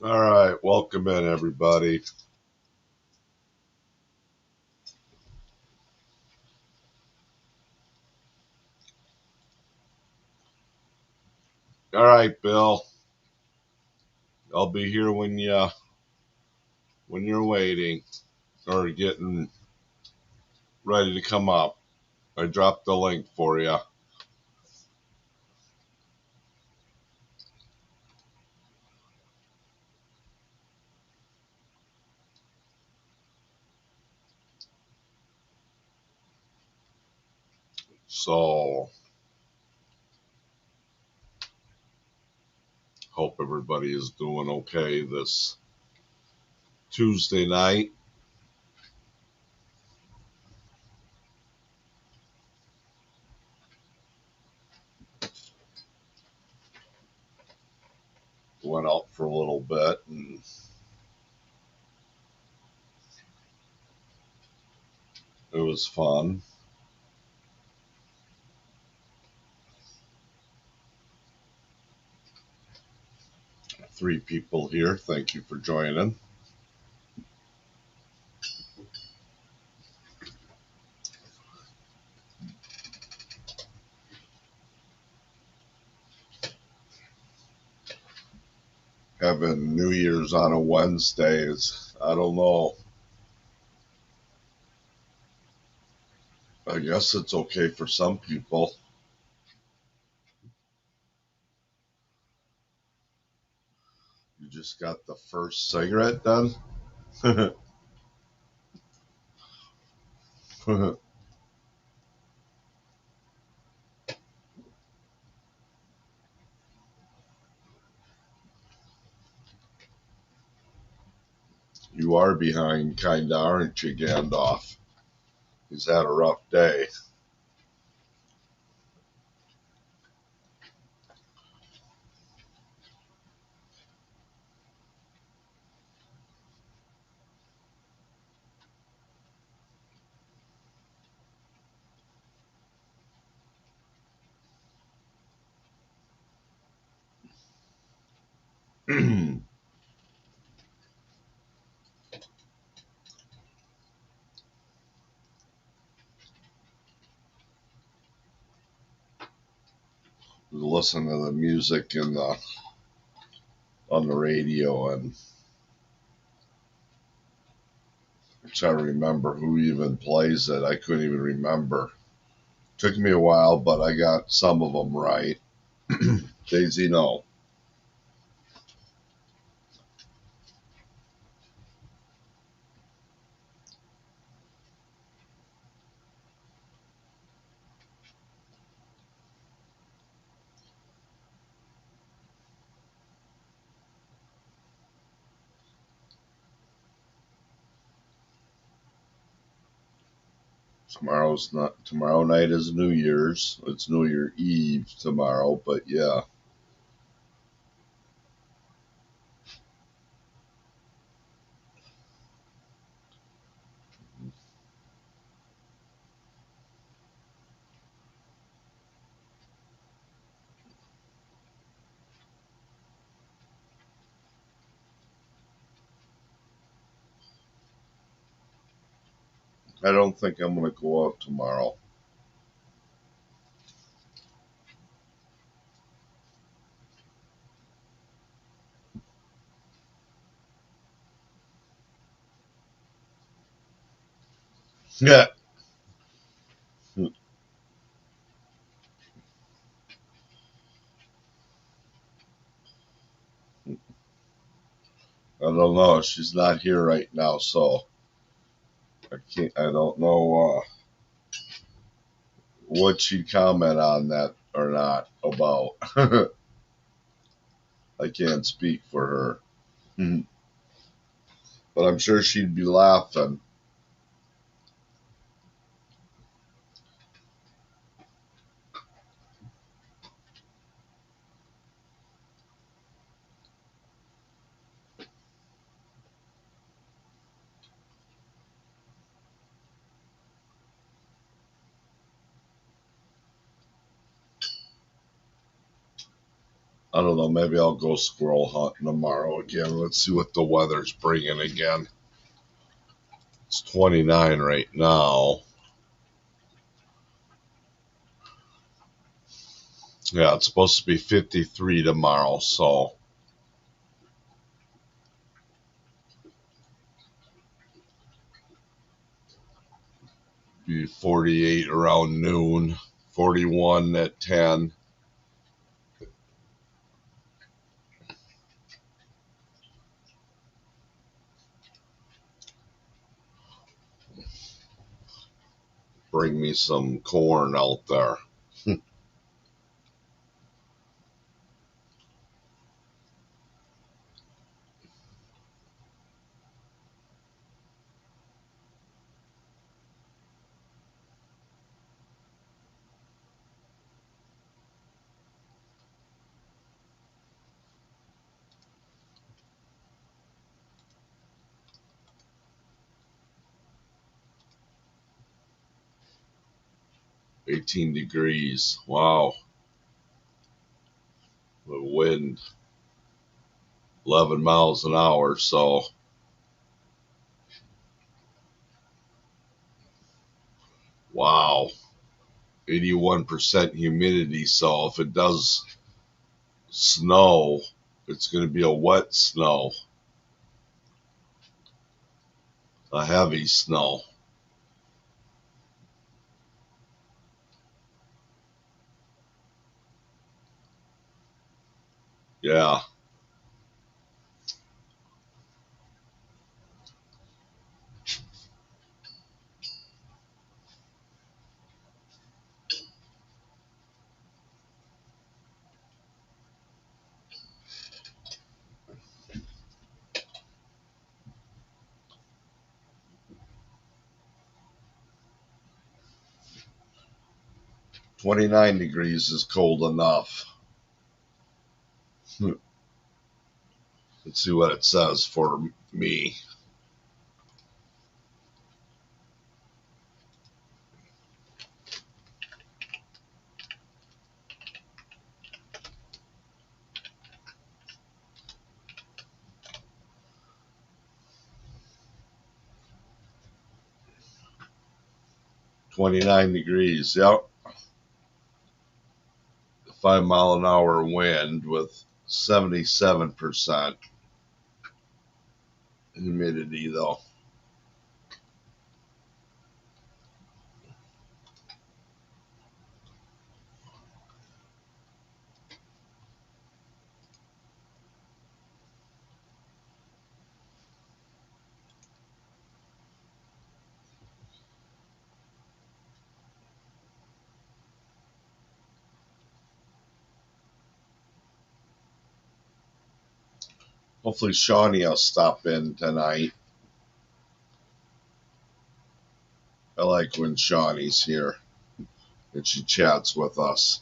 All right, welcome in everybody. All right, Bill. I'll be here when you're waiting or getting ready to come up. I dropped the link for you. So, hope everybody is doing okay this Tuesday night. Went out for a little bit and it was fun. 3 people here. Thank you for joining. Having New Year's on a Wednesday is, I don't know. I guess it's okay for some people. You just got the first cigarette done? You are behind, kinda, aren't you, Gandalf? He's had a rough day. Listen to the music on the radio and try to remember who even plays it. I couldn't even remember. Took me a while, but I got some of them right. Daisy, no. Tomorrow's not. Tomorrow night is New Year's. It's New Year Eve tomorrow, but yeah. I don't think I'm gonna go out tomorrow. Yeah. I don't know. She's not here right now, so I can't. I don't know what she'd comment on that or not about. I can't speak for her, but I'm sure she'd be laughing. I don't know. Maybe I'll go squirrel hunting tomorrow again. Let's see what the weather's bringing again. It's 29 right now. Yeah, it's supposed to be 53 tomorrow, so be 48 around noon, 41 at 10. Bring me some corn out there. 18 degrees. Wow. The wind, 11 miles an hour. So, wow. 81% humidity. So, if it does snow, it's going to be a wet snow, a heavy snow. Yeah. 29 degrees is cold enough. Let's see what it says for me. 29 degrees. Yep. 5 mile an hour wind with 77% humidity, though. Hopefully, Shawnee will stop in tonight. I like when Shawnee's here and she chats with us.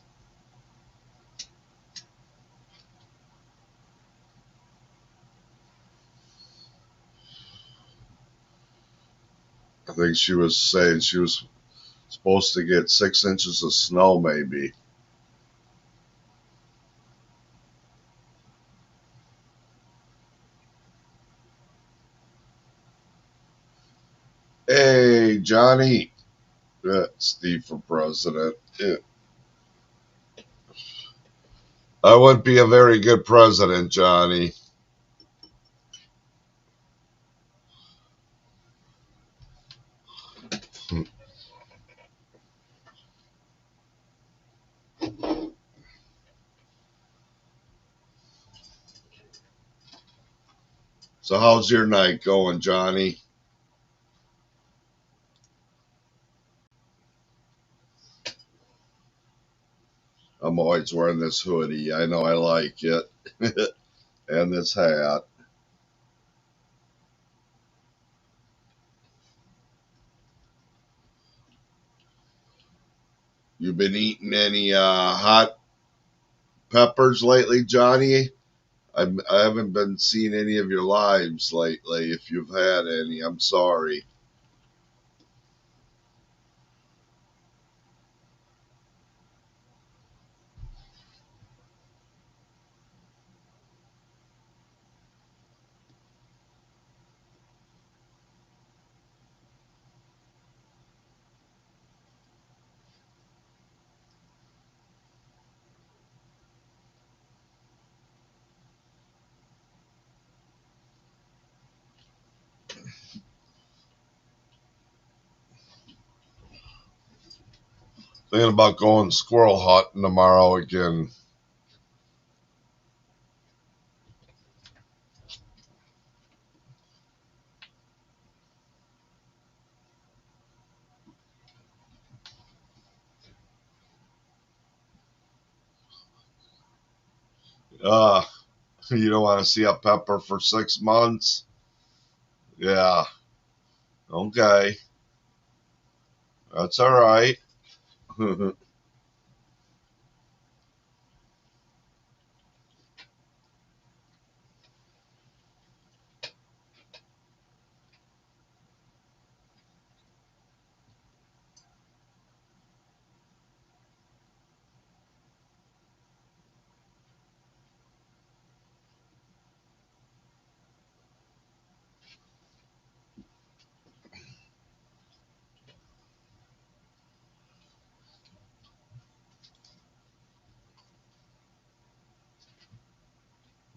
I think she was saying she was supposed to get 6 inches of snow, maybe. Hey, Johnny. Steve for president. I would be a very good president, Johnny. So, how's your night going, Johnny? I'm always wearing this hoodie. I know I like it. And this hat. You been eating any hot peppers lately, Johnny? I haven't been seeing any of your lives lately. If you've had any, I'm sorry. Thinking about going squirrel hunting tomorrow again. Uh, you don't want to see a pepper for 6 months? Yeah. Okay. That's all right.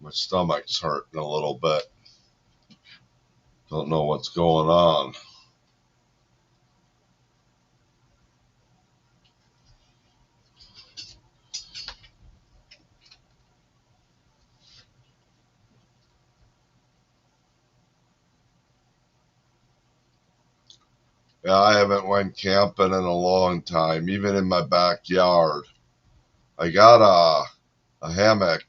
My stomach's hurting a little bit. Don't know what's going on. Yeah, I haven't went camping in a long time, even in my backyard. I got a hammock.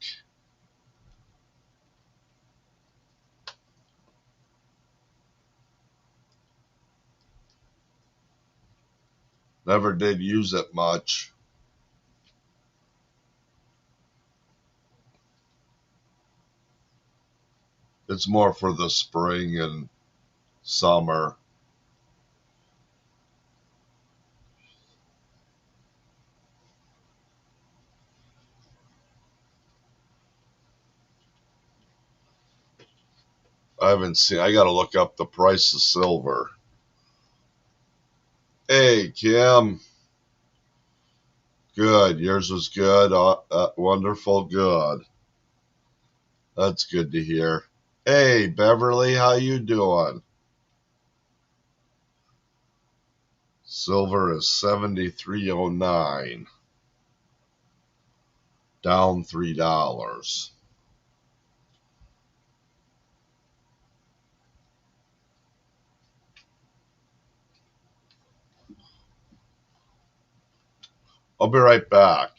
Never did use it much. It's more for the spring and summer. I haven't seen. I got to look up the price of silver. Hey, Kim. Good. Yours was good. Wonderful. Good. That's good to hear. Hey, Beverly, how you doing? Silver is 73.09, down $3. I'll be right back.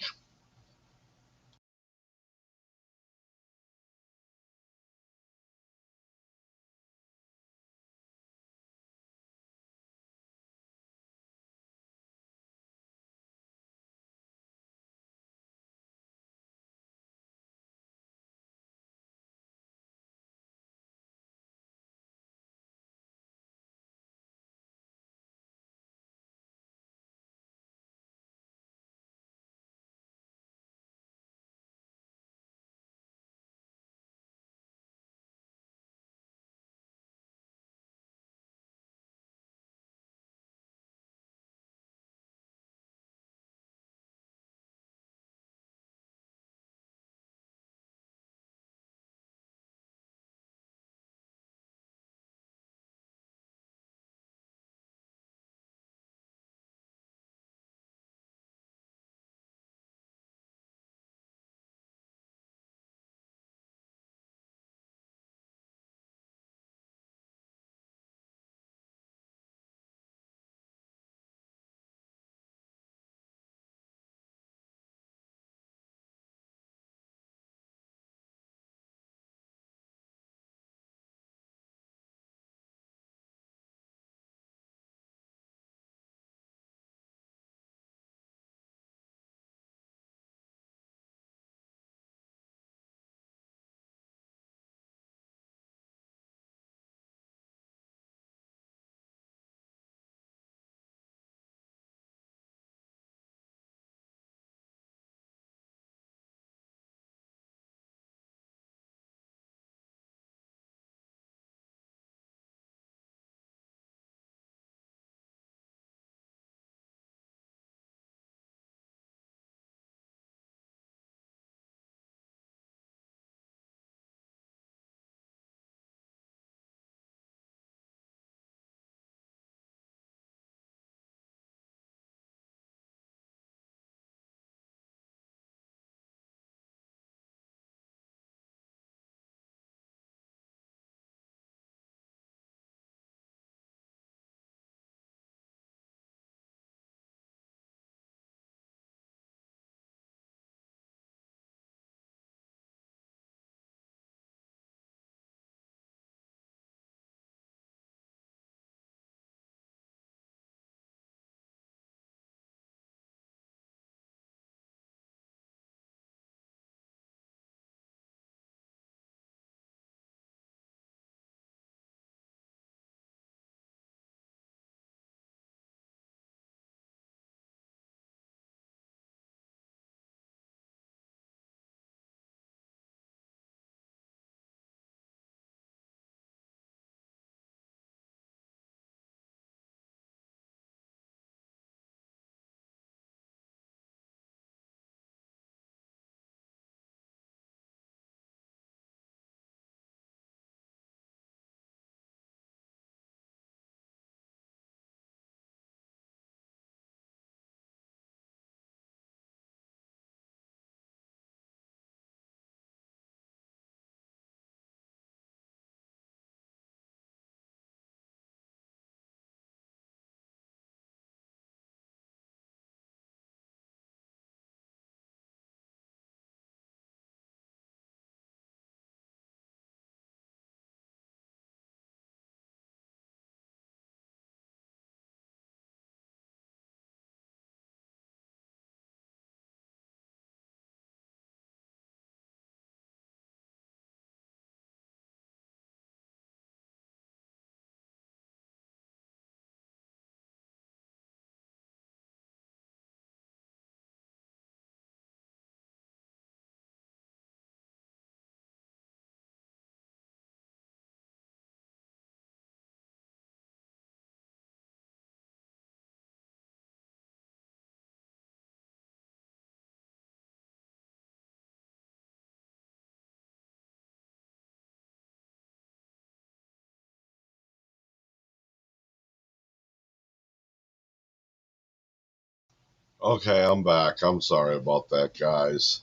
Okay, I'm back. I'm sorry about that, guys.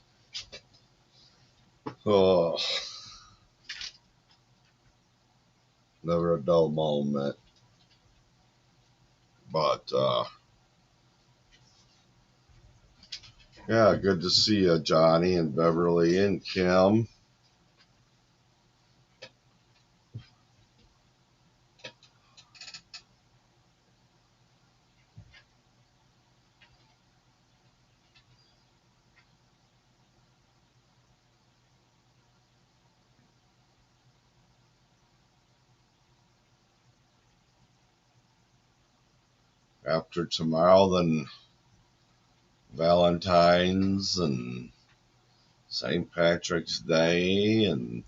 Oh, never a dull moment. But yeah, good to see you, Johnny and Beverly and Kim. After tomorrow, then Valentine's and St. Patrick's Day, and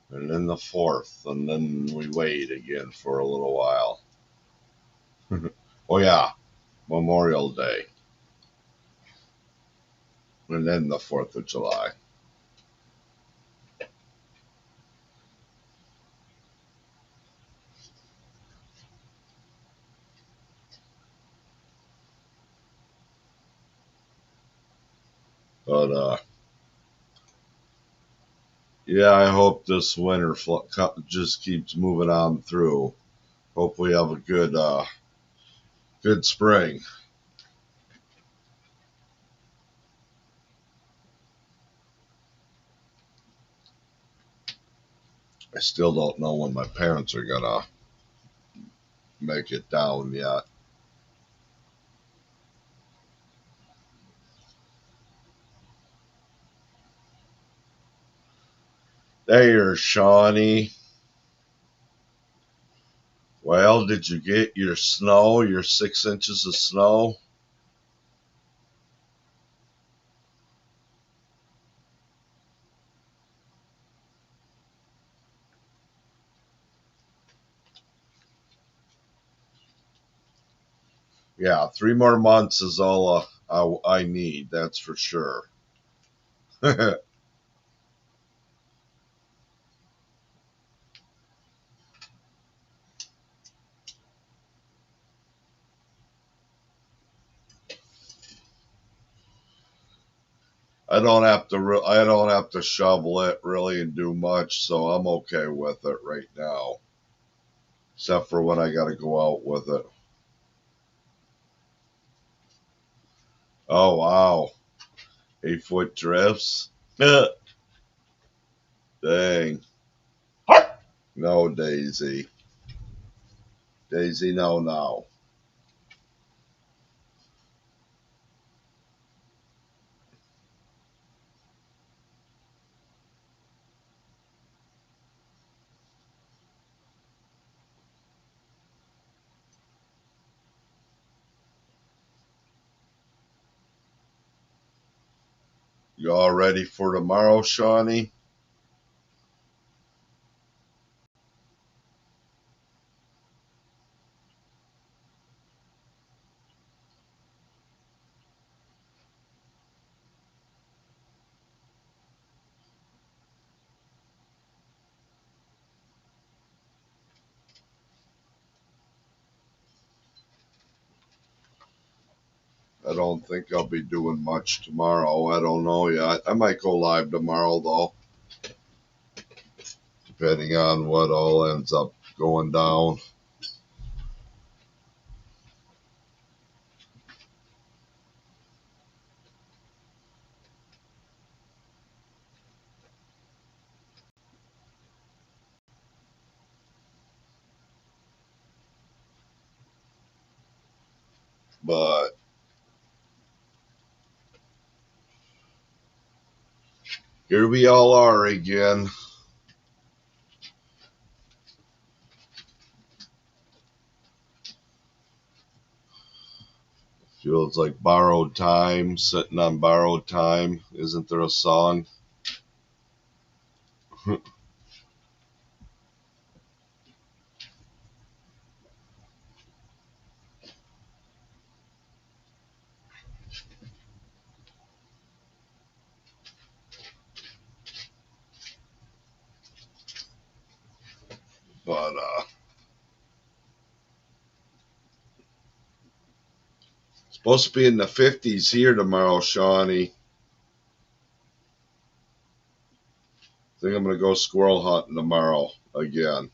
then the 4th, and then we wait again for a little while. Oh yeah, Memorial Day, and then the 4th of July. But yeah, I hope this winter just keeps moving on through. Hope we have a good spring. I still don't know when my parents are gonna make it down yet. There, Shawnee. Well, did you get your snow, your 6 inches of snow? Yeah, 3 more months is all I need, that's for sure. I don't have to shovel it really and do much, so I'm okay with it right now. Except for when I got to go out with it. Oh wow, 8 foot drifts. Dang. No, Daisy. Daisy, no, no. You all ready for tomorrow, Shawnee? I don't think I'll be doing much tomorrow. I don't know yet. I might go live tomorrow, though, depending on what all ends up going down. But here we all are again. Feels like borrowed time, sitting on borrowed time. Isn't there a song? But Supposed to be in the 50s here tomorrow, Shawnee. Think I'm gonna go squirrel hunting tomorrow again.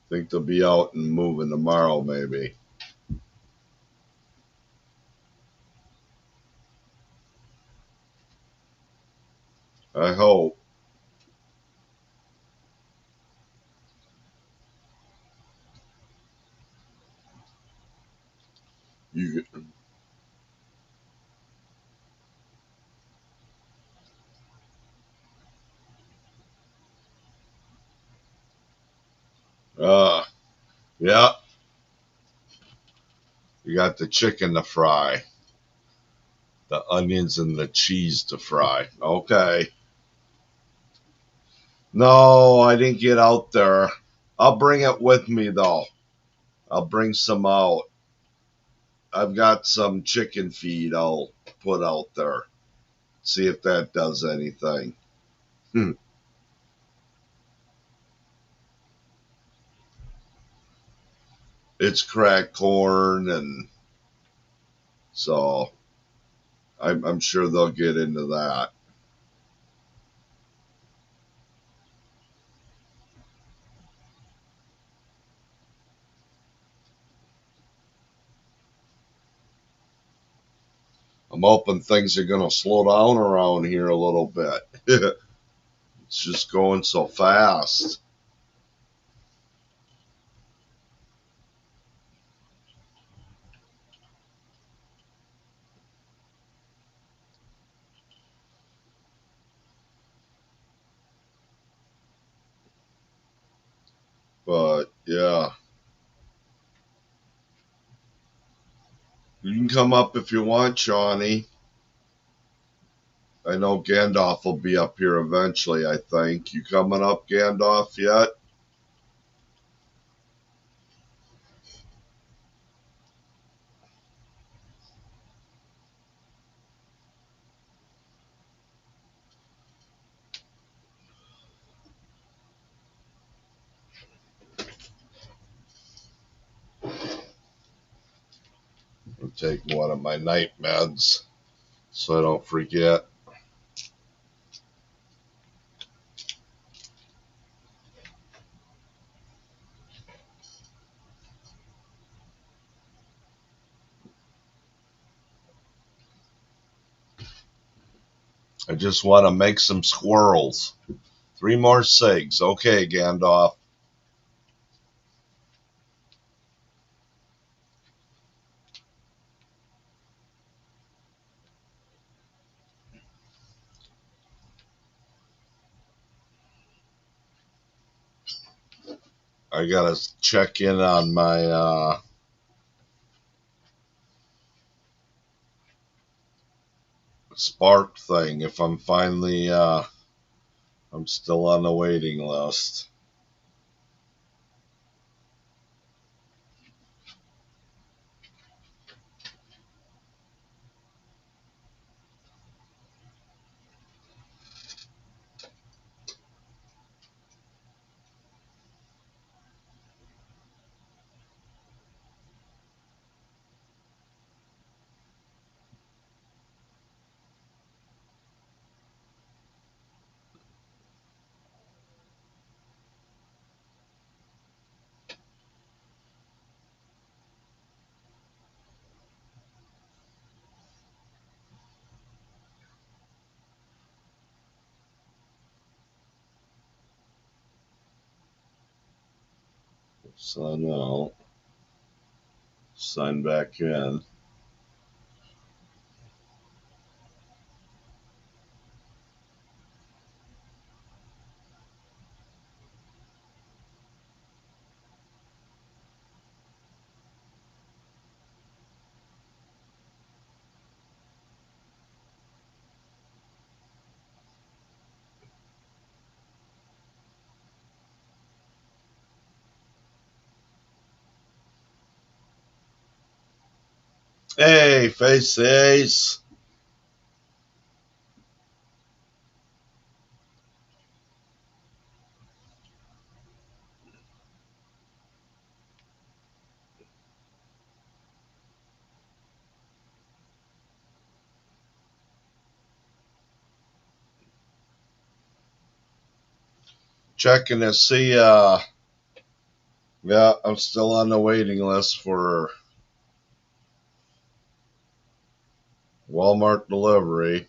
Think they'll be out and moving tomorrow, maybe. I hope. You, uh, yeah, you got the chicken to fry, the onions and the cheese to fry. Okay. No, I didn't get out there. I'll bring it with me though. I'll bring some out. I've got some chicken feed I'll put out there. See if that does anything. Hmm. It's cracked corn, and so I'm sure they'll get into that. I'm hoping things are going to slow down around here a little bit. It's just going so fast. But yeah, you can come up if you want, Shawnee. I know Gandalf will be up here eventually, I think. You coming up, Gandalf, yet? I'm taking one of my night meds so I don't forget. I just want to make some squirrels. 3 more cigs. Okay, Gandalf. I gotta check in on my Spark thing if I'm finally I'm still on the waiting list. Sign out. Sign back in. Hey, faces. checking to see. Yeah, I'm still on the waiting list for Walmart delivery.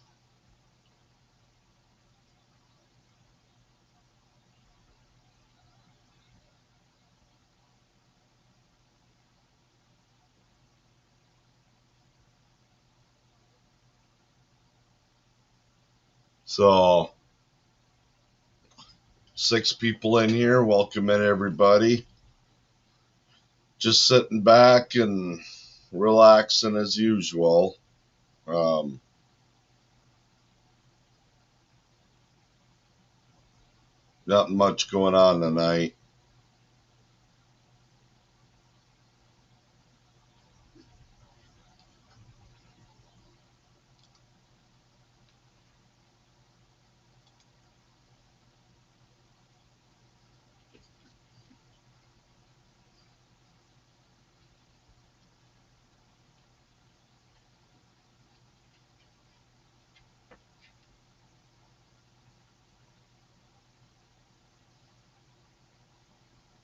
So, 6 people in here. Welcome in, everybody. Just sitting back and relaxing as usual. Um, Nothing much going on tonight.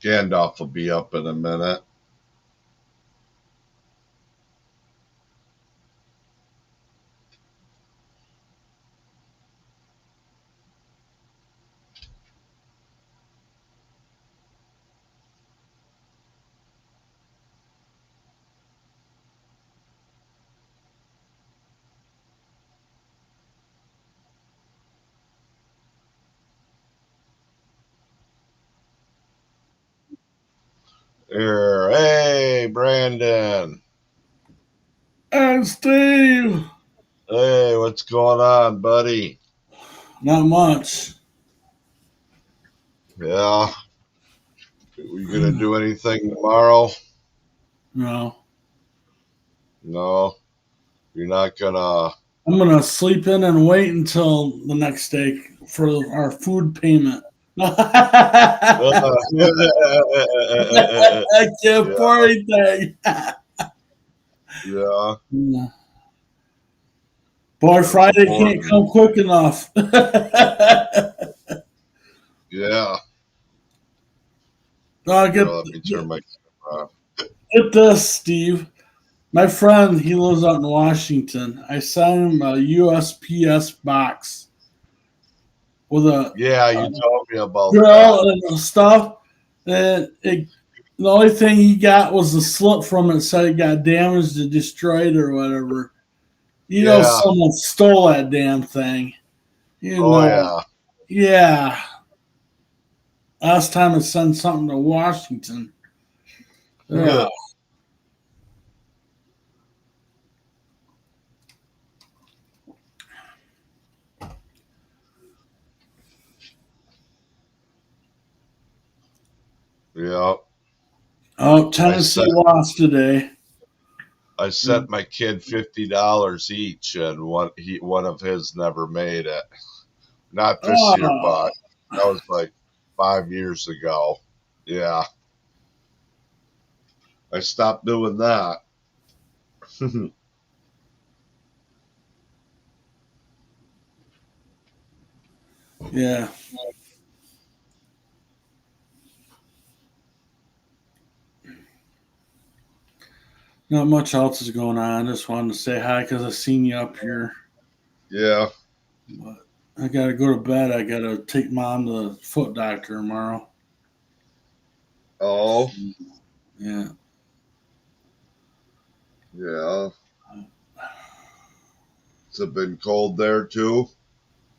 Gandalf will be up in a minute. Here, hey, Brandon. And Steve, Hey, what's going on, buddy? not much. Yeah, we gonna do anything tomorrow? No, No, you're not gonna. I'm gonna sleep in and wait until the next day for our food payment. I can't Yeah, afford anything. yeah, Boy, that's Friday can't important. come quick enough. Yeah. I'll Here, let me turn my camera off. get this, Steve. My friend, he lives out in Washington. I sent him a USPS box with a Yeah, you told me about that. grill and stuff. And the only thing he got was the slip from it, said it got damaged or destroyed or whatever. You know, Yeah. someone stole that damn thing. You Oh, know, yeah. yeah. Last time I sent something to Washington. Yeah. Yeah. Oh, I Tennessee sent lost today. I sent my kid $50 each, and one of his never made it. Not this year, Oh, but that was like 5 years ago. Yeah, I stopped doing that. yeah. Not much else is going on. I just wanted to say hi because I seen you up here. Yeah. But I gotta go to bed. I gotta take mom to the foot doctor tomorrow. Oh, Yeah. yeah. It's been cold there too.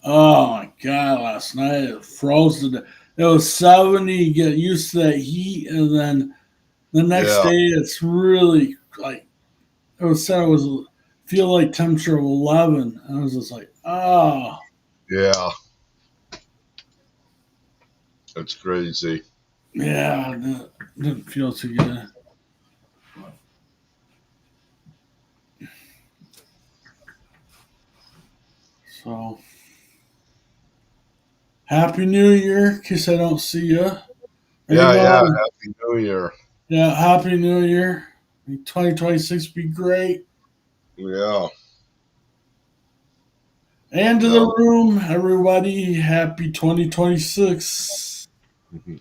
Oh my god! Last night it froze to death. It was 70. You get used to that heat, and then the next Yeah, day it's really like it was said it was feel like temperature of 11. I was just like, oh yeah. It's crazy. yeah, didn't feel too good. So happy New Year, in case I don't see you. Are you Yeah, yeah. going? Happy New Year. Yeah, happy New Year. 2026 be great. Yeah, And to the yeah. room, everybody, happy 2026. Mhm.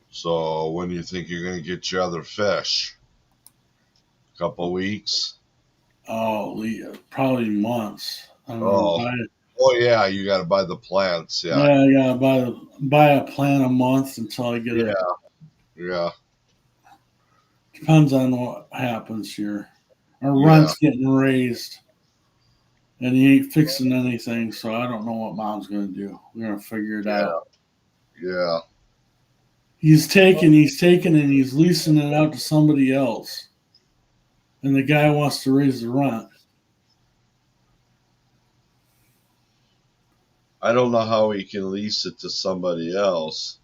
So when do you think you're going to get your other fish? Couple weeks? Oh, probably months. I'm gonna Oh, buy. oh yeah, you got to buy the plants. Yeah, Yeah, I gotta buy a plant a month until I get it. yeah, yeah, Depends on what happens here. Our yeah, rent's getting raised, and he ain't fixing anything, so I don't know what mom's gonna do. We're gonna figure it yeah, out. yeah. He's taking, and he's leasing it out to somebody else, and the guy wants to raise the rent. I don't know how he can lease it to somebody else.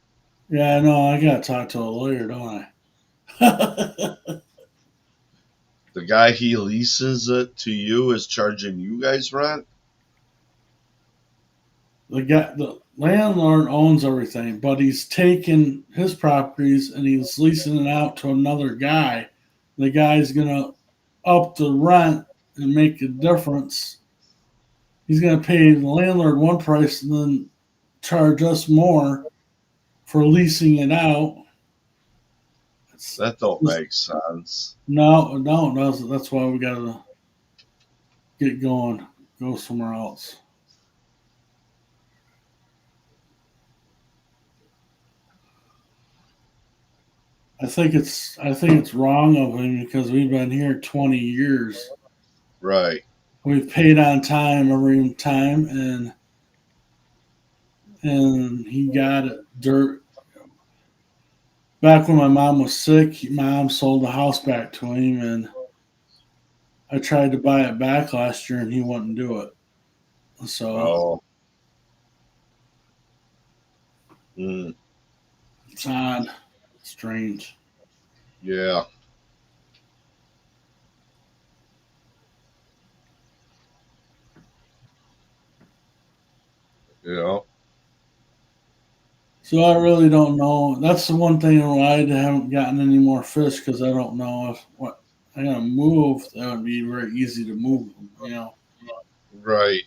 Yeah, I know. I gotta talk to a lawyer, don't I? The guy he leases it to you is charging you guys rent? The landlord owns everything, but he's taking his properties and he's leasing it out to another guy. The guy's gonna up the rent and make a difference. He's gonna pay the landlord one price and then charge us more for leasing it out. It's That don't just make sense. no, it doesn't. That's why we gotta get going, go somewhere else. I think it's wrong of him because we've been here 20 years. Right. We've paid on time every time, and he got it dirt. Back when my mom was sick, mom sold the house back to him, and I tried to buy it back last year, and he wouldn't do it. So Oh. Mm, it's odd, strange. yeah. Yeah. So I really don't know. That's the one thing why I haven't gotten any more fish because I don't know if what I gotta move. That would be very easy to move them. Right.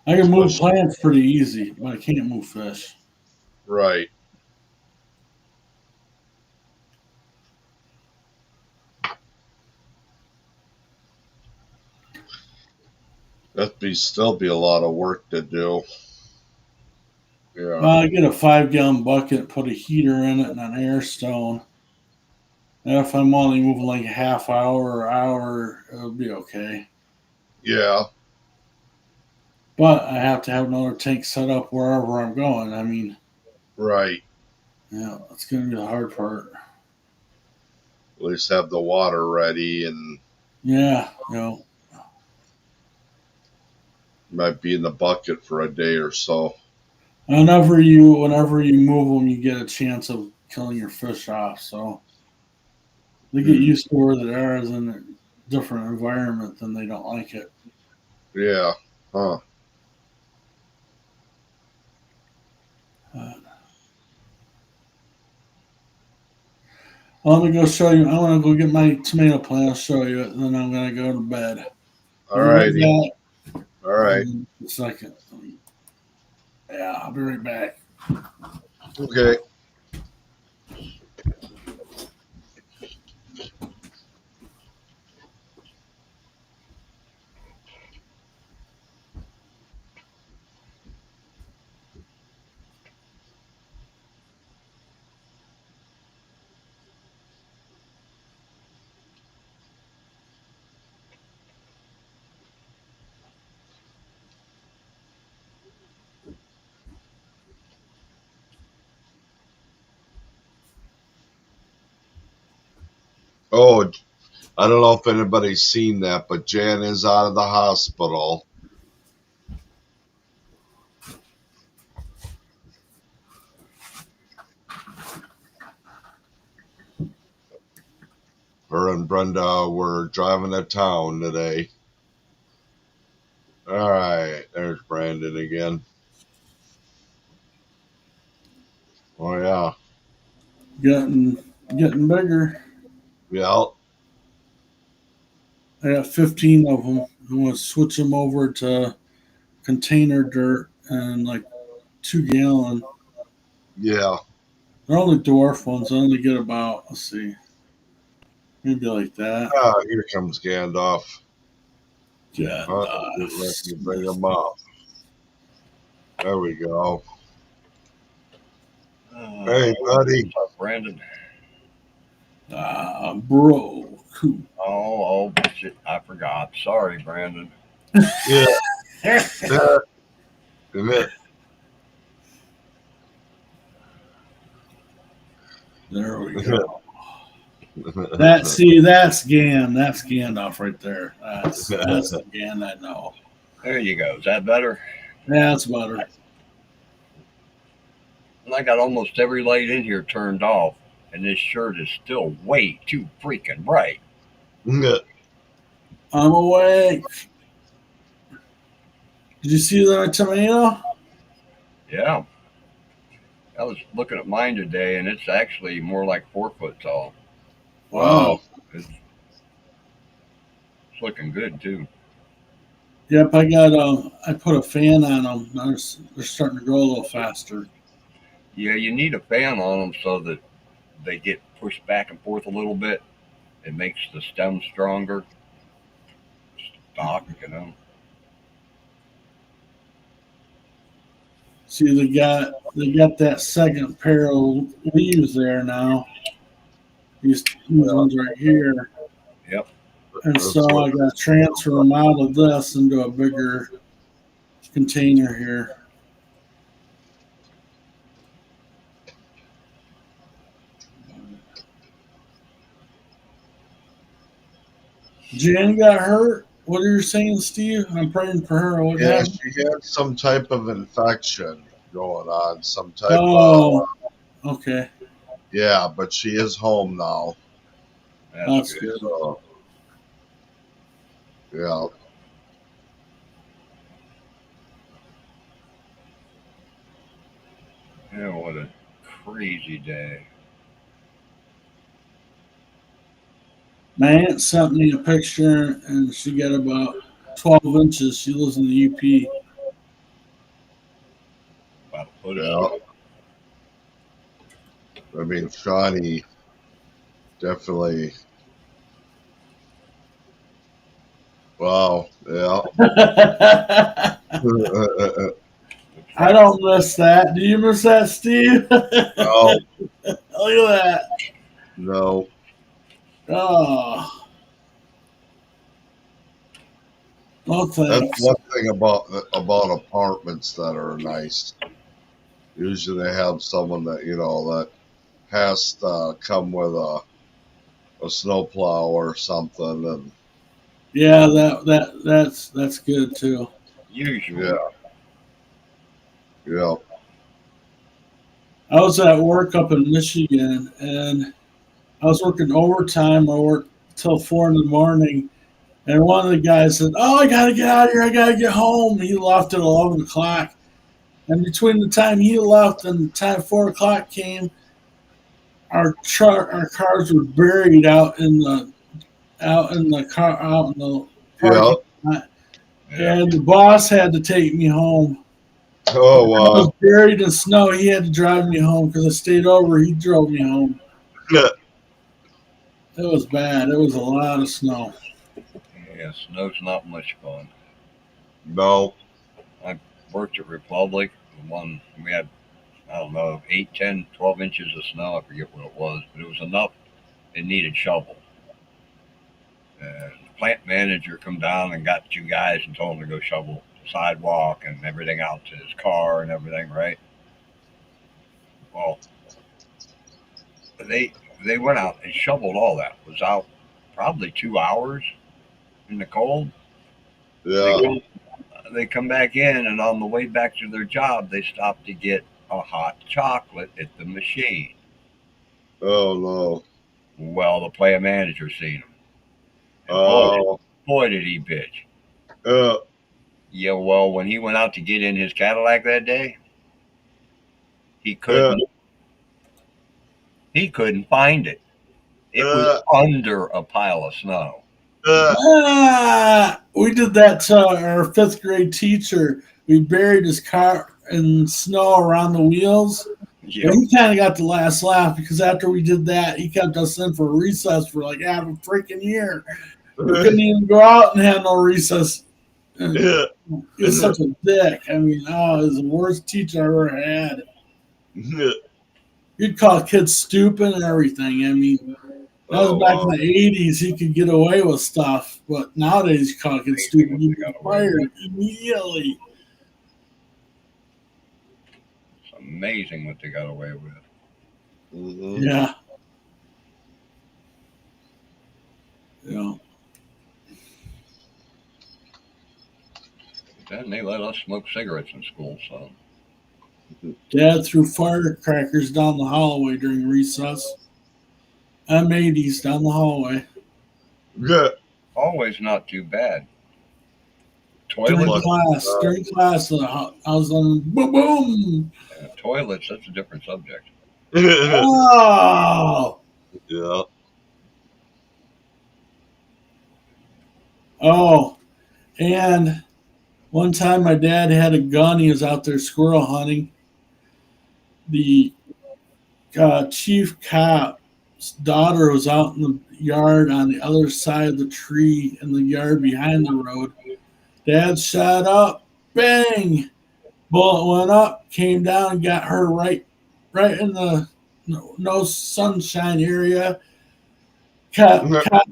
I can move Especially. plants pretty easy, but I can't move fish. Right. That'd still be a lot of work to do. Yeah. Well, I get a 5 gallon bucket, put a heater in it, and an air stone. And if I'm only moving like a half hour or hour, it'll be okay. Yeah. But I have to have another tank set up wherever I'm going. I mean, Right. that's going to be the hard part. At least have the water ready and Yeah, might be in the bucket for a day or so. whenever you move them, you get a chance of killing your fish off. So they get Hmm. used to where they are in a different environment, then they don't like it. Yeah. Huh. Uh, Let me go show you. I'm gonna go get my tomato plant. I'll show you it, and then I'm gonna go to bed. All I'll be right righty. back. All right. In a second. Yeah, I'll be right back. Okay. Oh, I don't know if anybody's seen that, but Jan is out of the hospital. Her and Brenda were driving to town today. All right. There's Brandon again. Oh, yeah. Getting getting bigger. Yeah. I got 15 of them. I'm going to switch them over to container dirt and like 2 gallon. Yeah. They're only dwarf ones. I only get about, let's see, maybe like that. Ah, here comes Gandalf. Let Gandalf me bring Smith. him up. There we go. Hey, buddy. What's up, Brandon? Bro. Cool. Oh, shit, I forgot. Sorry, Brandon. Yeah. Yeah. Admit. There we go. That's Gan. That's Gandalf right there. That's the Gan I know. There you go. Is that better? Yeah, that's better. And I got almost every light in here turned off, and this shirt is still way too freaking bright. I'm awake. Did you see that tomato? Yeah, I was looking at mine today, and it's actually more like 4 foot tall. Wow. Wow. It's looking good too. Yep, I put a fan on them. They're starting to grow a little faster. Yeah, you need a fan on them so that they get pushed back and forth a little bit. It makes the stem stronger. Stock. See, they got that second pair of leaves there now. These ones right here, Yep. and That's so what. I got to transfer them out of this into a bigger container here. Jen got hurt. What are you saying, Steve? I'm praying for her. What Yeah, happened? she had some type of infection going on. Some type of. Oh, okay, Yeah, but she is home now. That's that's good. good. So, yeah. Yeah, what a crazy day. My aunt sent me a picture, and she got about 12 inches. She lives in the UP. About a foot of Yeah. snow. I mean, Shawnee definitely. Wow. Yeah. Looks I like don't miss that. Do you miss that, Steve? No, Look at that. no. Oh, no That's thanks. one thing about apartments that are nice. Usually they have someone that that has to come with a snowplow or something, and Yeah, that's good too. yeah, usually. yeah, I was at work up in Michigan, and I was working overtime. I worked till 4 in the morning, and one of the guys said, "Oh, I gotta get out of here. I gotta get home." He left at 11 o'clock, and between the time he left and the time 4 o'clock came, our cars were buried out in the yeah. parking lot, Yeah. and the boss had to take me home. Oh I was wow. buried in snow. He had to drive me home because I stayed over. He drove me home. It was bad. It was a lot of snow. Yeah, snow's not much fun. No. I worked at Republic. The one we had, I don't know, 8, 10, 12 inches of snow. I forget what it was, but it was enough. It needed shovel. And the plant manager come down and got 2 guys and told them to go shovel the sidewalk and everything out to his car and everything, right? Well, they they went out and shoveled all that. It was out probably 2 hours in the cold. They Yeah. come they come back in, and on the way back to their job, they stop to get a hot chocolate at the machine. Oh no. Well, the plant manager seen him, and Oh. boy did he bitch. Uh. Yeah, well, when he went out to get in his Cadillac that day, he Uh. couldn't he couldn't find it. It was Uh. under a pile of snow. We did that to our fifth grade teacher. We buried his car in snow around the wheels. But Yep. he kind of got the last laugh because after we did that, he kept us in for recess for like half a freaking year. We couldn't even go out and have no recess. And he was such a dick. I mean, oh, he was the worst teacher I ever had. He'd call kids stupid and everything. I mean, that was Oh back in wow. the 80s. He could get away with stuff. But nowadays, you call kids Amazing stupid, what you'd they be got away with. fired immediately. It's amazing what they got away with. Mm-hmm. Yeah. Yeah. Then they let us smoke cigarettes in school, so Dad threw firecrackers down the hallway during recess. M80s down the hallway. Yeah. always not too bad. During Toilets, Plus, class. During class, I was on boom, boom. toilets. That's a different subject. Oh. yeah. Oh. And one time my dad had a gun. He was out there squirrel hunting. The chief cop's daughter was out in the yard on the other side of the tree in the yard behind the road. Dad shot up, bang! Bullet went up, came down, and got her right in the no sunshine area. Cop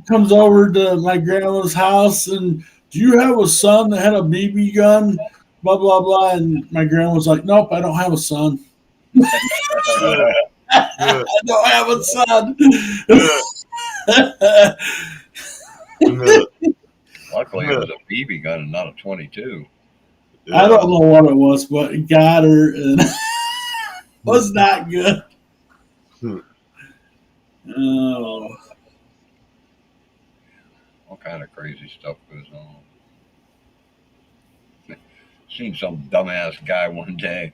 comes over to my grandma's house and do you have a son that had a BB gun? Blah blah blah. And my grandma was like, nope, I don't have a son. I don't have a son. Luckily, it was a BB gun and not a 22. I don't know what it was, but it got her and was not good. Oh. All kind of crazy stuff goes on. Seen some dumbass guy one day.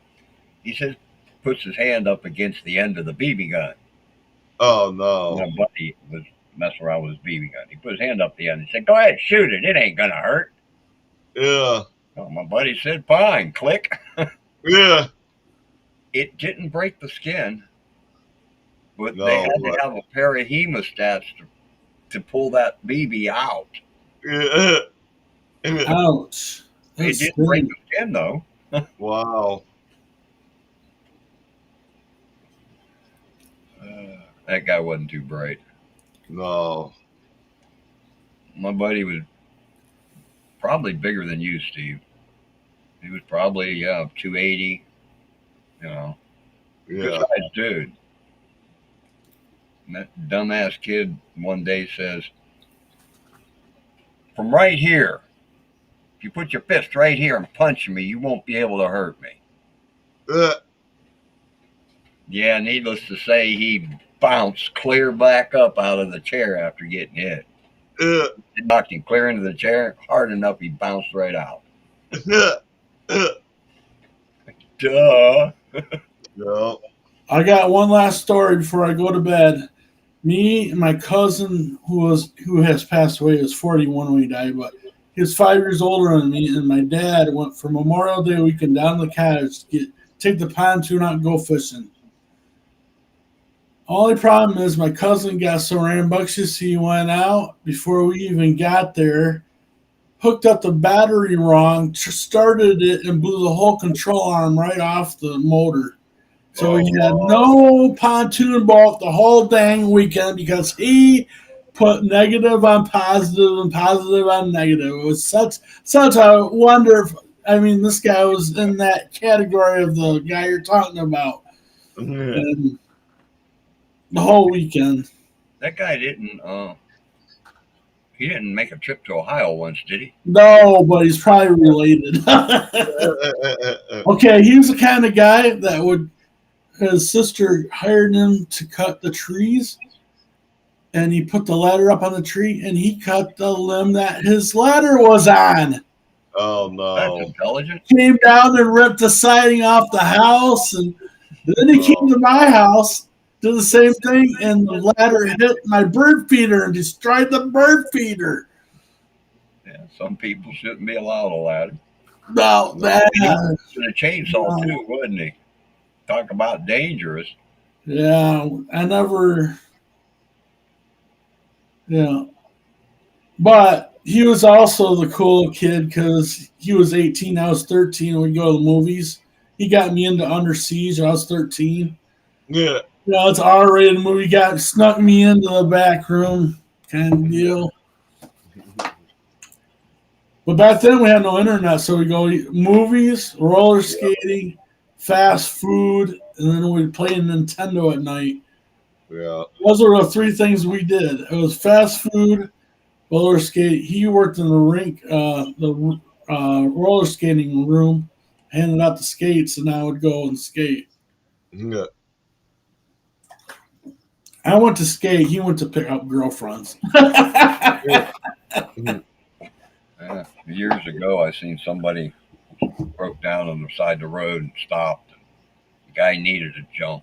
He says, puts his hand up against the end of the BB gun. Oh no. My buddy was messing around with his BB gun. He put his hand up the end and said, "Go ahead, shoot it. It ain't gonna hurt." Yeah. Oh, my buddy said, "Fine." Click. Yeah. It didn't break the skin, but No, they had to but have a pair of hemostats to pull that BB out. yeah. Ouch. It That's didn't break stinks. the skin though. Wow. That guy wasn't too bright. No. My buddy was probably bigger than you, Steve. He was probably 280. You know, good Yeah. sized dude. And that dumbass kid one day says, "From right here, if you put your fist right here and punch me, you won't be able to hurt me." Yeah, needless to say, he bounced clear back up out of the chair after getting hit. It knocked him clear into the chair hard enough he bounced right out. Duh. Yeah. I got one last story before I go to bed. Me and my cousin, who has passed away, is 41 when he died, but he was 5 years older than me. And my dad went for Memorial Day weekend down to the cottage to take the pontoon out and go fishing. Only problem is my cousin got so rambunctious he went out before we even got there, hooked up the battery wrong, started it, and blew the whole control arm right off the motor. So he had no pontoon boat the whole dang weekend because he put negative on positive and positive on negative. It was such a wonder. I mean, this guy was in that category of the guy you're talking about. And the whole weekend. That guy didn't. He didn't make a trip to Ohio once, did he? No, but he's probably related. Okay, he was the kind of guy that would. His sister hired him to cut the trees, and he put the ladder up on the tree, and he cut the limb that his ladder was on. Oh That's no. intelligent. Came down and ripped the siding off the house, and then he came to my house, did the same thing, and the ladder hit my bird feeder and destroyed the bird feeder. Yeah, some people shouldn't be allowed a ladder. No, No. that, He was using a chainsaw no. too, wasn't he? Talk about dangerous. Yeah, I never, yeah. But he was also the cool kid because he was 18, I was 13, and we'd go to the movies. He got me into Under Siege, I was 13. Yeah. You know, it's an R-rated movie. Got snuck me into the back room kind of deal. But back then we had no internet, so we go movies, roller skating, fast food, and then we'd play Nintendo at night. Yeah. Those were the three things we did. It was fast food, roller skate. He worked in the rink, the roller skating room, handing out the skates, and I would go and skate. Yeah. I went to skate. He went to pick up girlfriends. Years ago, I seen somebody broke down on the side of the road and stopped. And the guy needed a jump,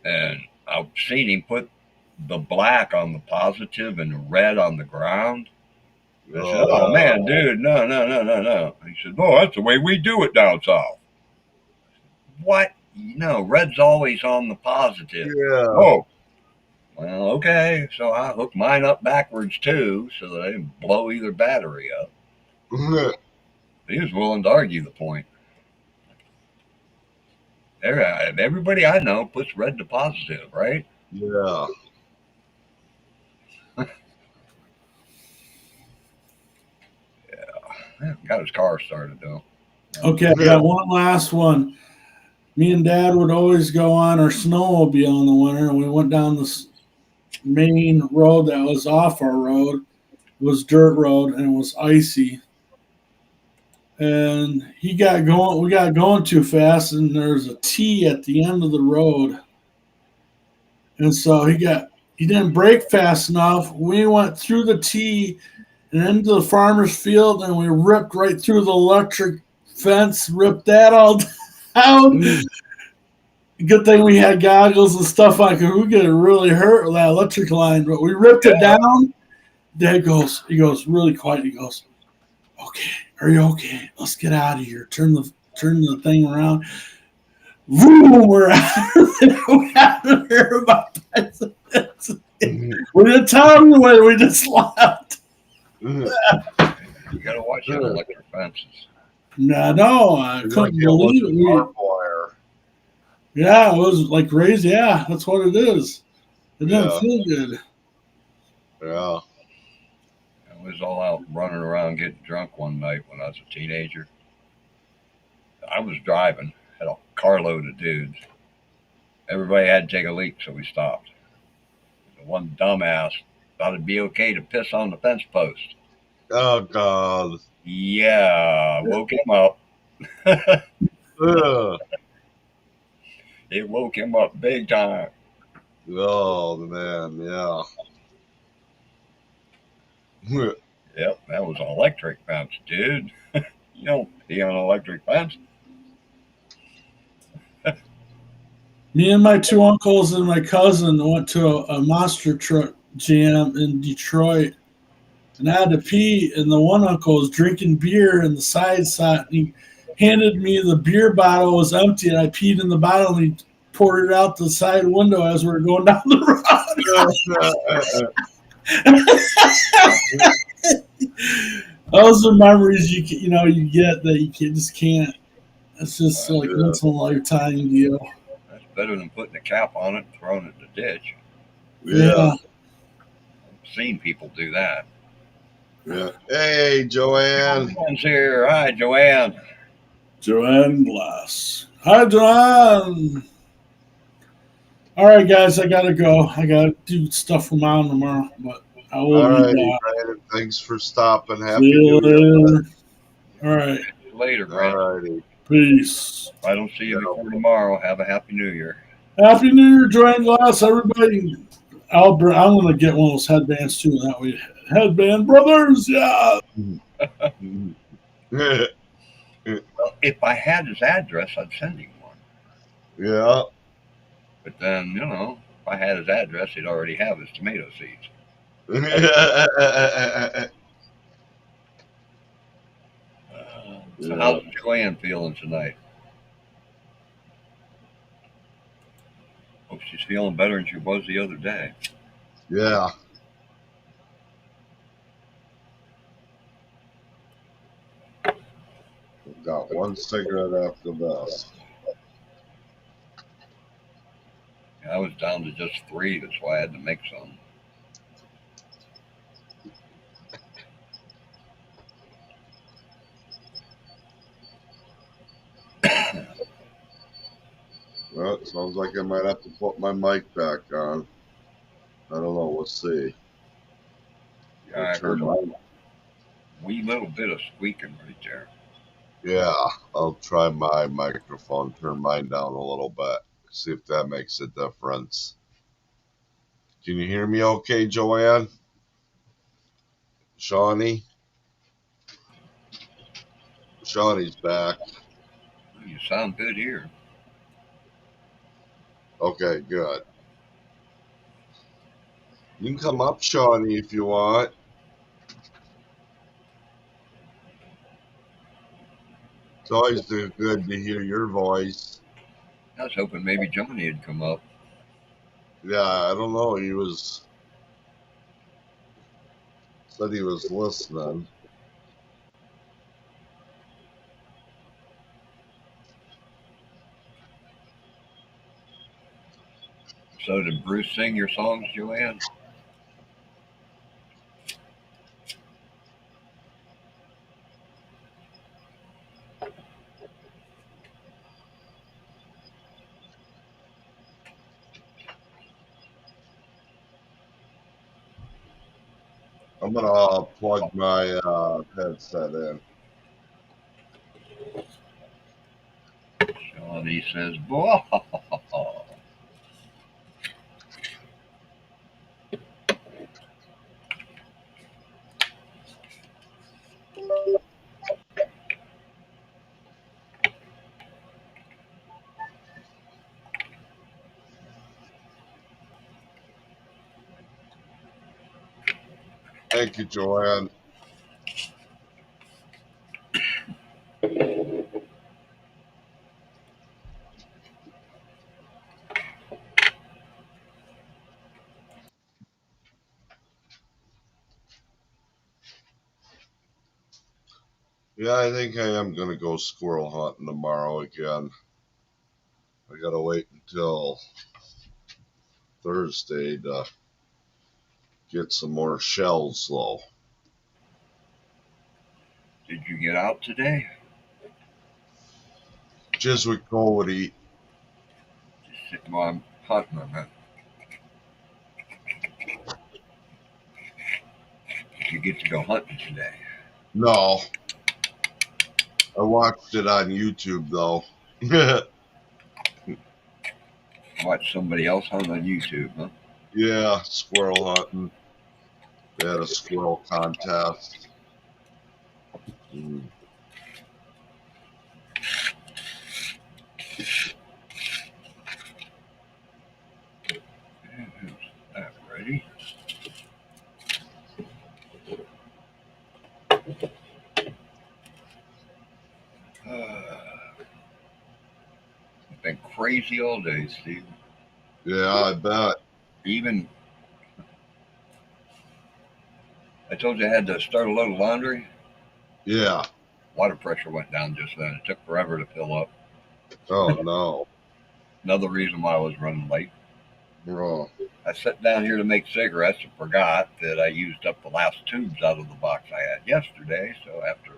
and I've seen him put the black on the positive and the red on the ground. I said, "Oh man, dude, no, no, no, no, no." He said, "Oh, that's the way we do it down south." What? No, red's always on the positive. Yeah. Oh, well, okay. So I hooked mine up backwards too, so that I didn't blow either battery up. Yeah. He was willing to argue the point. Everybody I know puts red to positive, right? Yeah. Yeah, got his car started though. Okay, I got one last one. Me and Dad would always go on our snowmobile in the winter, and we went down this main road that was off our road. It was dirt road, and it was icy. And he got going. We got going too fast, and there's a T at the end of the road, and so he didn't brake fast enough. We went through the T and into the farmer's field, and we ripped right through the electric fence, ripped that all down. Good thing we had goggles and stuff on because we get really hurt with that electric line. But we ripped it down. Dad he goes really quiet. He goes, "Okay, are you okay? Let's get out of here. Turn the thing around." Boom, we're out of there. We're out of here about 5 minutes. We didn't tell him when we just left. You gotta watch out electric fences. No, I couldn't believe it. Barbed wire. Yeah, it was like crazy. Yeah, that's what it is. It didn't feel good. Yeah. I was all out running around getting drunk one night when I was a teenager. I was driving, had a carload of dudes. Everybody had to take a leak, so we stopped. The one dumbass thought it'd be okay to piss on the fence post. Oh God. Yeah, woke him up. Ugh. It woke him up big time. Oh man. Yeah. Yep, that was an electric fence, dude. You don't pee on an electric fence. Me and my two uncles and my cousin went to a monster truck jam in Detroit, and I had to pee. And the one uncle was drinking beer in the side slot. And he handed me the beer bottle, it was empty, and I peed in the bottle. And he poured it out the side window as we were going down the road. Those are memories you get that you just can't. It's just like once in a lifetime deal. That's better than putting a cap on it and throwing it in the ditch. Yeah. I've seen people do that. Yeah. Hey, Joanne. Joanne's here. Hi, Joanne. Joanne Glass. Hi, Joanne. All right, guys, I gotta go. I gotta do stuff for Mom tomorrow, but I will All be right, back. Brandon. Thanks for stopping. See Happy you New Year. later. All right. Later, Brandon. All righty. Peace. If I don't see you before tomorrow, have a happy New Year. Happy New Year, Joanne Glass, everybody. I'm gonna get one of those headbands too. That way, headband brothers, yeah. Yeah. Well, if I had his address, I'd send him one. Yeah. But then, if I had his address, he'd already have his tomato seeds. So Yeah. how's Joanne feeling tonight? Hope she's feeling better than she was the other day. Yeah. I've got one cigarette after this. I was down to just 3. That's why I had to make some. Well, it sounds like I might have to put my mic back on. I don't know. We'll see. Yeah, Or I heard turn a mine. wee little bit of squeaking right there. Yeah, I'll try my microphone. Turn mine down a little bit. See if that makes a difference. Can you hear me okay, Joanne? Shawnee? Shawnee's back. You sound good here. Okay, good. You can come up, Shawnee, if you want. It's always good to hear your voice. I was hoping maybe Johnny had come up. Yeah, I don't know. He said he was listening. So did Bruce sing your songs, Joanne? I'm gonna plug my headset in. Johnny says, boy. Thank you, Joanne. Yeah, I think I am gonna go squirrel hunting tomorrow again. I gotta wait until Thursday to get some more shells, though. Did you get out today? Chiswick Cody. Just sitting while I'm hunting them. Huh? Did you get to go hunting today? No, I watched it on YouTube though. Watch somebody else hunt on YouTube, huh? Yeah, squirrel hunting. They had a squirrel contest. Mm. Is that ready? It's been crazy all day, Steve. Yeah, I bet. Even I told you I had to start a load of laundry. Yeah. Water pressure went down just then. It took forever to fill up. Oh no. Another reason why I was running late. Oh. I sat down here to make cigarettes and forgot that I used up the last tubes out of the box I had yesterday. So after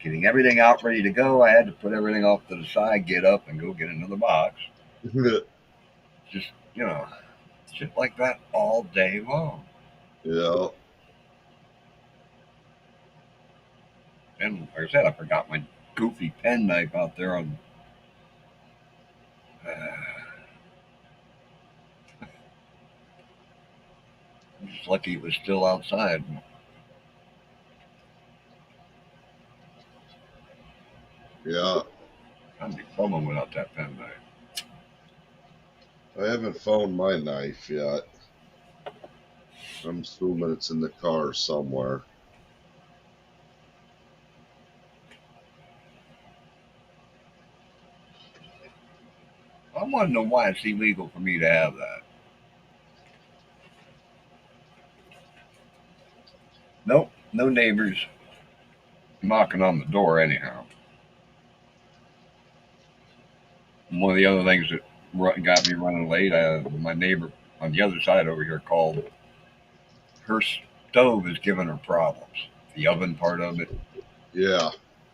getting everything out ready to go, I had to put everything off to the side, get up, and go get another box. Just, shit like that all day long. Yeah. And like I said, I forgot my goofy penknife out there on. I'm just lucky it was still outside. Yeah. I'd be bumming without that penknife. I haven't found my knife yet. I'm assuming it's in the car somewhere. I want to know why it's illegal for me to have that. Nope, no neighbors knocking on the door anyhow. And one of the other things that got me running late, my neighbor on the other side over here called. Her stove is giving her problems, the oven part of it, Yeah.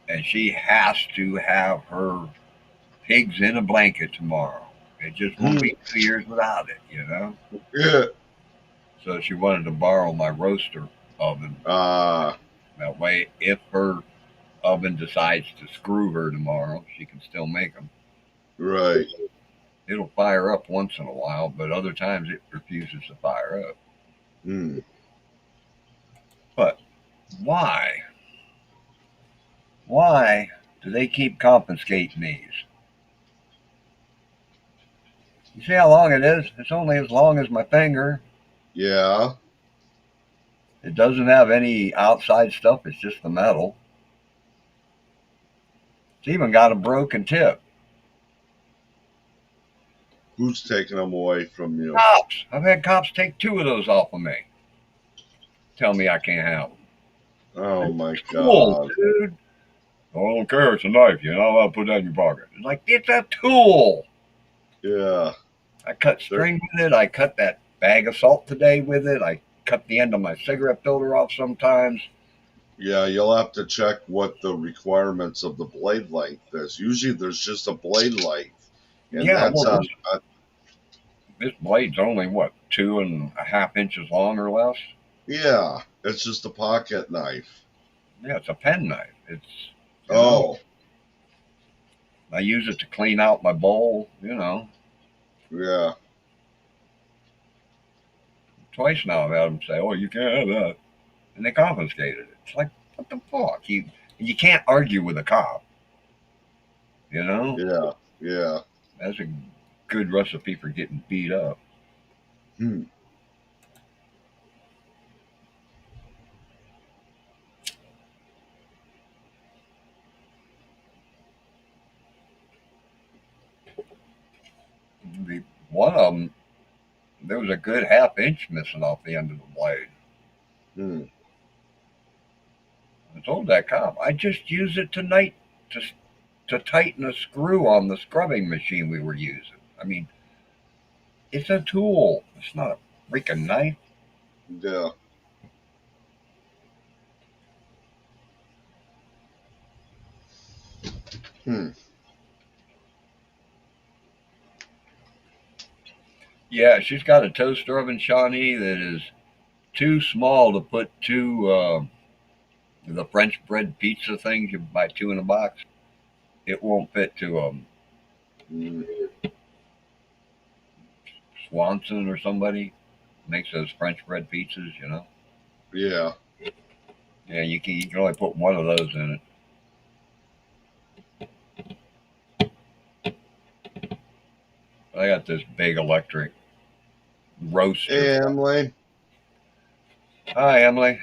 and she has to have her pigs in a blanket tomorrow. It just won't Hmm. be 2 years without it, you know? Yeah. So she wanted to borrow my roaster oven. Ah. That way, if her oven decides to screw her tomorrow, she can still make them. Right. It'll fire up once in a while, but other times it refuses to fire up. Hmm. But why? Why do they keep confiscating these? You see how long it is? It's only as long as my finger. Yeah. It doesn't have any outside stuff, it's just the metal. It's even got a broken tip. Who's taking them away from you? Cops! I've had cops take 2 of those off of me. Tell me I can't have them. Oh my Tools, God. dude. Oh, I don't care. It's a knife. You're not allowed to put that in your pocket. It's like, it's a tool. Yeah. I cut They're, string with it. I cut that bag of salt today with it. I cut the end of my cigarette filter off sometimes. yeah. You'll have to check what the requirements of the blade length is. Usually, there's just a blade length, and Yeah, that's well, on. this blade's only, what, 2.5 inches long or less? Yeah. It's just a pocket knife. Yeah, it's a pen knife. It's, you know, Oh. I use it to clean out my bowl, Yeah. Twice now I've had them say, oh, you can't have that. And they confiscated it. It's like, what the fuck? You can't argue with a cop, you know? Yeah. Yeah. That's a good recipe for getting beat up. Hmm. One of them, there was a good half inch missing off the end of the blade. Hmm. I told that cop, I just use it tonight to, to tighten a screw on the scrubbing machine we were using. I mean, it's a tool. It's not a freaking knife. Yeah. Hmm. Yeah, she's got a toaster oven, Shawnee, that is too small to put the French bread pizza things you buy 2 in a box. It won't fit to Hmm. Swanson or somebody makes those French bread pizzas. Yeah. Yeah, you can only put one of those in it. I got this big electric roaster. Hey, Emily. Hi, Emily.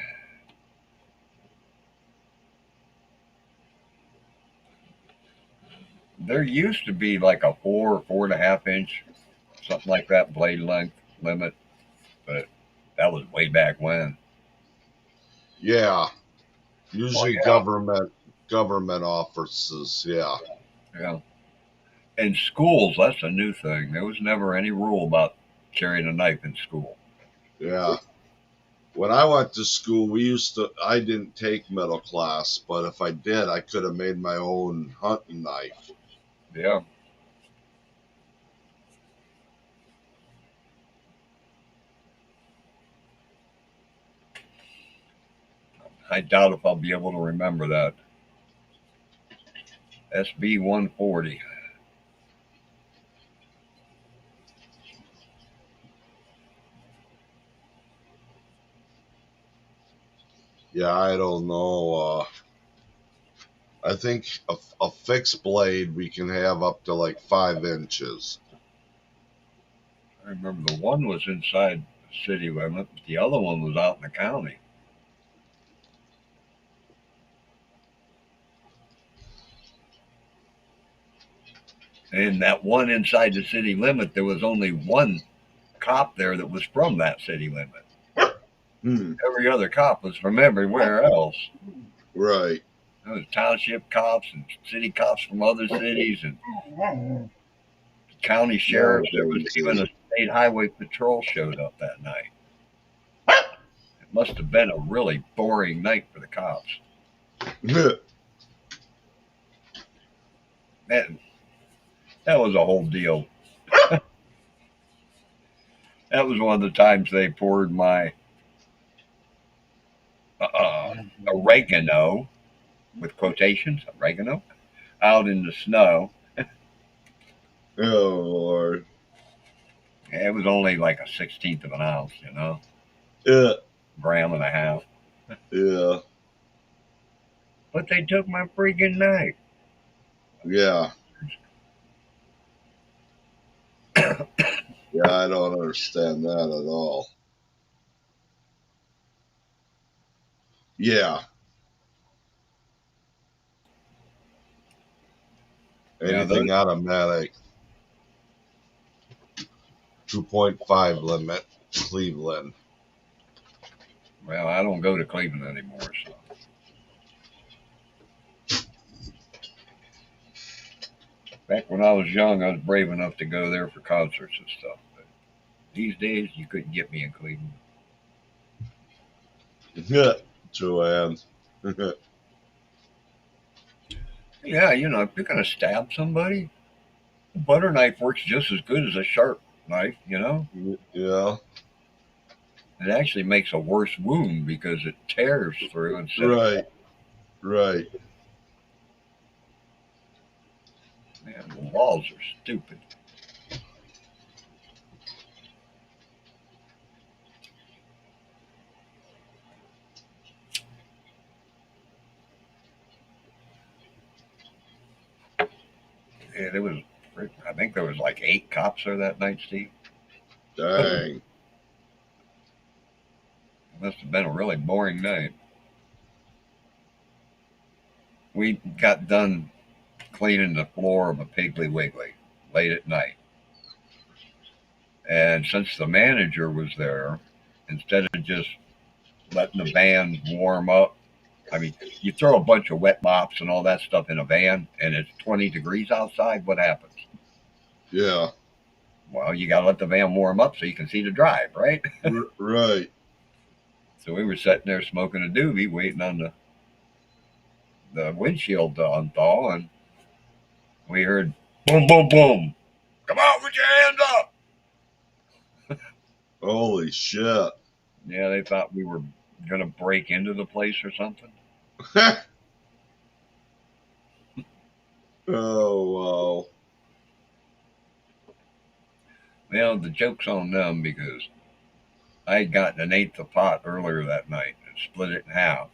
There used to be like a 4 or 4.5 inch, something like that, blade length limit, but that was way back when. Yeah. Oh Usually yeah, government offices. Yeah. yeah. In schools, that's a new thing. There was never any rule about carrying a knife in school. Yeah. When I went to school, I didn't take middle class, but if I did, I could have made my own hunting knife. Yeah, I doubt if I'll be able to remember that. SB 140. Yeah, I don't know. I think a fixed blade we can have up to like 5 inches. I remember the one was inside the city limit, but the other one was out in the county. And that one inside the city limit, there was only one cop there that was from that city limit. Hmm. Every other cop was from everywhere else. Right. There was township cops and city cops from other cities and county sheriffs. There was even a state highway patrol showed up that night. It must have been a really boring night for the cops. That that was a whole deal. That was one of the times they poured my oregano, with quotations, oregano, out in the snow. Oh Lord. It was only like a 16th of an ounce, you know, Yeah. gram and a half. Yeah. But they took my freaking night. Yeah. Yeah. I don't understand that at all. Yeah. Yeah, those, Anything automatic. 2.5 limit. Cleveland. well, I don't go to Cleveland anymore, so. Back when I was young, I was brave enough to go there for concerts and stuff. But these days, you couldn't get me in Cleveland. Yeah. Joanne. Yeah, you know, if you're going to stab somebody, a butter knife works just as good as a sharp knife, you know? Yeah. It actually makes a worse wound because it tears through instead of. Right. Right. Man, the laws are stupid. Yeah, there was, I think there was like 8 cops there that night, Steve. Dang. It must have been a really boring night. We got done cleaning the floor of a Piggly Wiggly late at night. And since the manager was there, instead of just letting the van warm up, I mean, you throw a bunch of wet mops and all that stuff in a van and it's 20 degrees outside, what happens? Yeah. Well, you got to let the van warm up so you can see the drive, right? Right. So we were sitting there smoking a doobie, waiting on the windshield to unthaw, and we heard boom, boom, boom. Come on, put your hands up. Holy shit. Yeah, they thought we were going to break into the place or something. Oh wow. Well, the joke's on them because I had gotten an eighth of pot earlier that night and split it in half.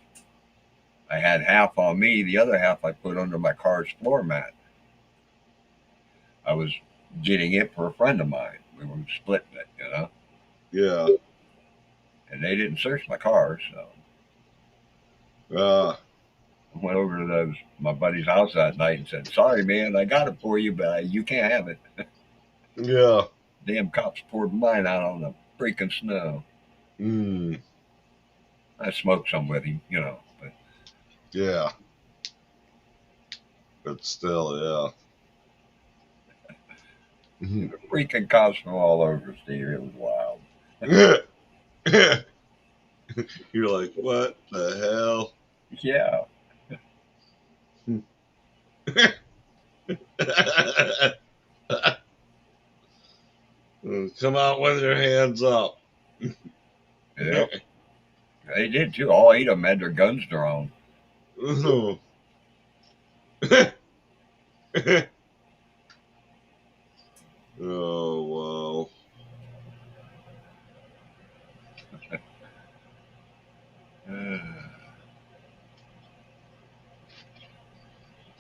I had half on me, the other half I put under my car's floor mat. I was getting it for a friend of mine. We were splitting it, you know, Yeah. and they didn't search my car, so Uh, I went over to my buddy's house that night and said, "Sorry, man, I got it for you, but you can't have it." yeah. Damn cops poured mine out on the freaking snow. Mm, I smoked some with him, you know, but yeah. But still, yeah. the freaking cops from all over, Steve. It was wild. You're like, what the Yeah, hell? Come out with your hands up. yep. They did too. All 8 of them had their guns drawn. Oh, wow.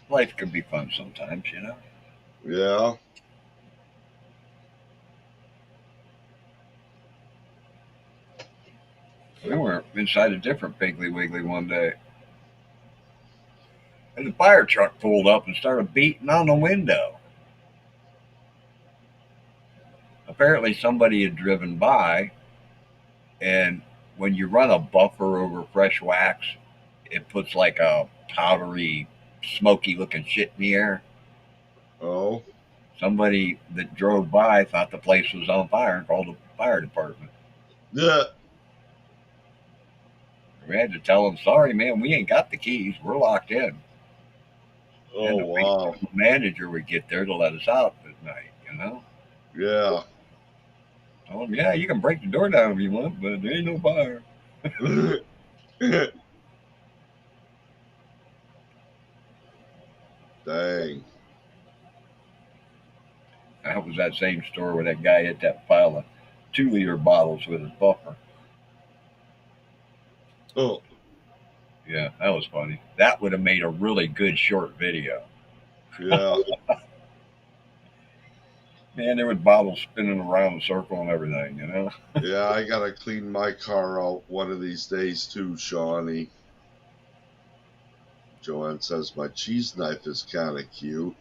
Life can be fun sometimes, you know. Yeah. We were inside a different Piggly Wiggly one day, and the fire truck pulled up and started beating on the window. apparently somebody had driven by, and when you run a buffer over fresh wax, it puts like a powdery, smoky looking shit in the air. Oh. Somebody that drove by thought the place was on fire and called the fire department. Yeah. We had to tell them, sorry, man, we ain't got the keys. We're locked in. Oh, And wow. the manager would get there to let us out at night, you know? Yeah. Told them, yeah, you can break the door down if you want, but there ain't no fire. Dang. That was that same store where that guy hit that pile of 2 liter bottles with his buffer. Oh. Yeah, that was funny. That would have made a really good short video. Yeah. Man, there was bottles spinning around in a circle and everything, you know? Yeah, I gotta clean my car out one of these days too, Shawnee. Joanne says my cheese knife is kind of cute.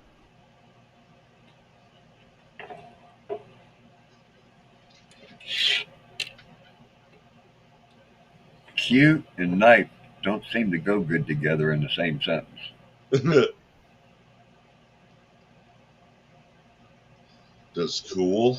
Cute and knife don't seem to go good together in the same sentence. Does cool?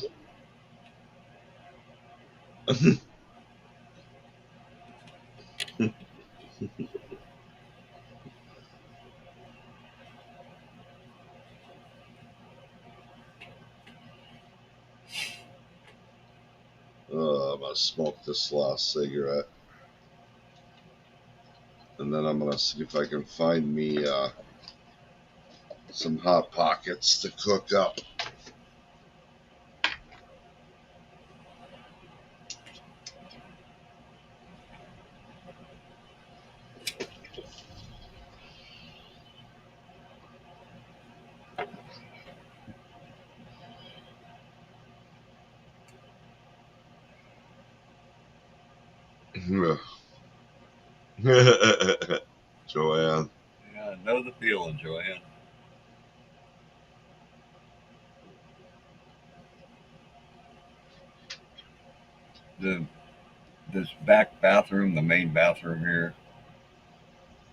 I'm gonna smoke this last cigarette, and then I'm gonna see if I can find me some hot pockets to cook up. Joanne. Yeah, I know the feeling, Joanne. The This back bathroom, the main bathroom here,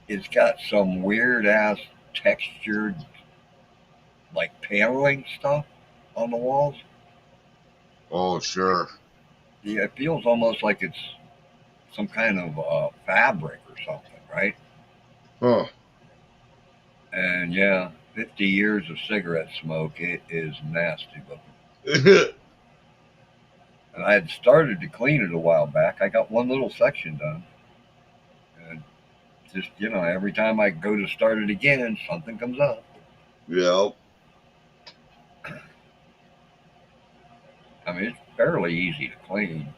it's got some weird ass textured like paneling stuff on the walls. Oh, sure. Yeah, it feels almost like it's some kind of fabric or something, right? Huh. And yeah, 50 years of cigarette smoke, it is nasty looking. And I had started to clean it a while back. I got one little section done. And just, every time I go to start it again, something comes up. Yep. I mean, it's fairly easy to clean.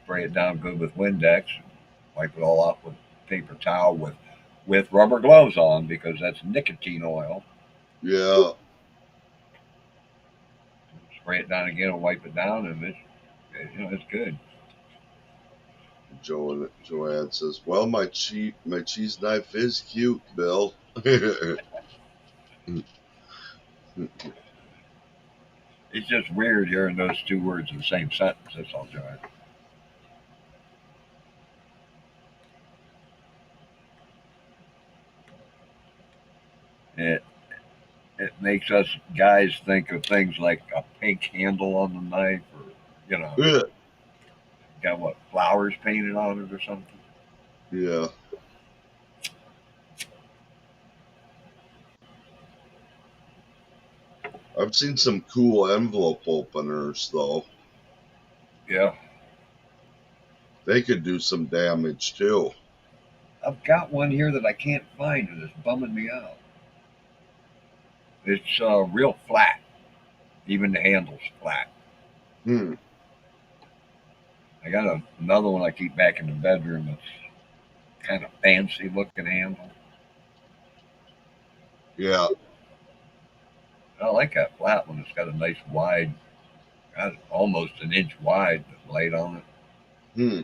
Spray it down good with Windex, wipe it all off with paper towel with rubber gloves on because that's nicotine oil. Yeah. Spray it down again and wipe it down, and it's good. Joanne says, "Well, my cheese knife is cute, Bill." It's just weird hearing those two words in the same sentence. That's all, John. It it makes us guys think of things like a pink handle on the knife, or got what flowers painted on it or something. Yeah. I've seen some cool envelope openers though. Yeah, They could do some damage too. I've got one here that I can't find, and it's bumming me out. It's real flat. Even the handle's flat. Hmm. I got another one I keep back in the bedroom that's kind of fancy looking handle. Yeah. I like that flat one. It's got a nice wide, got almost an inch wide blade on it, Hmm.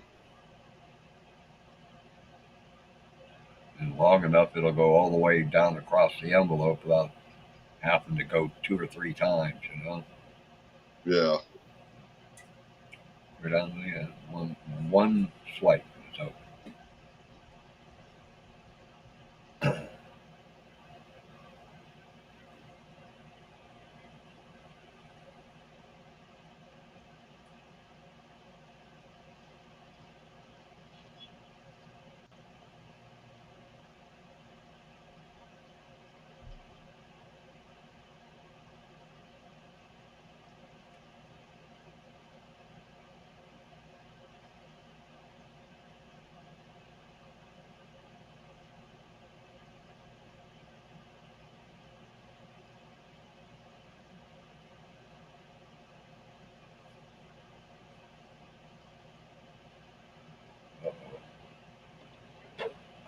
and long enough it'll go all the way down across the envelope without having to go two or three times. Yeah. Go down the one swipe. So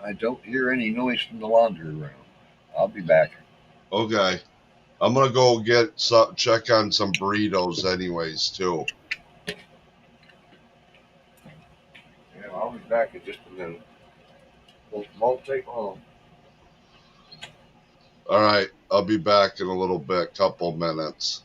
I don't hear any noise from the laundry room. I'll be back. Okay. I'm gonna go check on some burritos anyways too. Yeah, I'll be back in just a minute. Won't take long. All right, I'll be back in a little bit, couple minutes.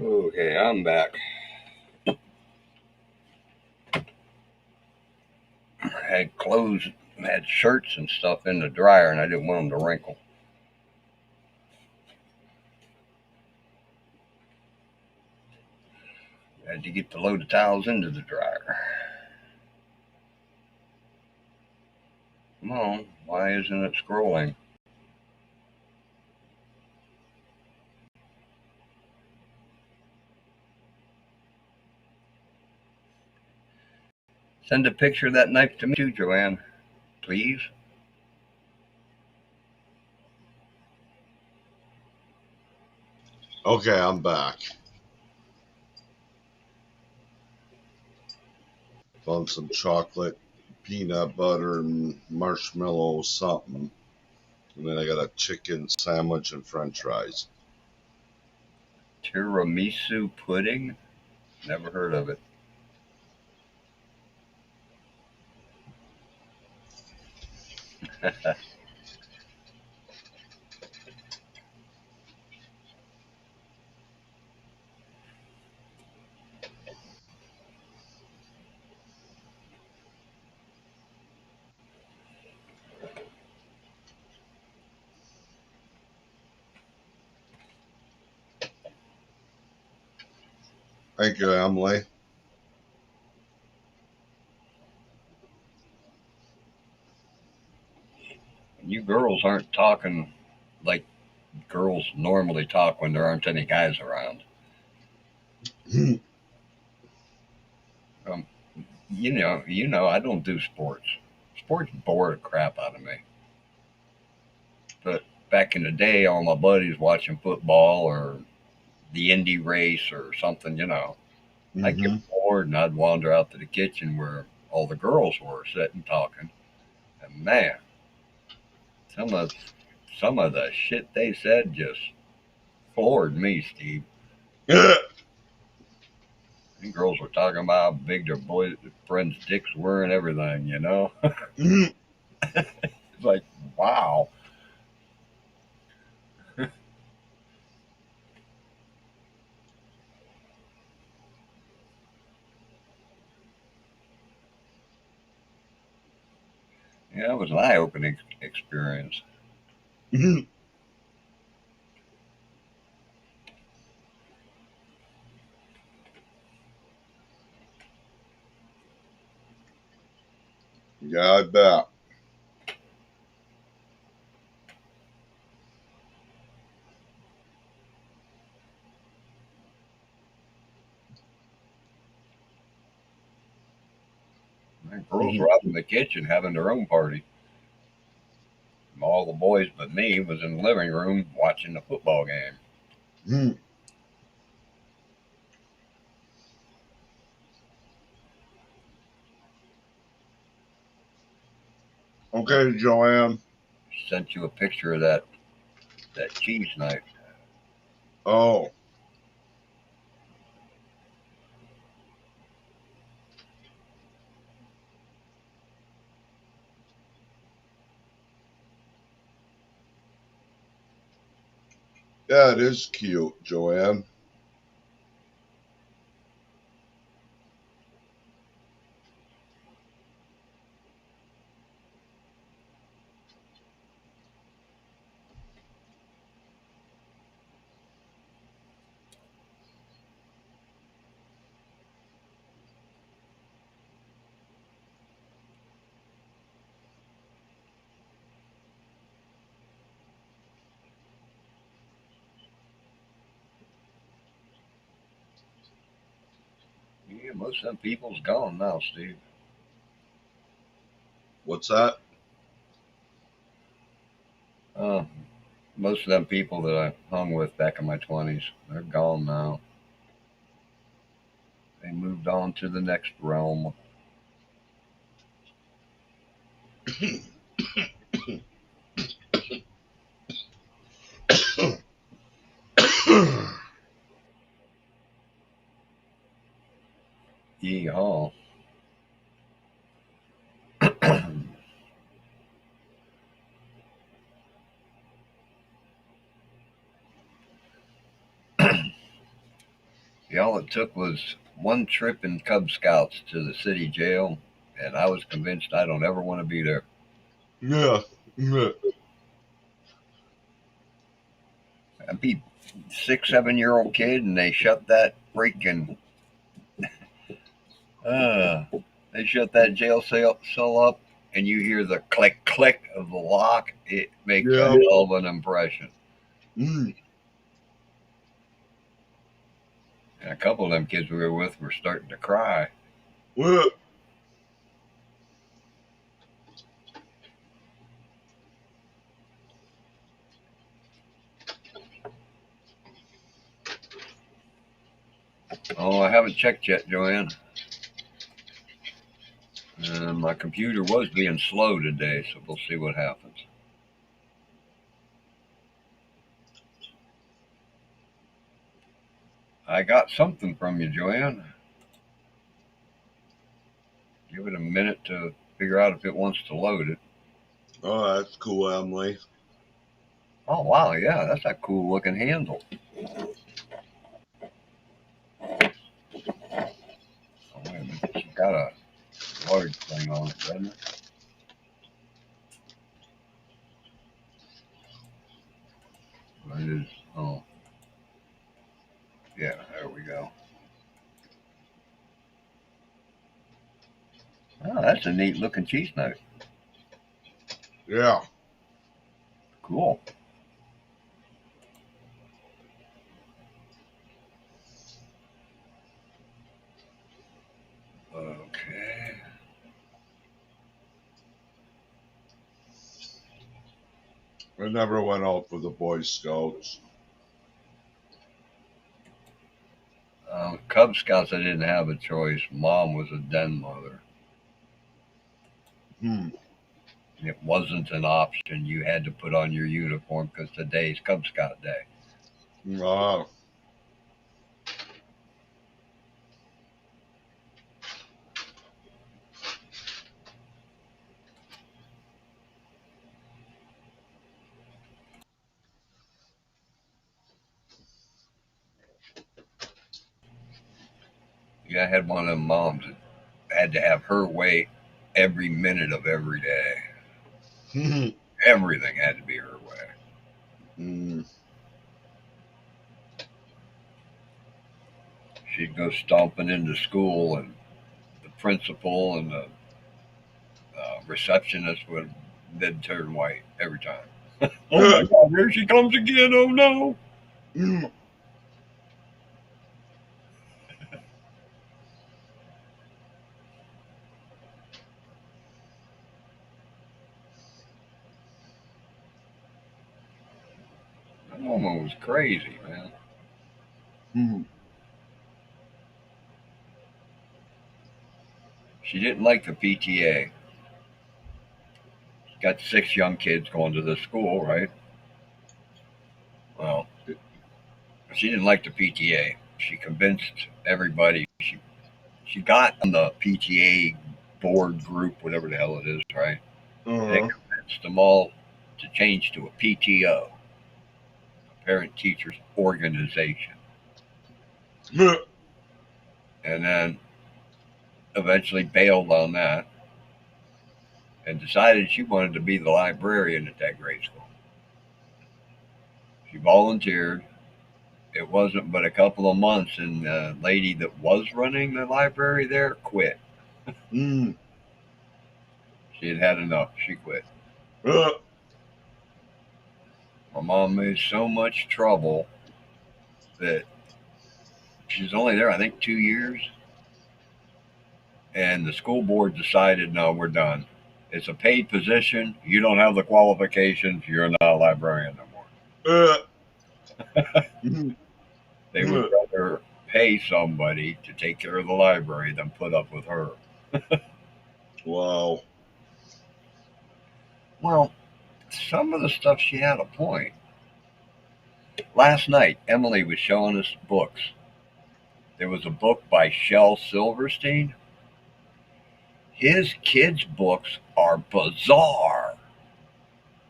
Okay, I'm back. I had clothes, had shirts and stuff in the dryer, and I didn't want them to wrinkle. I had to get the load of towels into the dryer. Come on, why isn't it scrolling? Send a picture of that knife to me too, Joanne, please. Okay, I'm back. Found some chocolate, peanut butter, and marshmallow something. And then I got a chicken sandwich and french fries. Tiramisu pudding? Never heard of it. Thank you, Emily. You girls aren't talking like girls normally talk when there aren't any guys around. Um, I don't do sports. Sports bore the crap out of me. But back in the day, all my buddies watching football or the Indy race or something. I'd Mm-hmm. get bored and I'd wander out to the kitchen where all the girls were sitting talking. And man, some of some of the shit they said just floored me, Steve. And girls were talking about how big their boy friends' dicks were and everything. It's like, wow. Yeah, it was an eye-opening experience. Yeah, I bet. Man, girls were out in the kitchen having their own party. All the boys but me was in the living room watching the football game. I Okay, Joanne. sent you a picture of that cheese knife. Oh, yeah, it is cute, Joanne. Yeah, most of them people's gone now, Steve. What's that? Uh, Most of them people that I hung with back in my 20s, they're gone now. They moved on to the next realm. Yeehaw. All it took was one trip in Cub Scouts to the city jail, and I was convinced I don't ever want to be there. Yeah. Yeah. I'd be 6, 7 year old kid, and uh, they shut that jail cell up, and you hear the click click of the lock. It makes a Yeah. hell of an impression. Mm. And a couple of them kids we were with were starting to cry. Yeah. Oh, I haven't checked yet, Joanne. My computer was being slow today, so we'll see what happens. I got something from you, Joanne. Give it a minute to figure out if it wants to load it. Oh, that's cool, Emily. Oh wow, yeah, that's a cool looking handle. Oh, wait a minute, she's got a large thing on it, doesn't it? But it is. Oh, yeah, there we go. Oh, that's a neat looking cheese knife. Yeah. Cool. Okay. I never went out for the Boy Scouts. Cub Scouts, I didn't have a choice. Mom was a den mother. Hmm. It wasn't an option. You had to put on your uniform because today's Cub Scout Day. Ah. Yeah, I had one of them moms that had to have her way every minute of every day. Hmm. Everything had to be her way. Hmm. She'd go stomping into school, and the principal and the receptionist would then turn white every time. Oh my God, here she comes again. Oh no. Hmm. That woman was crazy, man. Hmm. She didn't like the PTA. Got 6 young kids going to this school, right? Well, she didn't like the PTA. She convinced everybody. She got on the PTA board group, whatever the hell it is, right? And it Uh-huh. convinced them all to change to a PTO, Parent Teachers Organization. Huh. And then eventually bailed on that and decided she wanted to be the librarian at that grade school. She volunteered. It wasn't but a couple of months, and the lady that was running the library there quit. Hmm. She had had enough. She quit. Huh. My mom made so much trouble that she was only there, I think, 2 years. And the school board decided, no, we're done. It's a paid position. You don't have the qualifications. You're not a librarian no more. Uh. Hmm. They would Huh. rather pay somebody to take care of the library than put up with her. Wow. Well, some of the stuff she had a point. Last night, Emily was showing us books. There was a book by Shel Silverstein. His kids' books are bizarre.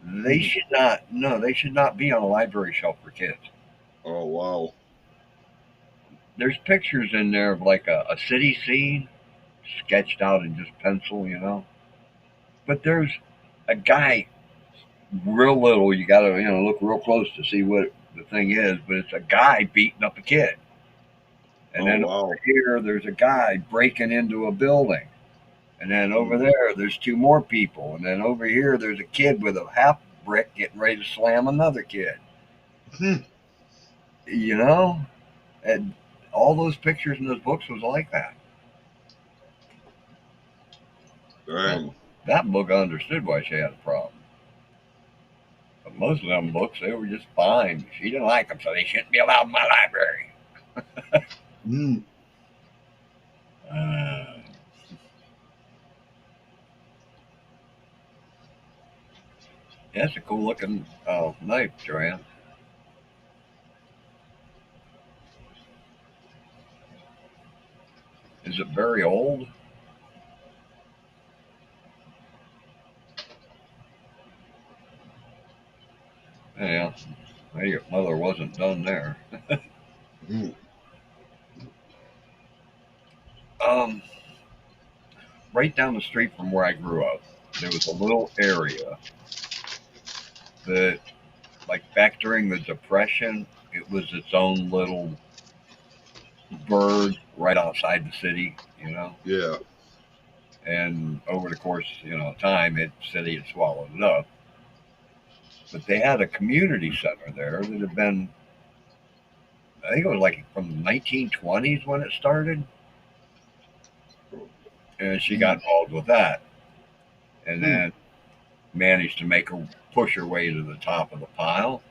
They Hmm. should not, no, they should not be on a library shelf for kids. Oh, wow. There's pictures in there of like a city scene sketched out in just pencil, you know. But there's a guy real little. You got to look real close to see what the thing is. But it's a guy beating up a kid, and Oh, then over wow. here there's a guy breaking into a building, and then over Hmm. there there's 2 more people, and then over here there's a kid with a half brick getting ready to slam another kid. Hmm. You know, and all those pictures in those books was like that. Well, Dang. that book I understood why she had a problem. But most of them books, they were just fine. She didn't like them, so they shouldn't be allowed in my library. Hmm. Uh, yeah, it's a cool looking knife, Joanne. Is it very old? Yeah, well, your mother wasn't done there. Mm. Um, right down the street from where I grew up, there was a little area that, like back during the Depression, it was its own little bird right outside the city, you know. Yeah. And over the course, time, city had swallowed it up. But they had a community center there that had been, I think it was like from the 1920s when it started, and she got Mm. involved with that, and Mm. then managed to make her push her way to the top of the pile,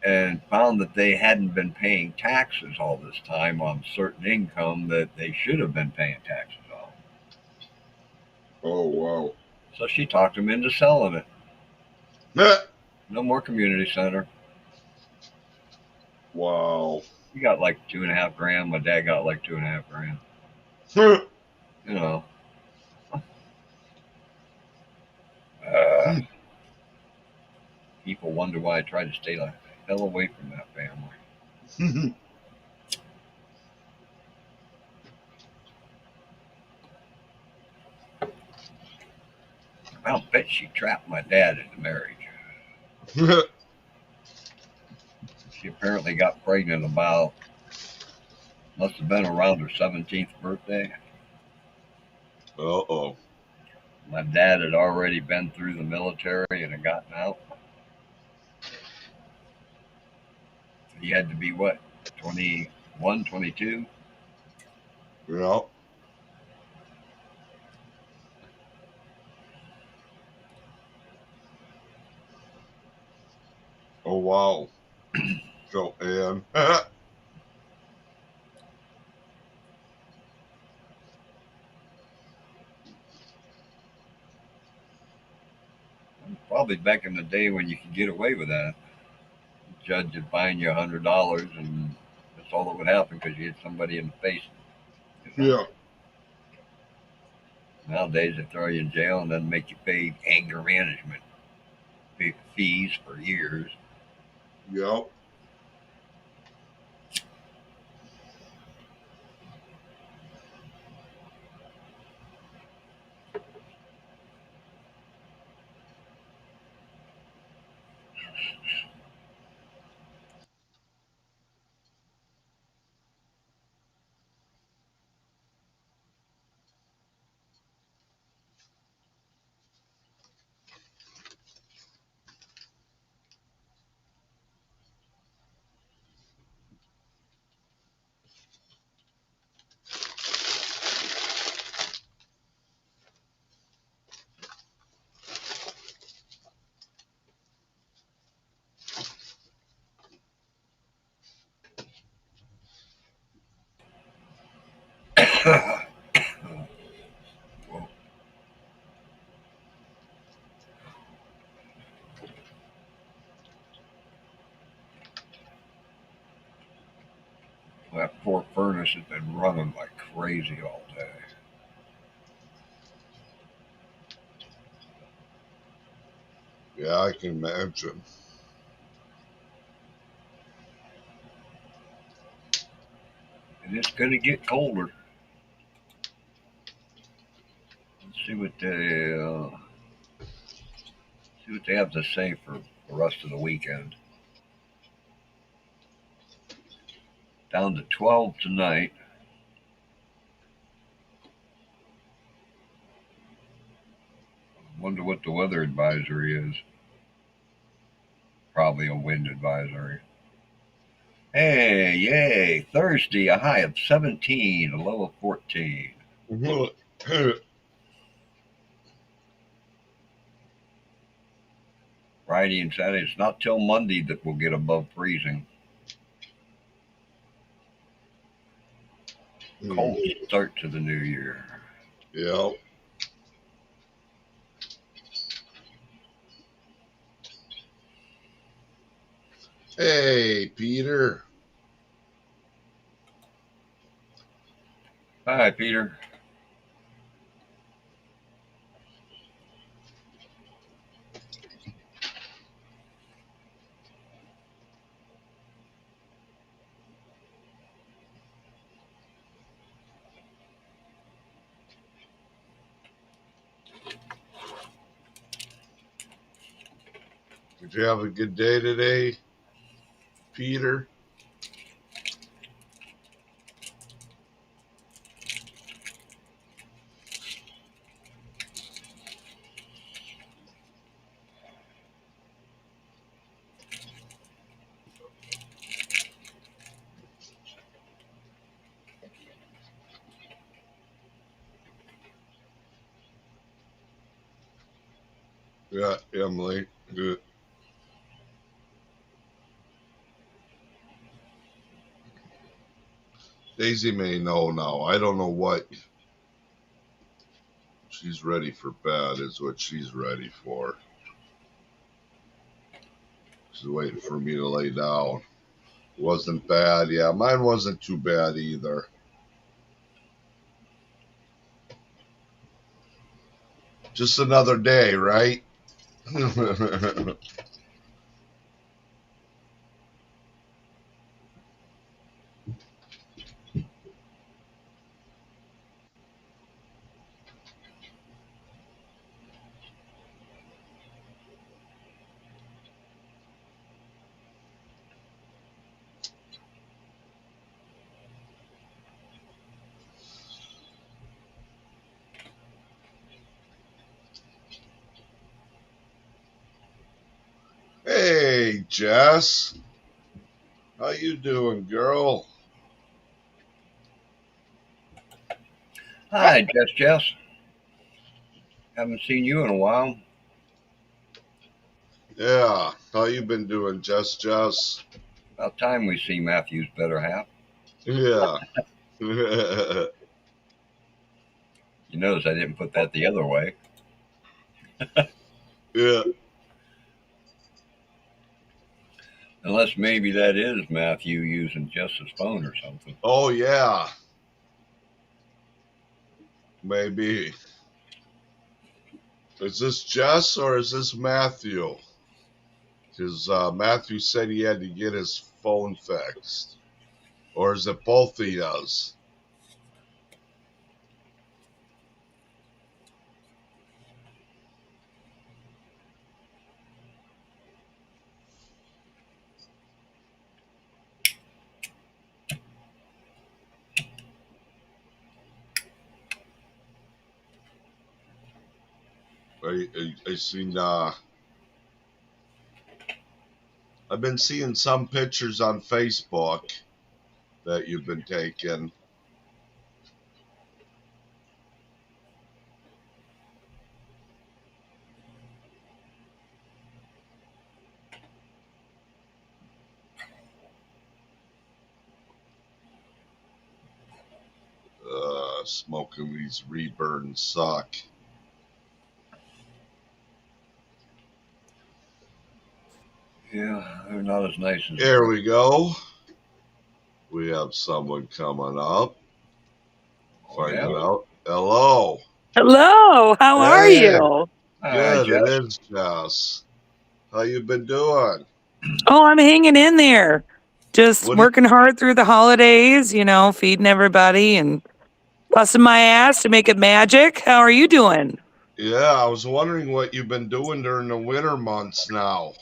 and found that they hadn't been paying taxes all this time on certain income that they should have been paying taxes on. Oh wow. So she talked them into selling it. No more community center. Wow. We got like 2.5 grand. My dad got like 2.5 grand. You know, uh, Mm. people wonder why I try to stay the hell away from that family. I'll bet she trapped my dad into marriage. She apparently got pregnant about, must have been around her 17th birthday. Uh-oh. My dad had already been through the military and had gotten out. He had to be what, 21, 22? Yeah. Oh wow. So and Probably back in the day when you could get away with that. The judge would fine you $100 and that's all that would happen because you hit somebody in the face. You know? yeah. Nowadays they throw you in jail and then make you pay anger management fees for years. Yep. Well, that poor furnace has been running like crazy all day. Yeah, I can imagine. And it's going to get colder. Let's see what they have to say for the rest of the weekend. Down to 12 tonight. Wonder what the weather advisory is. Probably a wind advisory. Hey, yay! Thursday, a high of 17, a low of 14. Friday and Saturday, it's not till Monday that we'll get above freezing. Cold start to the new year. Yep. Hey, Peter. Hi, Peter. Did you have a good day today, Peter? Yeah, Emily. Good. Daisy may know now. I don't know what. She's ready for bed, is what she's ready for. She's waiting for me to lay down. Wasn't bad. Yeah, mine wasn't too bad either. Just another day, right? Hey, Jess. How you doing, girl? Hi, Jess. Haven't seen you in a while. Yeah. How you been doing, Jess? About time we see Matthew's better half. Yeah. Yeah. You notice I didn't put that the other way. Unless maybe that is Matthew using Jess's phone or something. Oh, yeah. Maybe. Is this Jess or is this Matthew? Because Matthew said he had to get his phone fixed. Or is it both he does? I seen. I've been seeing some pictures on Facebook that you've been taking. Smoking these reburns suck. Yeah, they're not as nice as. There we go. We have someone coming up. Oh, yeah? Finding out. Hello. Hello, how are Hey. you? Hi, Good. It Jess. is Jess. How you been doing? Oh, I'm hanging in there. Just What? working hard through the holidays, feeding everybody and busting my ass to make it magic. How are you doing? Yeah, I was wondering what you've been doing during the winter months now.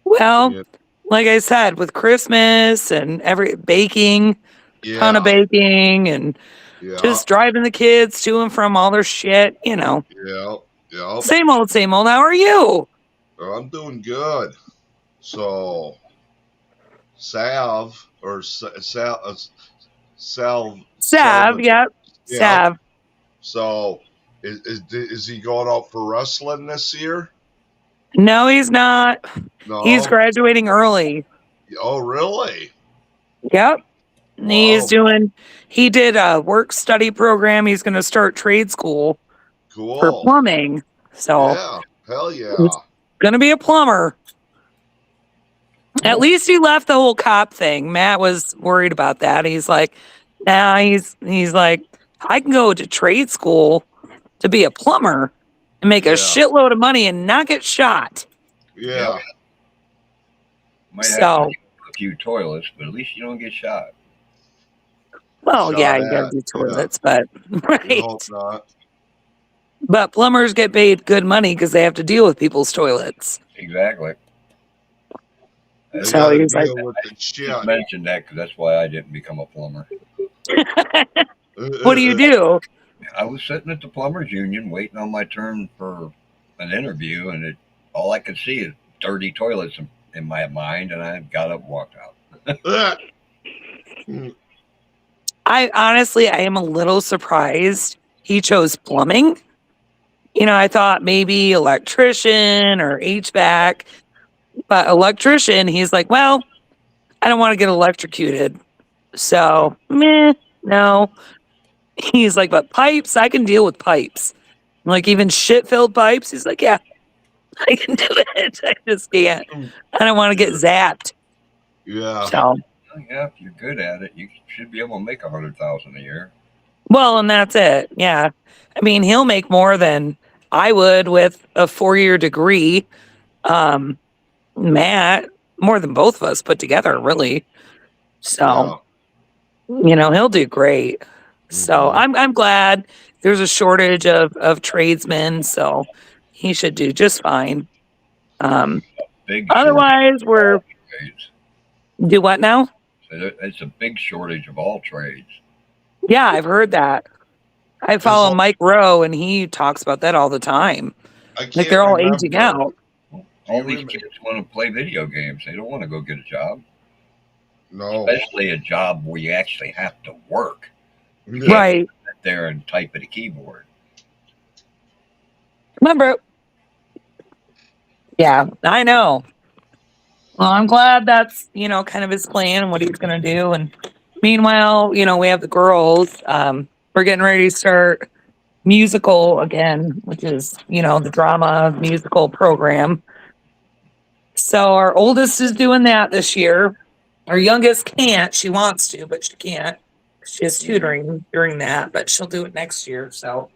Well, Yeah. like I said, with Christmas and every baking, ton of Yeah. baking and Yeah. just driving the kids to and from all their shit. Yeah. Yeah. Same old, same old. How are you? I'm doing good. So, salve or Sav, salvage. yep. Yeah. Sav. So, is he going out for wrestling this year? No, he's not. He's No. graduating early. Oh, really? Yep. Wow. He did a work study program. He's going to start trade school for Cool. plumbing. So Yeah. Hell yeah. he's going to be a plumber. At Cool. least he left the whole cop thing. Matt was worried about that. He's like, nah, he's like, I can go to trade school to be a plumber and make a Yeah. shitload of money and not get shot. Yep. Yeah. Might have to So, deal with a few toilets, but at least you don't get shot. well, yeah, Shot you got to at. do Yeah. toilets, but You hope right. not. But plumbers get paid good money because they have to deal with people's toilets. Exactly. They I So got to he's like, deal with the just shit. mentioned that because that's why I didn't become a plumber. what do you do? I was sitting at the plumbers union waiting on my turn for an interview, and all I could see is dirty toilets in my mind, and I got up and walked out. I honestly, I am a little surprised he chose plumbing. I thought maybe electrician or HVAC, but electrician, he's like, well, I don't want to get electrocuted. So, meh, no. He's like, but pipes, I can deal with pipes. Like even shit filled pipes. He's like, yeah, I can do it. I just can't. I don't want to get zapped. Yeah. So, Yeah, if you're good at it, you should be able to make 100,000 a year. well, and that's it. Yeah. I mean, he'll make more than I would with a 4-year degree. Um, Matt, more than both of us put together, really. So, Yeah. he'll do great. So Hmm. I'm glad there's a shortage of tradesmen, so he should do just fine. Um, Big shortage Otherwise, of we're all trades. do what now? So it's a big shortage of all trades. Yeah, I've heard that. I It's follow Mike Rowe, and he talks about that all the time. I Like can't they're all aging remember. out. Do All you these remember? kids want to play video games. They don't want to go get a job, No. especially a job where you actually have to work. You Yeah. can't Right. sit there and type at a keyboard. Remember? Yeah, I know. Well, I'm glad that's, kind of his plan and what he's going to do. And meanwhile, we have the girls. We're getting ready to start musical again, which is, the drama musical program. So our oldest is doing that this year. Our youngest can't. She wants to, but she can't. She has tutoring during that, but she'll do it next year. So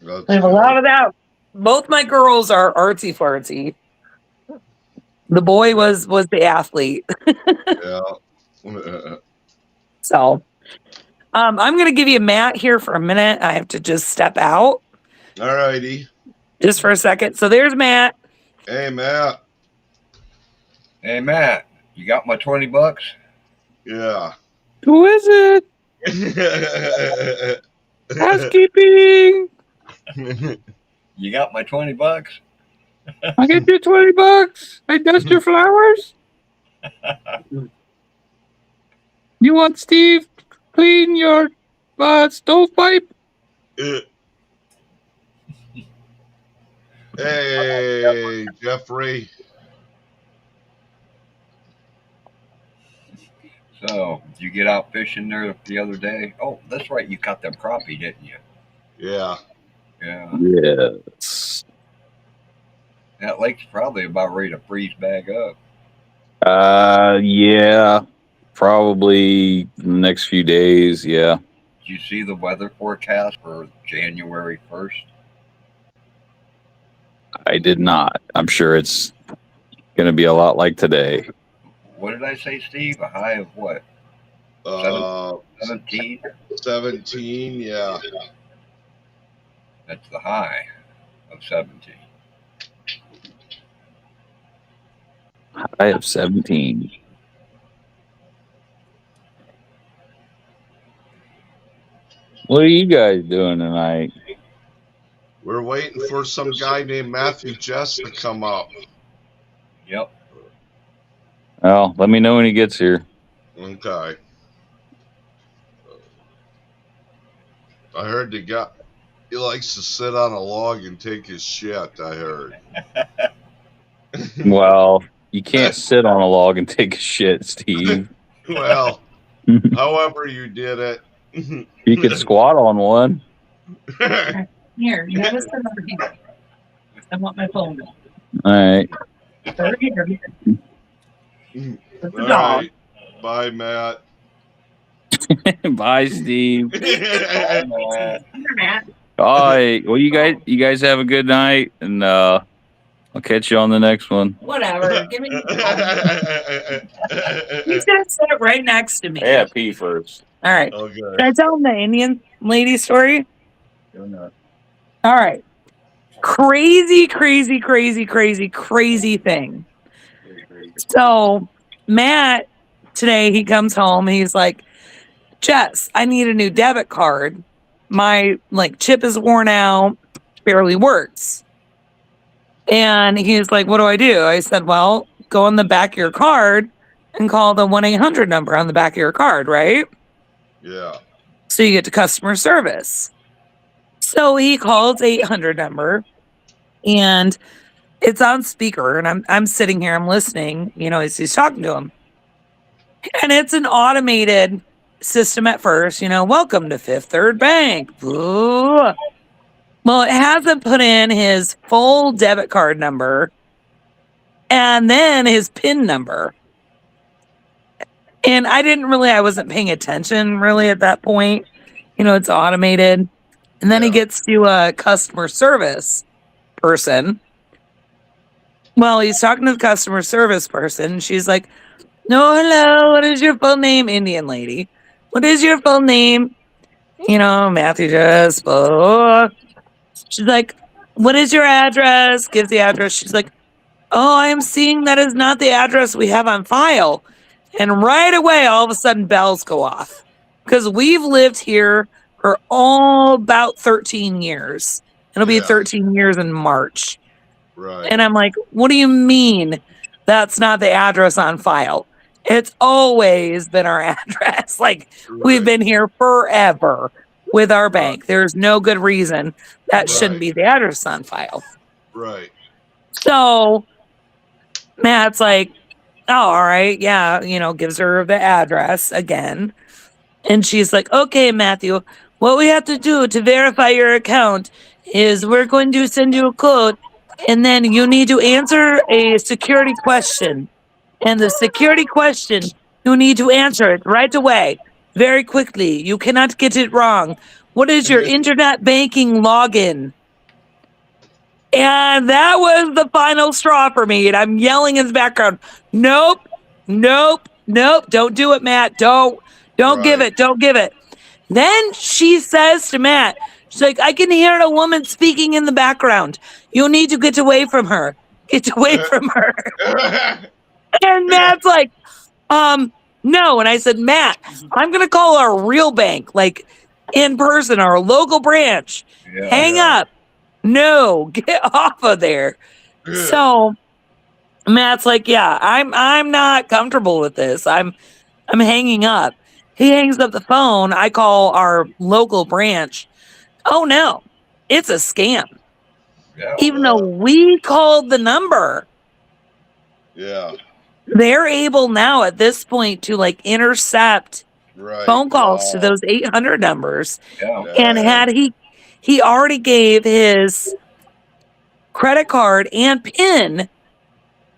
I That's have a good. lot of that. Both my girls are artsy fartsy. The boy was the athlete. Yeah. So I'm gonna give you Matt here for a minute. I have to just step out All righty. just for a second. So there's Matt. Hey, Matt. Hey Matt, you got my $20? Yeah. Who is it? Housekeeping. You got my $20? I get you $20. I dust your flowers. You want Steve clean your stovepipe? Hey, Jeffrey. So, did you get out fishing there the other day? Oh, that's right. You caught them crappie, didn't you? Yeah. Yeah. Yes. That lake's probably about ready to freeze back up. Yeah. Probably the next few days. Yeah. Did you see the weather forecast for January 1st? I did not. I'm sure it's going to be a lot like today. What did I say, Steve? A high of what? Uh, 17? 17. Yeah. That's the high of 17. I have 17. What are you guys doing tonight? We're waiting for some guy named Matthew Jess to come up. Yep. Well, let me know when he gets here. Okay. I heard the guy, he likes to sit on a log and take his shit, I heard. Well, you can't sit on a log and take a shit, Steve. Well, however you did it. You could squat on one. Here, you have this number here. I want my phone. All right. Over here. All The dog. right. Bye, Matt. Bye, Steve. Here, Matt. All right. Well, you guys have a good night, and I'll catch you on the next one. Whatever. Give me the phone. He's gonna sit right next to me. Yeah, pee first. All right. Okay. Can I tell him the Indian lady story? All right. Crazy, crazy, crazy, crazy, crazy thing. So Matt today he comes home. He's like, Jess, I need a new debit card. My chip is worn out, barely works. And he's like, what do I do? I said, well, go on the back of your card and call the 1-800 number on the back of your card, right? Yeah. So you get to customer service. So he calls 800 number and it's on speaker and I'm sitting here, I'm listening, as he's talking to him. And it's an automated system at first, welcome to Fifth Third Bank. Ooh. Well, it hasn't put in his full debit card number and then his PIN number. And I wasn't paying attention really at that point. It's automated. And then he gets to a customer service person. Well, he's talking to the customer service person. She's like, no, hello, what is your full name? Indian lady. What is your full name? Matthew just, she's like, what is your address? Gives the address. She's like, oh, I am seeing that is not the address we have on file. And right away, all of a sudden, bells go off because we've lived here for all about 13 years. It'll be 13 years in March. Right. And I'm like, what do you mean that's not the address on file? It's always been our address. We've been here forever with our bank. There's no good reason that shouldn't be the address on file. Right. So Matt's like, oh, all right. Yeah. Gives her the address again. And she's like, okay, Matthew, what we have to do to verify your account is we're going to send you a code and then you need to answer a security question. And the security question, you need to answer it right away, very quickly. You cannot get it wrong. What is your internet banking login? And that was the final straw for me. And I'm yelling in the background, nope, nope, nope. Don't do it, Matt. Don't give it. Don't give it. Then she says to Matt, she's like, I can hear a woman speaking in the background. You need to get away from her. Get away from her. And Matt's like, no. And I said, Matt, I'm going to call our real bank, in person, our local branch. Hang up. No, get off of there. So Matt's like, yeah, I'm not comfortable with this. I'm hanging up. He hangs up the phone. I call our local branch. Oh no, it's a scam. Yeah. Even though we called the number. Yeah. They're able now at this point to intercept phone calls to those 800 numbers. Yeah. And had he already gave his credit card and PIN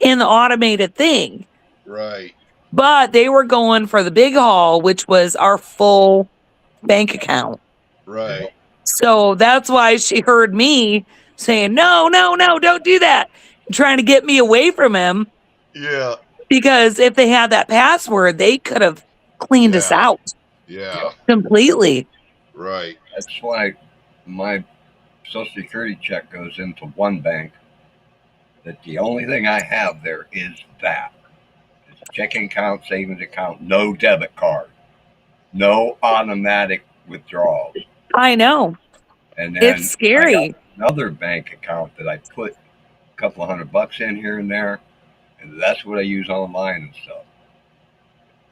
in the automated thing. Right. But they were going for the big haul, which was our full bank account. Right. So that's why she heard me saying, no, don't do that. Trying to get me away from him. Yeah. Because if they had that password, they could have cleaned us out. Yeah. Completely. Right. That's why my Social Security check goes into one bank. That the only thing I have there is that. It's a checking account, savings account, no debit card, no automatic withdrawals. I know. And then it's scary. I got another bank account that I put a couple of $100 in here and there, and that's what I use online and stuff.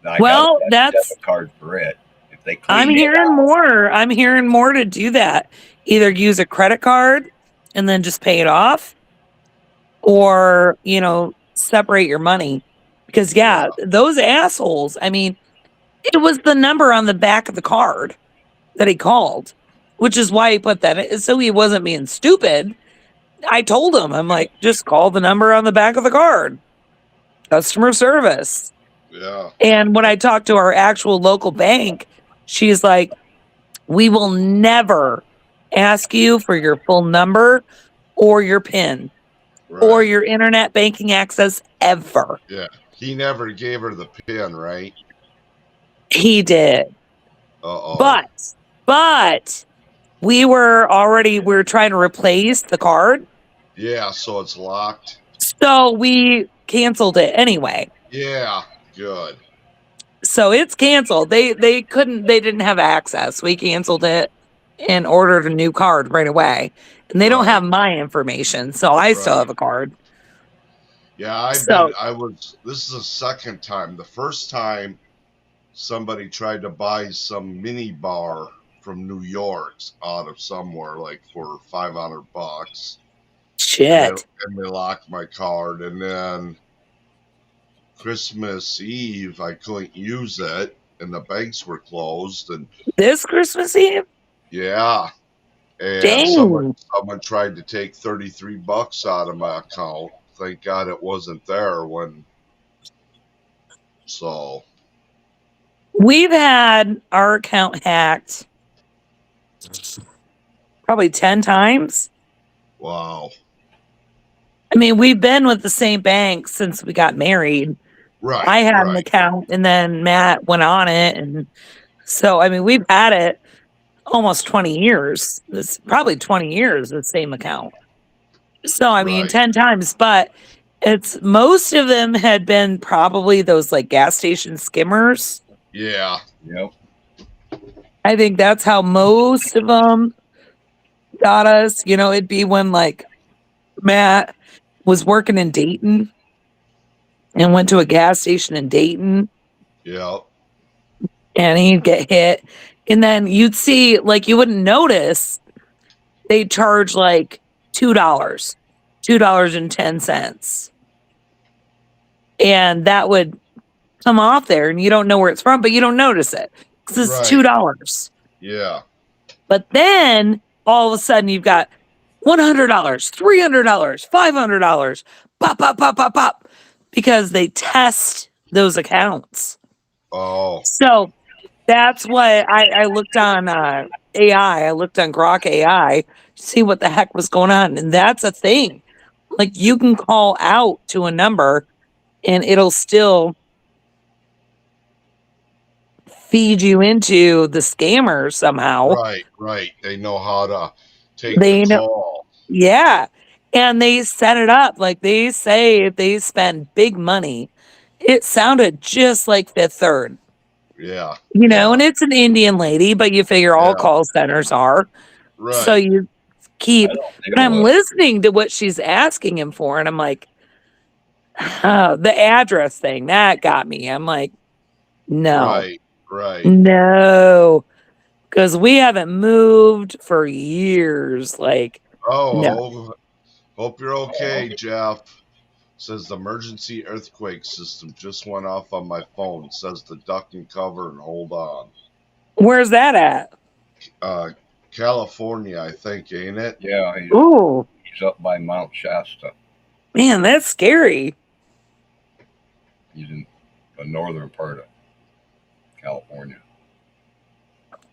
Now, well, that's debit card for it. If they I'm hearing more. I'm hearing more to do that. Either use a credit card and then just pay it off, or separate your money. Because those assholes. I mean, it was the number on the back of the card that he called, which is why he put that in, so he wasn't being stupid. I told him, I'm like, just call the number on the back of the card. Customer service. Yeah. And when I talked to our actual local bank, she's like, we will never ask you for your full number or your PIN or your internet banking access ever. Yeah. He never gave her the PIN, right? He did. Uh-oh. But we were trying to replace the card. Yeah, so it's locked. So we canceled it anyway. Yeah, good. So it's canceled. They didn't have access. We canceled it and ordered a new card right away. And they don't Right, have my information, so I still right. have a card. Yeah, So this is the second time. The first time somebody tried to buy some mini bar from New York out of somewhere like for $500, and shit. they locked my card. And then Christmas Eve, I couldn't use it, and the banks were closed. And This Christmas Eve? yeah, and Dang. someone tried to take $33 out of my account. Thank God it wasn't there when. So We've had our account hacked probably 10 times. wow, I mean, we've been with the same bank since we got married. right, I had an right, account and then Matt went on it. And so, I mean, we've had it almost 20 years. It's probably 20 years, the same account. So, I mean, right. 10 times, but it's most of them had been probably those like gas station skimmers. Yeah, Yep. I think that's how most of them got us. You know, it'd be when like Matt was working in Dayton and went to a gas station in Dayton yeah, and he'd get hit. And then you'd see, like, you wouldn't notice they'd charge like $2, $2.10. And that would come off there and you don't know where it's from, but you don't notice it because it's right. $2. Yeah, But then all of a sudden you've got $100, $300, $500, pop, pop, pop, pop, pop, because they test those accounts. oh, So that's what I looked on AI. I looked on Grok AI to see what the heck was going on. And that's a thing. Like you can call out to a number and it'll still feed you into the scammer somehow. right, right. They know how to take the They know, call. yeah. And they set it up like they say if they spend big money, it sounded just like Fifth Third, Yeah, you know, yeah, and it's an Indian lady, but you figure all yeah, call centers are. So right. you I keep, don't and deal I'm with it. listening to what she's asking him for, and I'm like, oh, the address thing that got me. I'm like, no, Right, right. no, because we haven't moved for years. Like, no. Oh, hope you're Oh, okay, Jeff. Says the emergency earthquake system just went off on my phone. Says to duck and cover and hold on. Where's that at? Uh, California, I think, ain't it? yeah, Ooh, he's up by Mount Shasta. man, that's scary. He's in the northern part of California.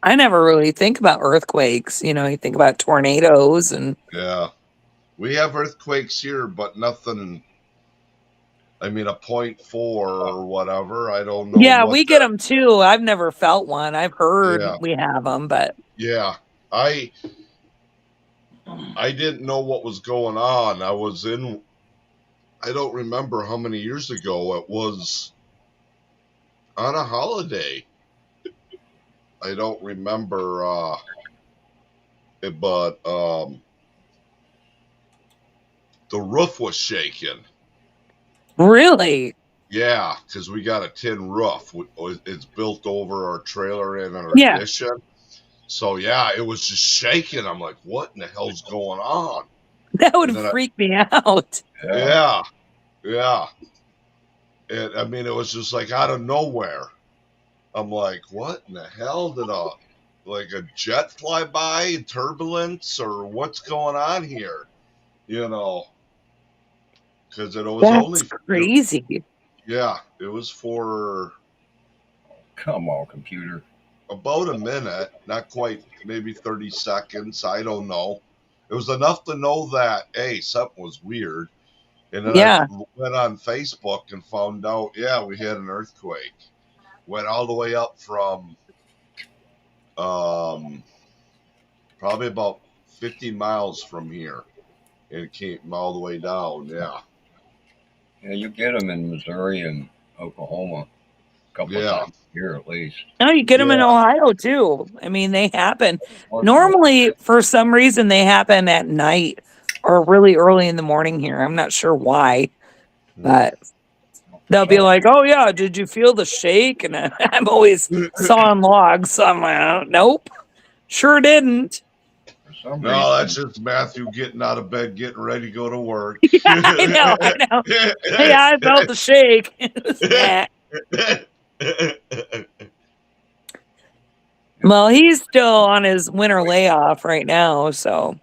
I never really think about earthquakes. You know, you think about tornadoes and Yeah. We have earthquakes here, but nothing. I mean, a 0.4 or whatever. I don't know yeah, what we get the. them too. I've never felt one. I've heard Yeah, we have them, but yeah. I didn't know what was going on. I was in. I don't remember how many years ago it was on a holiday. I don't remember it, but the roof was shaking. really, Yeah, because we got a tin roof. It's built over our trailer in our yeah, addition. So yeah, it was just shaking. I'm like, what in the hell's going on? that And would then freak me out. Yeah. yeah, yeah. I mean, it was just like out of nowhere. I'm like, what in the hell did a jet fly by, turbulence, or what's going on here? You know, because it was That's only, crazy. yeah, it was for Come on, computer. about a minute, not quite, maybe 30 seconds. I don't know. It was enough to know that, hey, something was weird. And then I Yeah, went on Facebook and found out, yeah, we had an earthquake. Went all the way up um, probably about 50 miles from here. And it came all the way down. Yeah. Yeah, you get them in Missouri and Oklahoma a couple of Yeah. times a year at least. No, you get them in Yeah. Ohio too. I mean, they happen. Once in a while. Normally, for some reason, they happen at night or really early in the morning here. I'm not sure why, but they'll be some- like, "Oh yeah, did you feel the shake?" And I'm always sawing logs, so I'm like, "Nope, sure didn't." for some No, that's reason, just Matthew getting out of bed, getting ready to go to work. Yeah, I know, I know. Hey, I felt the shake. Nah. Well, he's still on his winter layoff right now, so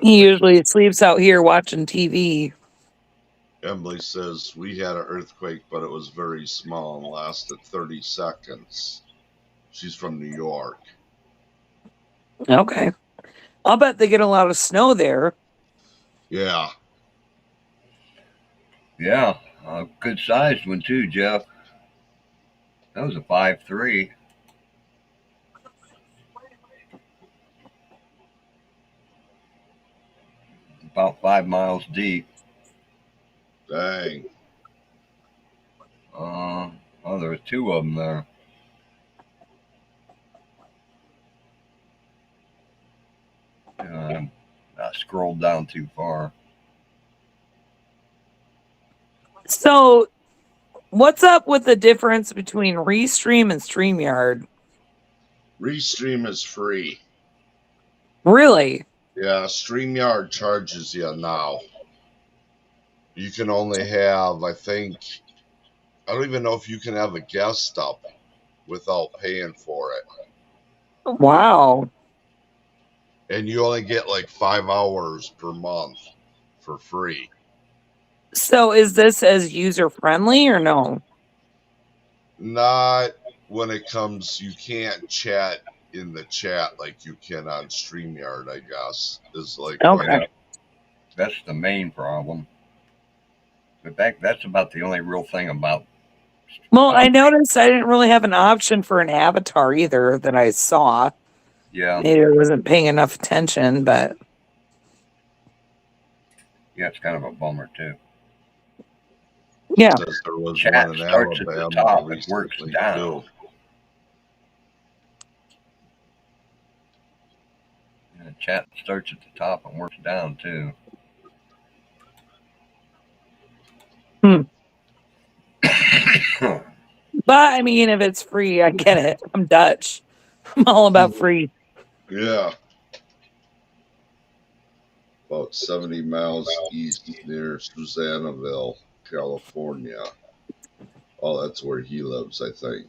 he really, usually sleeps out here watching TV. Emily says we had an earthquake, but it was very small and lasted 30 seconds. She's from New York. Okay. I'll bet they get a lot of snow there. Yeah. yeah, a good sized one too, Jeff. That was a 5.3. About 5 miles deep. Dang. Oh, there were two of them there. I scrolled down too far. So, what's up with the difference between Restream and StreamYard? Restream is free. Really? Yeah, StreamYard charges you now. You can only have, I don't even know if you can have a guest up without paying for it. Wow. And you only get like 5 hours per month for free. So, is this as user friendly or no? Not when it comes, you can't chat in the chat like you can on StreamYard, I guess, is like what. Okay. Yeah, that's the main problem. But that's about the only real thing about. Well, I noticed I didn't really have an option for an avatar either that I saw. Yeah, Maybe I wasn't paying enough attention, but yeah, it's kind of a bummer too. yeah. Says there was Chat one in starts at the Alabama top and works recently down. too. Yeah, chat starts at the top and works down too. Hmm. But I mean, if it's free, I get it. I'm Dutch. I'm all about free. Yeah. About 70 miles east near Susanville, California. Oh, that's where he lives, I think.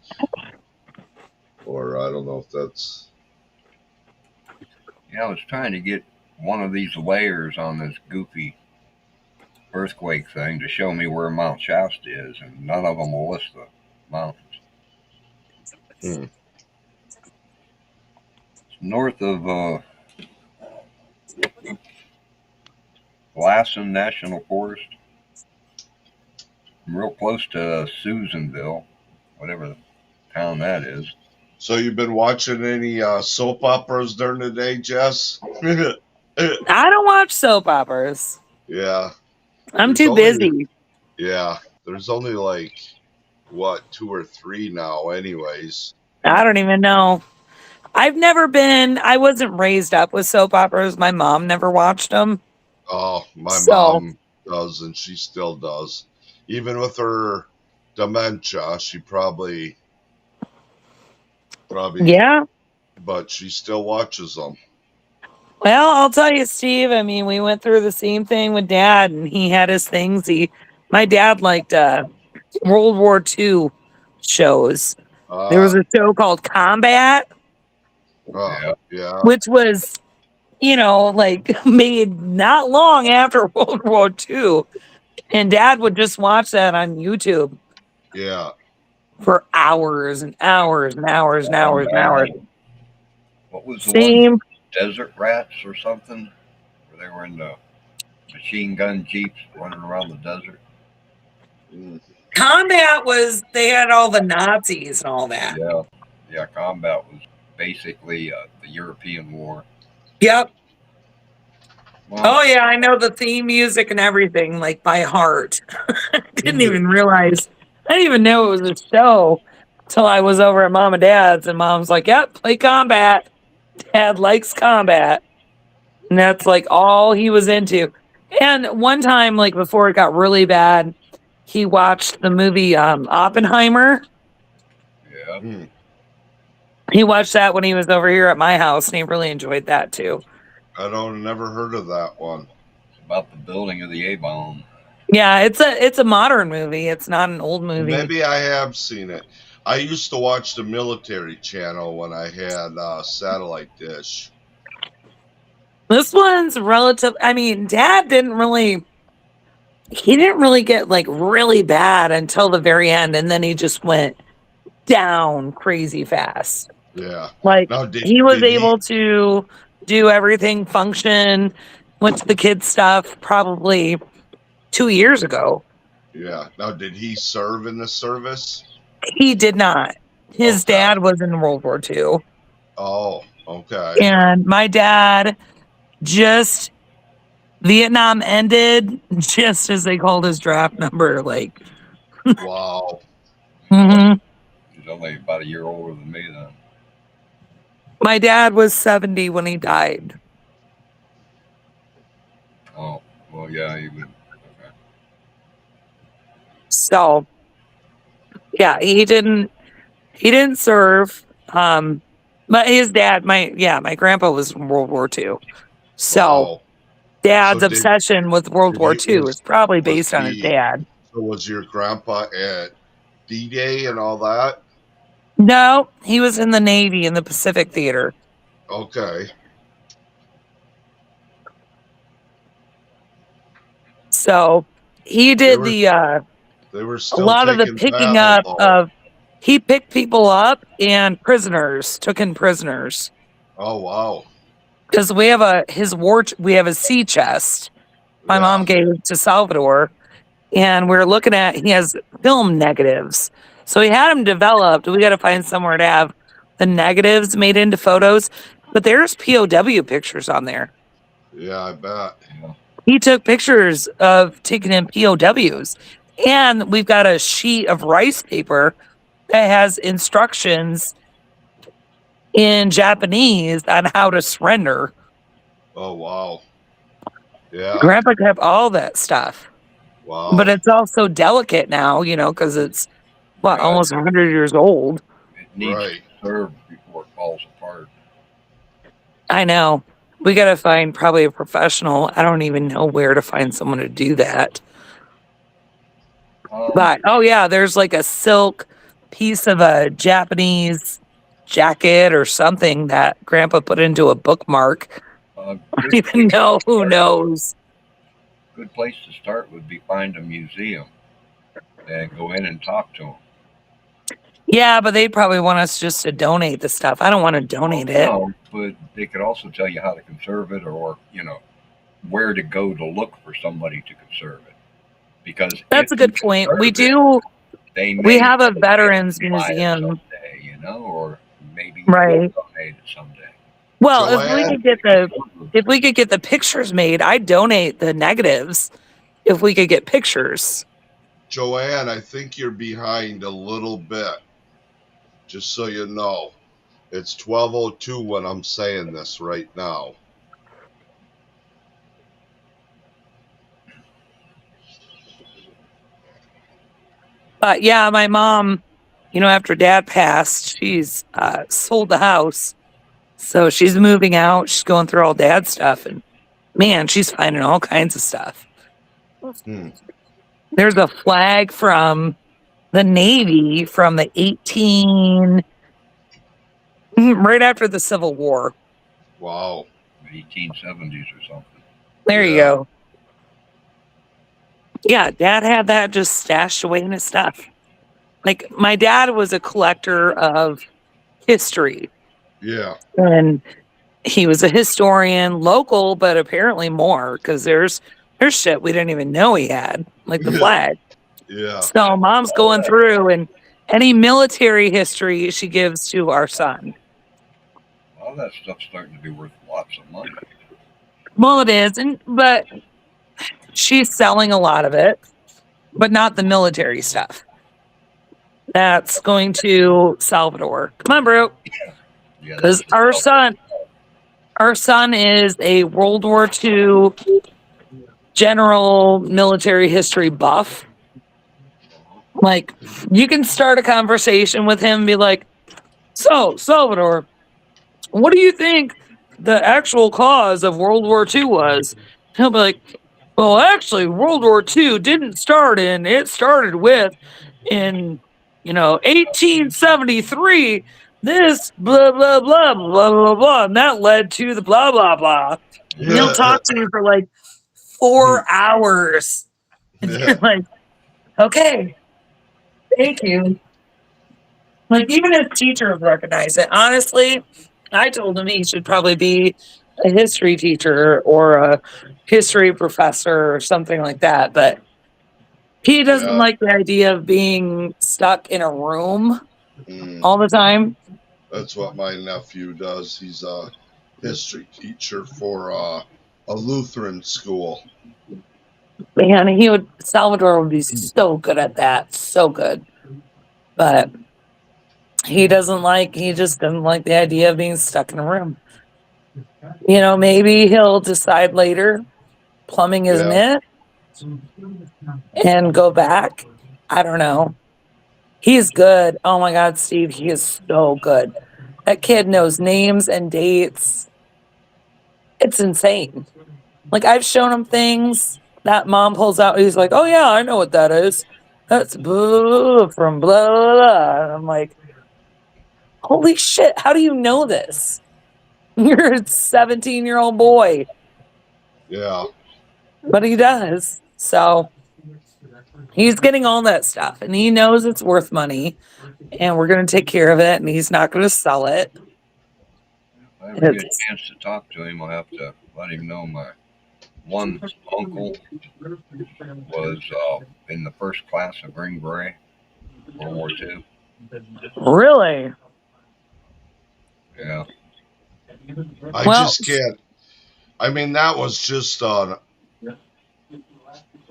Or I don't know if that's. Yeah, I was trying to get one of these layers on this goofy earthquake thing to show me where Mount Shasta is, and none of them will list the mountains. Hmm. It's north of Lassen National Forest, real close to Susanville, whatever the town that is. So you've been watching any soap operas during the day, Jess? I don't watch soap operas. Yeah. I'm There's too only, busy. yeah. There's only like, what, 2 or 3 now, anyways. I don't even know. I wasn't raised up with soap operas. My mom never watched them. Oh, my So, mom does, and she still does. Even with her dementia, she probably, yeah. but she still watches them. Well, I'll tell you, Steve, I mean, we went through the same thing with dad, and he had his things. My dad liked World War II shows. There was Uh, a show called Combat, Yeah, yeah, which was, like made not long after World War II. And dad would just watch that on YouTube yeah. for hours and hours and hours and hours and Combat. hours. What was the one? Same. Desert Rats or something? Where they were in the machine gun jeeps running around the desert. Mm. Combat was, they had all the Nazis and all that. Yeah, yeah. Combat was basically the European War. Yep. Well, Oh yeah, I know the theme music and everything like by heart. I didn't Yeah. even realize. I didn't even know it was a show till I was over at Mom and Dad's, and Mom's like, "Yep, play combat." Dad likes combat, and that's like all he was into. And one time, like before it got really bad, he watched the movie Oppenheimer. yeah, Hmm. He watched that when he was over here at my house, and he really enjoyed that too. I don't never heard of that one. it's about the building of the A bomb. Yeah, it's a modern movie. It's not an old movie. Maybe I have seen it. I used to watch the military channel when I had satellite dish. This one's relative. I mean, Dad didn't really. He didn't really get like really bad until the very end, and then he just went down crazy fast. Yeah. Like Now he was did he? able to do everything function. Went to the kids stuff probably 2 years ago. Yeah. Now did he serve in the service? He did not. His Okay. dad was in World War II, Oh, okay. and my dad just Vietnam ended just as they called his draft number. Like, Wow. mhm. He's only about a year older than me then. My dad was 70 when he died. Oh, well, yeah, he would. Okay. So, yeah, he didn't serve. But his dad, my grandpa was in World War II. So, Wow. So dad's did obsession with World did War he II is probably was based on his he dad. so was your grandpa at D-Day and all that? No, he was in the Navy in the Pacific Theater. Okay. So, he They did were they were a still lot of the taking picking battle up though. of he picked people up and prisoners, took in prisoners. Oh wow. Because we have a sea chest my Yeah. mom gave to Salvador, and we're looking at he has film negatives. So he had them developed. We got to find somewhere to have the negatives made into photos. But there's POW pictures on there. Yeah, I bet. Yeah. He took pictures of taking in POWs. And we've got a sheet of rice paper that has instructions in Japanese on how to surrender. Oh wow. Yeah. Grandpa kept all that stuff. But Wow. it's also delicate now, because it's Yeah, almost 100 years old. it needs to Right. serve before it falls apart. I know. We got to find probably a professional. I don't even know where to find someone to do that. But oh yeah, there's like a silk piece of a Japanese jacket or something that grandpa put into a bookmark. I don't even know. Who knows? Good place to start would be find a museum and go in and talk to them. Yeah, but they'd probably want us just to donate the stuff. I don't want to donate it. No, but they could also tell you how to conserve it, or where to go to look for somebody to conserve it. Because That's a if you good point. We conserve it, we have a buy veterans it museum. someday, or maybe Right. you'll donate it someday. Well, Joanne? if we could get the pictures made, I'd donate the negatives if we could get pictures. Joanne, I think you're behind a little bit. Just so you know. It's 12:02 when I'm saying this right now. But yeah, my mom, after dad passed, she's sold the house. So she's moving out. She's going through all dad's stuff. And man, she's finding all kinds of stuff. Hmm. There's a flag from the Navy from the right after the Civil War. Wow. 1870s or something. There you Yeah. go. Yeah, dad had that just stashed away in his stuff. Like my dad was a collector of history, Yeah. and he was a historian, local, but apparently more because there's shit we didn't even know he had, like the flag. Yeah. So mom's going through, and any military history she gives to our son. All that stuff's starting to be worth lots of money. Well, it is, but she's selling a lot of it, but not the military stuff. That's going to Salvador. Come on, bro. Yeah, Because that's our son is a World War II general military history buff. Like, you can start a conversation with him and be like, so, Salvador, what do you think the actual cause of World War II was? He'll be like, well, actually, World War II didn't start it started with in, 1873, this blah, blah, blah, blah, blah, blah, and that led to the blah, blah, blah. And he'll talk to you for like 4 hours. And you're like, okay, thank you. Like, even his teachers recognize it. Honestly, I told him he should probably be a history teacher or a history professor or something like that. But he doesn't Yeah. like the idea of being stuck in a room Mm. all the time. That's what my nephew does. He's a history teacher for a Lutheran school. Man, Salvador would be so good at that. So good. But he just doesn't like the idea of being stuck in a room. Maybe he'll decide later plumbing isn't Yeah. it and go back. I don't know. He's good. Oh my God, Steve, he is so good. That kid knows names and dates. It's insane. Like, I've shown him things that mom pulls out. He's like, oh yeah, I know what that is. That's blah from blah, blah, blah. And I'm like, holy shit, how do you know this? You're a 17-year-old boy. Yeah. But he does. So he's getting all that stuff and he knows it's worth money and we're going to take care of it and he's not going to sell it. If I ever get a chance to talk to him, I'll have to let him know my one uncle was in the first class of Green Beret, World War II. Really? Yeah. I Well- just can't. I mean, that was just a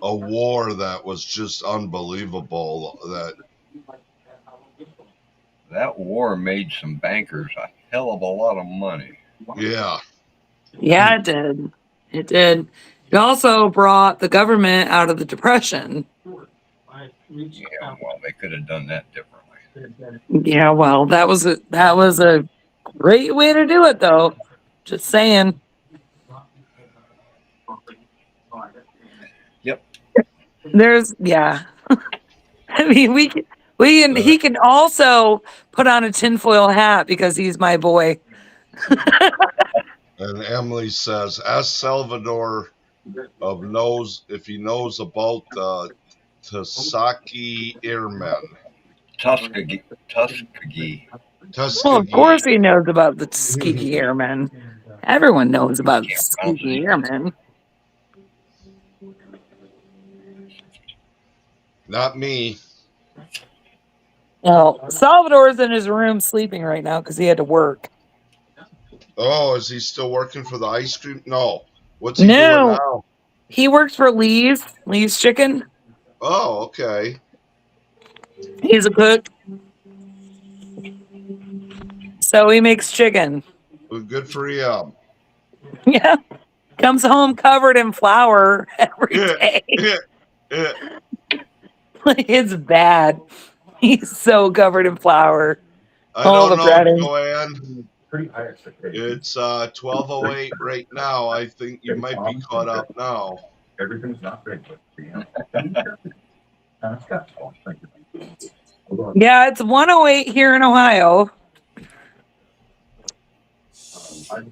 war that was just unbelievable. That war made some bankers a hell of a lot of money. Yeah. Yeah, it did. It did. It also brought the government out of the Depression. Yeah, well, they could have done that differently. Yeah, well, that was a great way to do it, though. Just saying. Yep. Yeah. I mean, he can also put on a tinfoil hat because he's my boy. And Emily says, ask Salvador if he knows about the Tuskegee Airmen. Tuskegee. Well, of course he knows about the Tuskegee Airmen. Everyone knows about the Tuskegee Airmen. Not me. Well, Salvador's in his room sleeping right now because he had to work. Oh, is he still working for the ice cream? No. What's he doing now? He works for Lee's Chicken. Oh, okay. He's a cook. So he makes chicken. Well, good for him. Yeah. Comes home covered in flour every day. It's bad. He's so covered in flour. I don't know, Joanne. It's 12:08 right now. I think you might be caught up now. Yeah, it's 1:08 here in Ohio.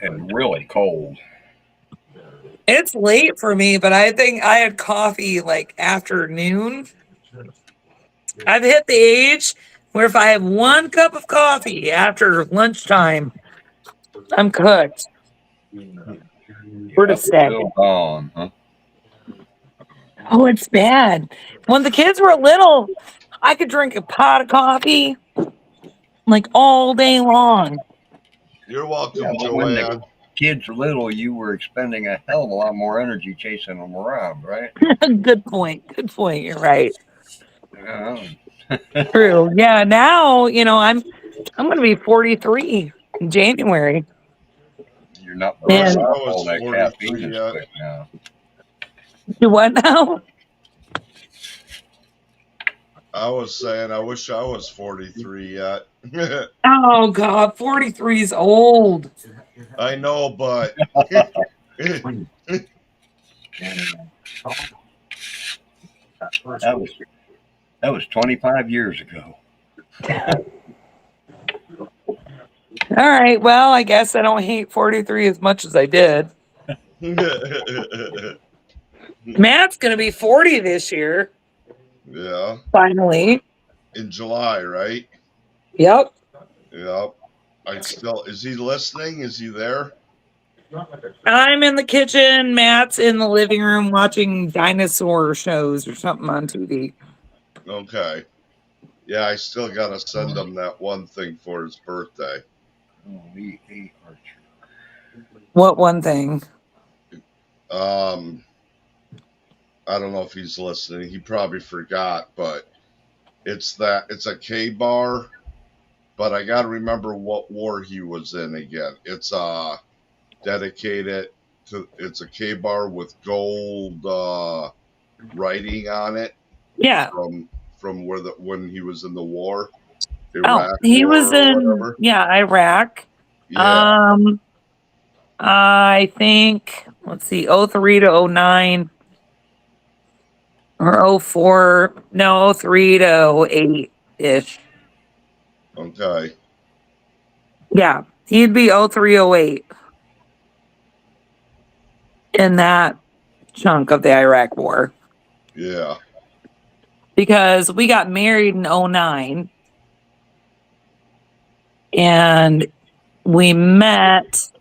And really cold. It's late for me, but I think I had coffee like afternoon. I've hit the age where if I have one cup of coffee after lunchtime, I'm cooked. We're to stay. Still gone, huh? Oh, it's bad. When the kids were little, I could drink a pot of coffee like all day long. You're Yeah, welcome, but when the Joanne. kids were little, you were expending a hell of a lot more energy chasing them around, right? Good point. Good point. You're right. Yeah. True. Yeah. Now, I'm going to be 43 in January. You're not I wish burning And I up all was that caffeine 43 as yet. quick now. do what now? I was saying I wish I was 43 yet. Oh, God. 43 is old. I know, but That was 25 years ago. All right. Well, I guess I don't hate 43 as much as I did. Matt's going to be 40 this year. yeah, Finally. in July, right? Yep. Yep. I still is he listening? Is he there? I'm in the kitchen. Matt's in the living room watching dinosaur shows or something on TV. Okay. Yeah, I still gotta send him that one thing for his birthday. Oh, we ate Archer. What one thing? Um, I don't know if he's listening. He probably forgot, but it's a K bar, but I gotta remember what war he was in again. It's dedicated to it's a K bar with gold writing on it Yeah. from when he was in the war, Oh, Iraq he war was or in, whatever. yeah, Iraq. Yeah. Um, I think, let's see, 03 to 09 or 04. No, 03 to 08 ish. Okay. Yeah, he'd be 03, 08 in that chunk of the Iraq war Yeah. because we got married in 09 and we met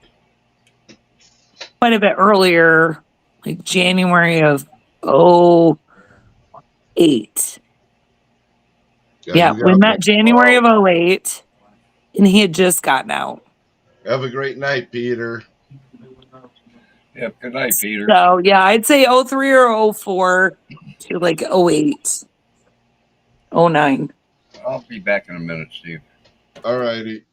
quite a bit earlier, like January of 08. Yeah. Yeah, You we got met January of 08 and he had just gotten out. have a great night, Peter. Yep. Good night, Peter. So yeah, I'd say 03 or 04 to like 08, 09. I'll be back in a minute, Steve. All righty.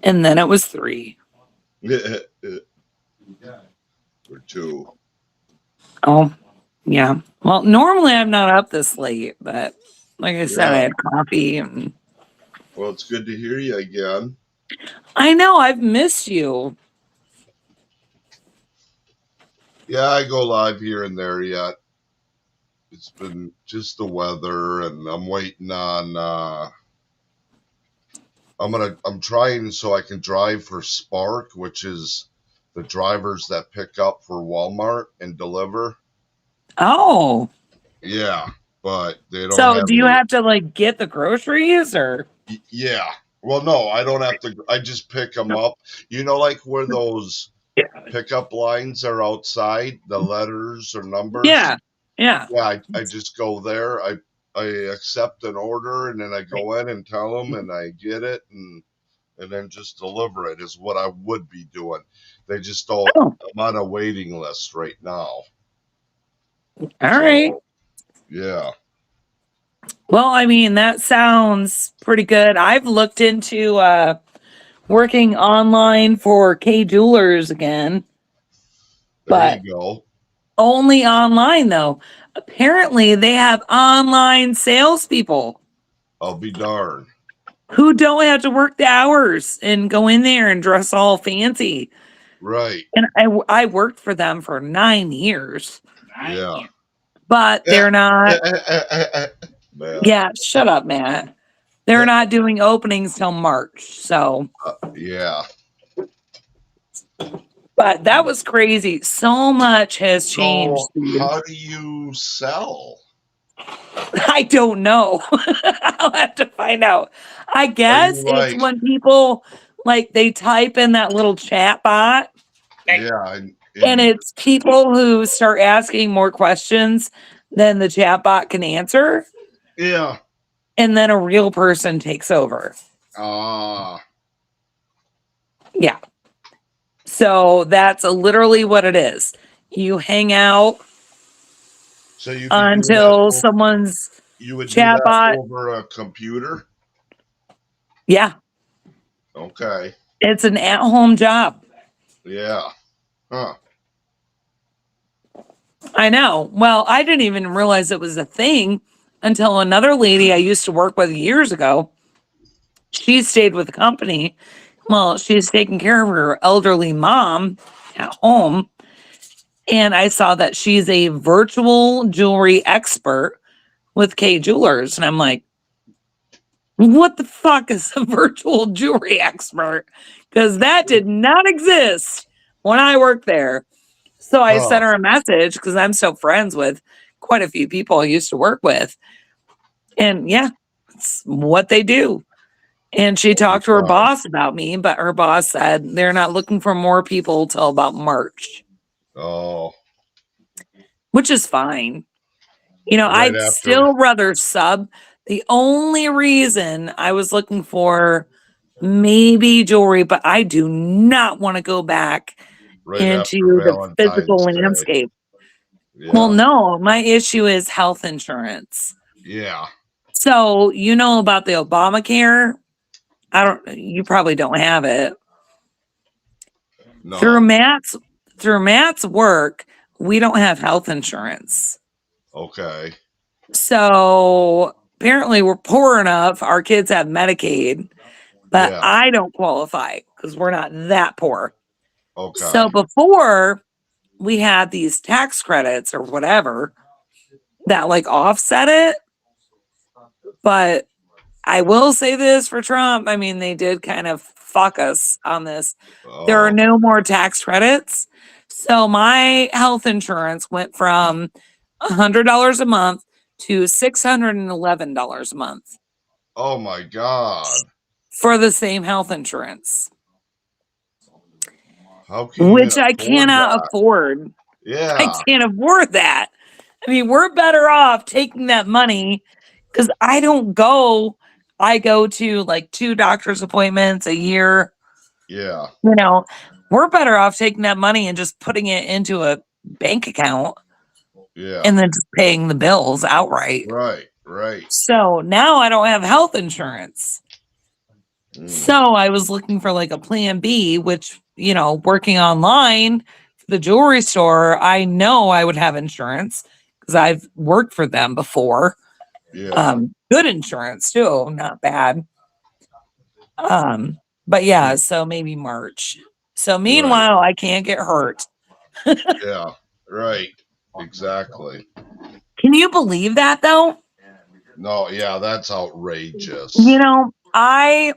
And then it was 3. Or two. Oh, yeah. Well, normally I'm not up this late, but like I said, I Yeah. had coffee and Well, it's good to hear you again. I know I've missed you. Yeah, I go live here and there yet. It's been just the weather, and I'm waiting on. I'm trying so I can drive for Spark, which is the drivers that pick up for Walmart and deliver. Oh, Yeah, but they don't so have do you any. have to like get the groceries or? Yeah. Well, no, I don't have to. I just pick them up. You know, like where those pickup lines are outside, the letters or numbers. Yeah, yeah. Yeah, I just go there. I accept an order and then I go in and tell them and I get it and then just deliver it is what I would be doing. They just don't. Oh, I'm on a waiting list right now. all So right. yeah, Well, I mean, that sounds pretty good. I've looked into working online for K Jewelers again, there but you go. only online though. Apparently, they have online salespeople I'll be darned. who don't have to work the hours and go in there and dress all fancy. Right. And I worked for them for 9 years, Yeah. but they're not. Man. Yeah, shut up, Matt. They're not doing openings till March. So, Yeah. but that was crazy. So much has changed. So how do you sell? I don't know. I'll have to find out. I Are you guess it's like when people like they type in that little chat bot yeah and it's people who start asking more questions than the chat bot can answer. yeah and then a real person takes over. Ah, Yeah. So that's literally what it is. You hang out so you'd be doing that. until someone's You would do that chatbot. over a computer. Yeah. Okay. It's an at-home job. Yeah. Huh. I know. Well, I didn't even realize it was a thing until another lady I used to work with years ago. She stayed with the company. Well, she's taking care of her elderly mom at home. And I saw that she's a virtual jewelry expert with K Jewelers. And I'm like, what the fuck is a virtual jewelry expert? Because that did not exist when I worked there. So I Huh. sent her a message because I'm still friends with quite a few people I used to work with. And yeah, it's what they do. And she talked to her Fine. boss about me, but her boss said they're not looking for more people till about March, Oh, which is fine. You know, right I'd after, still rather sub. The only reason I was looking for maybe jewelry, but I do not want to go back right into after the physical Valentine's Day. landscape. Well, Yeah. no, my issue is health insurance. Yeah. So, you know about the Obamacare? You probably don't have it. Through No. Matt's through Matt's work, we don't have health insurance. Okay. So, apparently we're poor enough our kids have Medicaid, but Yeah. I don't qualify because we're not that poor. So, Okay. before we had these tax credits or whatever that like offset it, but I will say this for Trump. I mean, they did kind of fuck us on this. There are Oh. no more tax credits. So my health insurance went from $100 a month to $611 a month Oh my God. for the same health insurance, How can you even which I afford cannot that? afford. I Yeah. can't afford that. I mean, we're better off taking that money because I don't go. I go to like 2 doctor's appointments a year. Yeah. You know, we're better off taking that money and just putting it into a bank account Yeah. and then just paying the bills outright. Right. Right. So now I don't have health insurance. Mm. So I was looking for like a plan B, which, you know, working online for the jewelry store, I know I would have insurance because I've worked for them before. Yeah. Good insurance too, not bad. But yeah, Mm. so maybe March. So Right. meanwhile, I can't get hurt. Yeah. Right. Exactly. Can you believe that though? No, yeah, that's You outrageous. know, I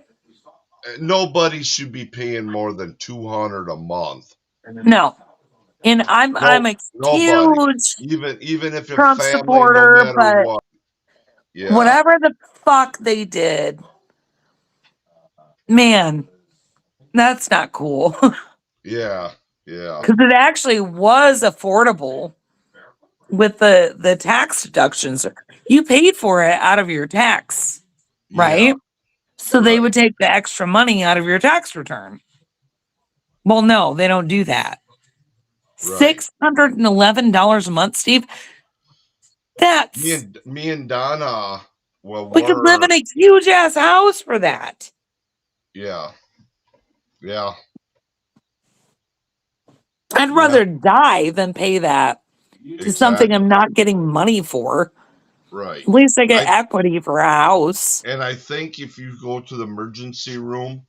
Nobody should be paying more than 200 a month. no. And I'm No, a nobody. huge Even if it's Trump family, no supporter, matter but what. Yeah. whatever the fuck they did, man, that's not cool. Yeah. Yeah. Because it actually was affordable with the tax deductions. You paid for it out of your tax, Yeah. right? So they Right. would take the extra money out of your tax return. Well, no, they don't do that. Right. $611 a month, Steve. Me That's and me and Donna, well, we could live we're in a huge ass house for that. yeah. Yeah. I'd Yeah. rather die than pay that to something Exactly. I'm not getting money for. Right. At least I get I equity for a house. and I think if you go to the emergency room,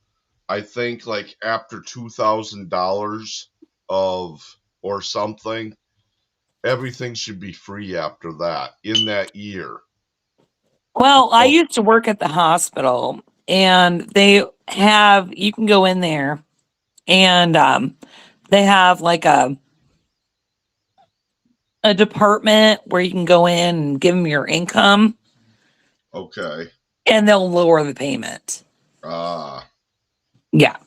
I think like after $2,000 of or something, everything should be free after that in that year. Well, I Oh, used to work at the hospital and you can go in there and they have like a department where you can go in and give them your income okay. and they'll lower the payment. Ah, Yeah.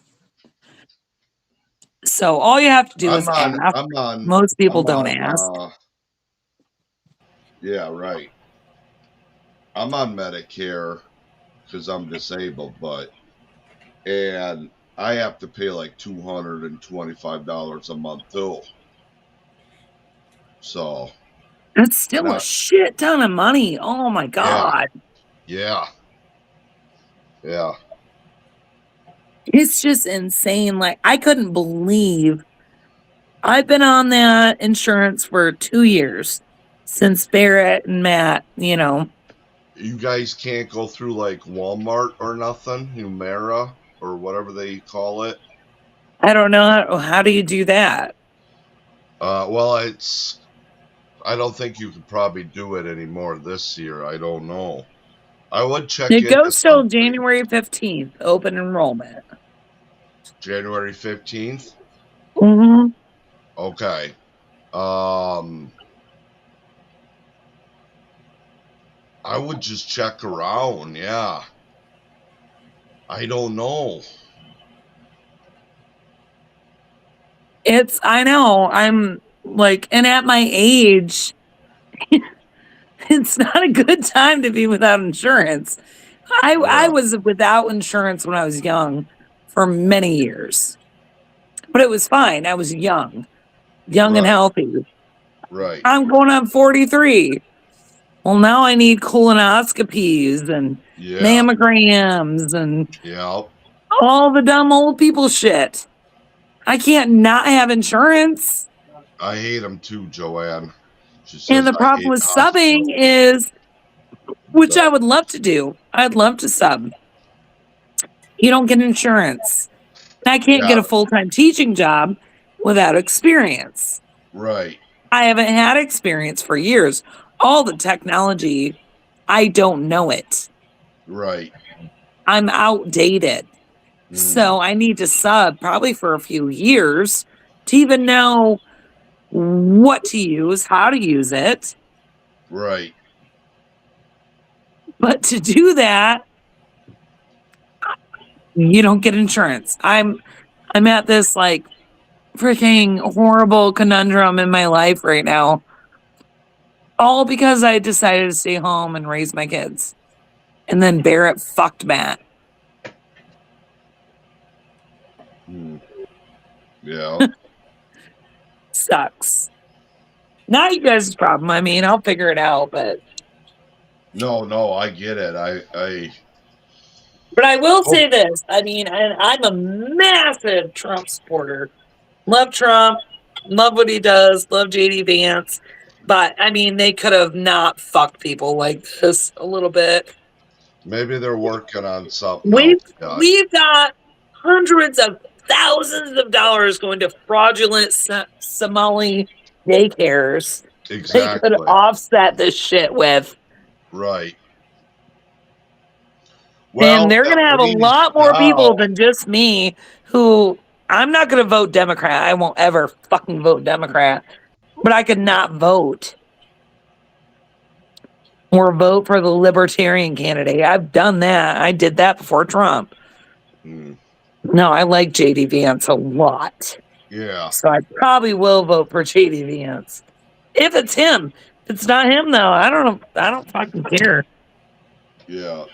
So all you have to do I'm is on. ask. I'm on. Most people I'm don't on. ask. Yeah, right. I'm on Medicare because I'm disabled, and I have to pay like $225 a month too. So That's still a not shit ton of money. Oh my yeah, God. yeah, yeah. It's just insane. Like, I couldn't believe I've been on that insurance for 2 years since Barrett and Matt, You guys can't go through like Walmart or nothing, Humera or whatever they call it. I don't know how do you do that? Well, I don't think you could probably do it anymore this year. I don't know. I would check It into goes till something. January 15th, open enrollment. January 15th. Hmm. Okay. Um, I would just check around. Yeah. I don't know. I know, I'm like, and at my age, it's not a good time to be without insurance. I Yeah. was without insurance when I was young for many years, but it was fine. I was young and Right. healthy. Right. I'm going on 43. Well, now I need colonoscopies and Yeah. mammograms and Yeah. all the dumb old people shit. I can't not have insurance. I hate them too, Joanne. She And says the I problem hate with subbing hospitals. is, which That, I would love to do, I'd love to sub. You don't get insurance. I can't yeah. get a full time teaching job without experience. Right. I haven't had experience for years. All the technology, I don't know it. Right. I'm outdated. Mm, So I need to sub probably for a few years to even know what to use, how to use it. right. But to do that, you don't get insurance. I'm at this like freaking horrible conundrum in my life right now. All because I decided to stay home and raise my kids. And then Barrett fucked Matt. Mm, yeah. Sucks. Not you guys' problem. I mean, I'll figure it out, No, no, I get it. but I will Hope say this. I mean, I'm a massive Trump supporter. Love Trump, love what he does, love JD Vance. But I mean, they could have not fucked people like this a little bit. maybe they're working on something We've else yet. we've got hundreds of thousands of dollars going to fraudulent Somali daycares. They could Exactly. offset this shit with. Right. And Well, they're going at to have a least lot more now, people than just me who I'm not going to vote Democrat. I won't ever fucking vote Democrat, but I could not vote or vote for the libertarian candidate. I've done that. I did that before Trump. mm, No, I like JD Vance a lot. yeah, So I probably will vote for JD Vance. If it's him. If it's not him though, I don't know. I don't fucking care. yeah,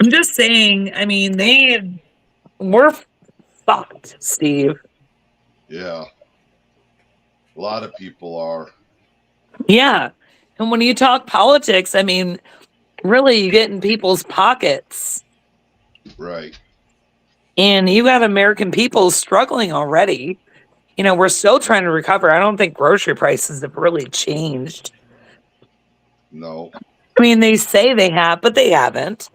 I'm just saying, I mean, we're fucked, Steve. yeah. A lot of people are. Yeah. And when you talk politics, I mean, really you get in people's pockets. Right. And you got American people struggling already. We're still trying to recover. I don't think grocery prices have really changed. No. I mean, they say they have, but they haven't.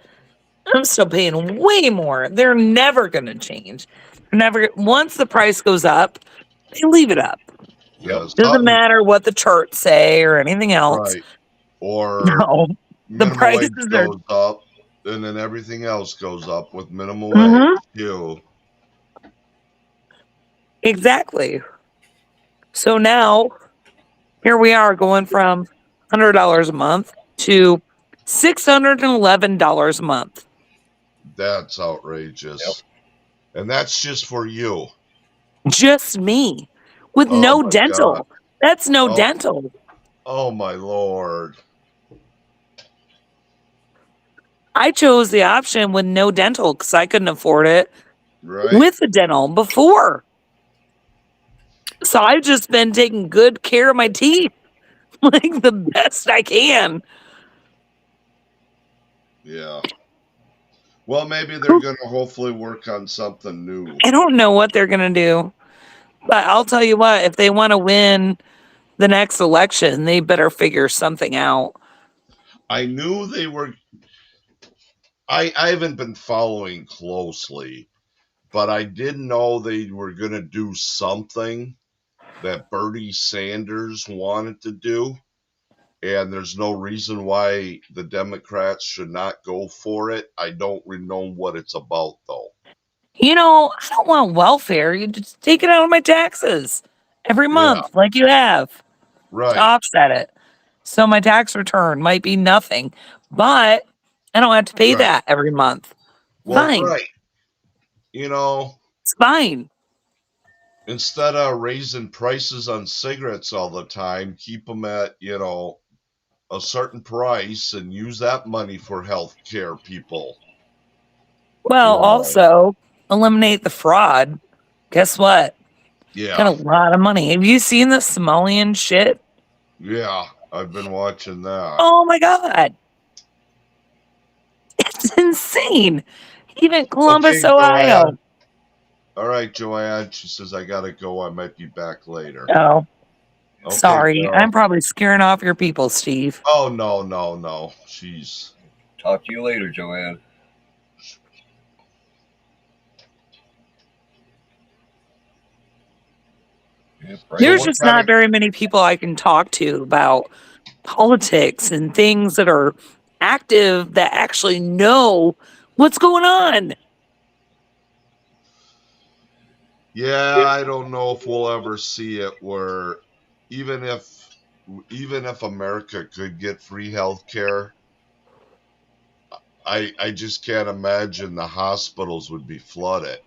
I'm still paying way more. They're never going to change. Never. Once the price goes up, they leave it up. Yeah, Doesn't something. matter what the charts say or anything else. Right. Or No, the minimum prices wage are. goes up, and then everything else goes up with minimum wage Mhm, too. exactly. So now here we are going from $100 a month to $611 a month. That's Yep. outrageous. And that's just for you. Just me with Oh no my God. dental. That's no Oh, dental. oh my Lord. I chose the option with no dental because I couldn't afford it Right. with the dental before. So I've just been taking good care of my teeth, like the best I can. Yeah. Well, maybe they're going to hopefully work on something new. I don't know what they're going to do, but I'll tell you what, if they want to win the next election, they better figure something out. I knew they were. I haven't been following closely, but I did know they were going to do something that Bernie Sanders wanted to do. And there's no reason why the Democrats should not go for it. I don't know what it's about, though. You know, I don't want welfare. You just take it out of my taxes every Yeah, month, like you have, to right, offset it. So my tax return might be nothing, but I don't have to pay right. that every month. Well, Fine. right. You know, It's fine. instead of raising prices on cigarettes all the time, keep them at, a certain price and use that money for health care people. Well, also eliminate the fraud. Guess what? Got Yeah, a lot of money. Have you seen the Somalian shit? yeah, I've been watching that. Oh my God. It's insane. Even Columbus, Okay, Joanne. Ohio. All right, Joanne. She says, I got to go. I might be back later. Oh, Okay, sorry. girl. I'm probably scaring off your people, Steve. Oh, no, no, no. She's. Talk to you later, Joanne. Yeah, So, There's what just kind of. not very many people I can talk to about politics and things that are active that actually know what's going on. Yeah, I don't know if we'll ever see it where even if even if America could get free health care, I just can't imagine the hospitals would be flooded.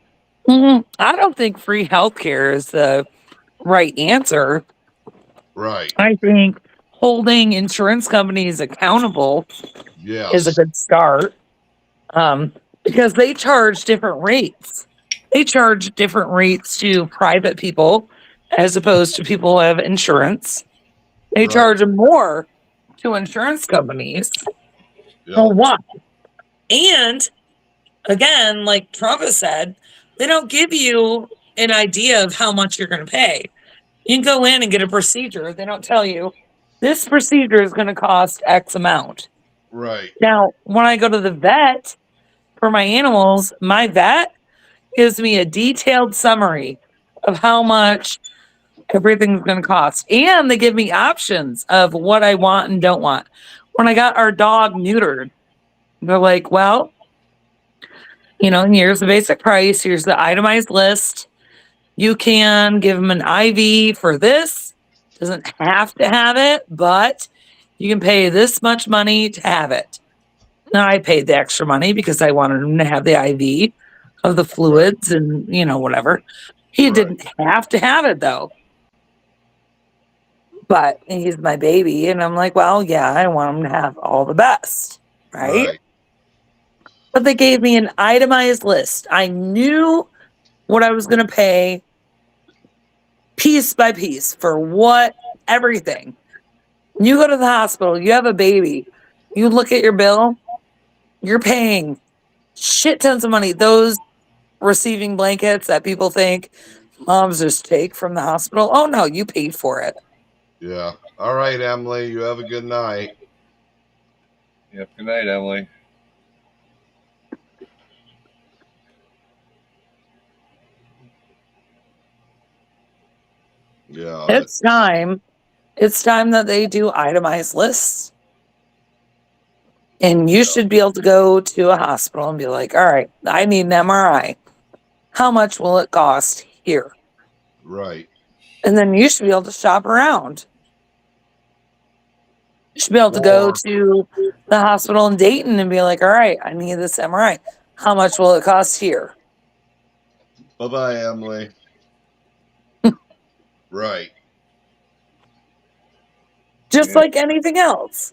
I don't think free healthcare is the right answer. Right. I think holding insurance companies accountable is a Yes. good start, because they charge different rates. They charge different rates to private people as opposed to people who have insurance. They Right. charge more to insurance companies for Yep. what? And again, like Trump has said, they don't give you an idea of how much you're going to pay. You can go in and get a procedure. They don't tell you this procedure is going to cost X amount. Right. Now, when I go to the vet for my animals, my vet gives me a detailed summary of how much everything's going to cost. And they give me options of what I want and don't want. When I got our dog neutered, they're like, well, here's the basic price, here's the itemized list. You can give him an IV for this. Doesn't have to have it, but you can pay this much money to have it. Now I paid the extra money because I wanted him to have the IV of the Right. fluids and whatever. He Right. didn't have to have it though. But he's my baby, and I'm like, well, yeah, I want him to have all the best, right? Right. But they gave me an itemized list. I knew what I was going to pay piece by piece for what everything. You go to the hospital, you have a baby, you look at your bill, you're paying shit tons of money. Those receiving blankets that people think moms just take from the hospital. Oh no, you paid for it. Yeah. All right, Emily. You have a good night. Yep. Good night, Emily. Yeah. It's time. It's time that they do itemized lists. And you should be able to go to a hospital and be like, all right, I need an MRI. How much will it cost here? Right. And then you should be able to shop around. You should be able to go Or. to the hospital in Dayton and be like, all right, I need this MRI. How much will it cost here? Bye bye, Emily. Right. Just Yep. like anything else.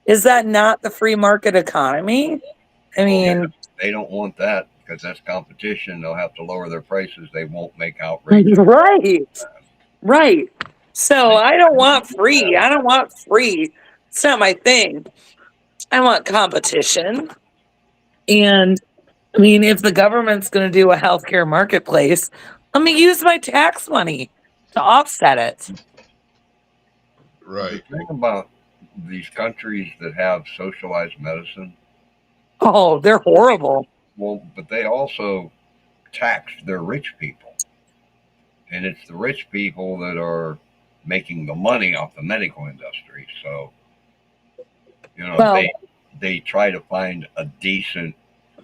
Is that not the free market economy? I mean, They don't want that because that's competition. They'll have to lower their prices. They won't make outrageous. right, right. So They I don't want free. I don't want free. It's not my thing. I want competition. And I mean, if the government's going to do a healthcare marketplace, let me use my tax money to offset it. The Right. thing about these countries that have socialized medicine, Oh, they're horrible. well, but they also tax their rich people. And it's the rich people that are making the money off the medical industry. So, Well, they try to find a decent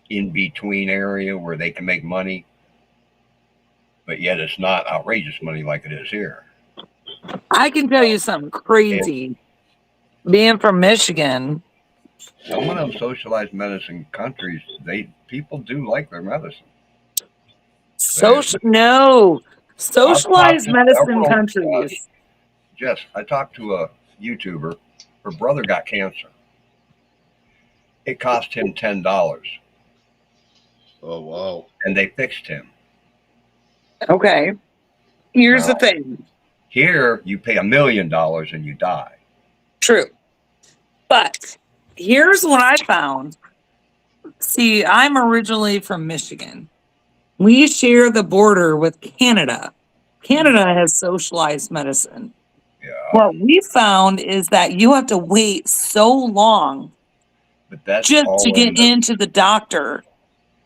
in between area where they can make money, but yet it's not outrageous money like it is here. I can tell you something crazy. Being from Michigan, Some of them socialized medicine countries, people do like their medicine. no, I've talked socialized to medicine several, countries. Jess, I talked to a YouTuber. Her brother got cancer. It cost him $10, Oh wow. and they fixed him. Okay, here's the Now, thing. here you pay $1 million and you die. True. But here's what I found. See, I'm originally from Michigan. We share the border with Canada. Canada has socialized medicine. Yeah, What we found is that you have to wait so long but that's just to all in get into the doctor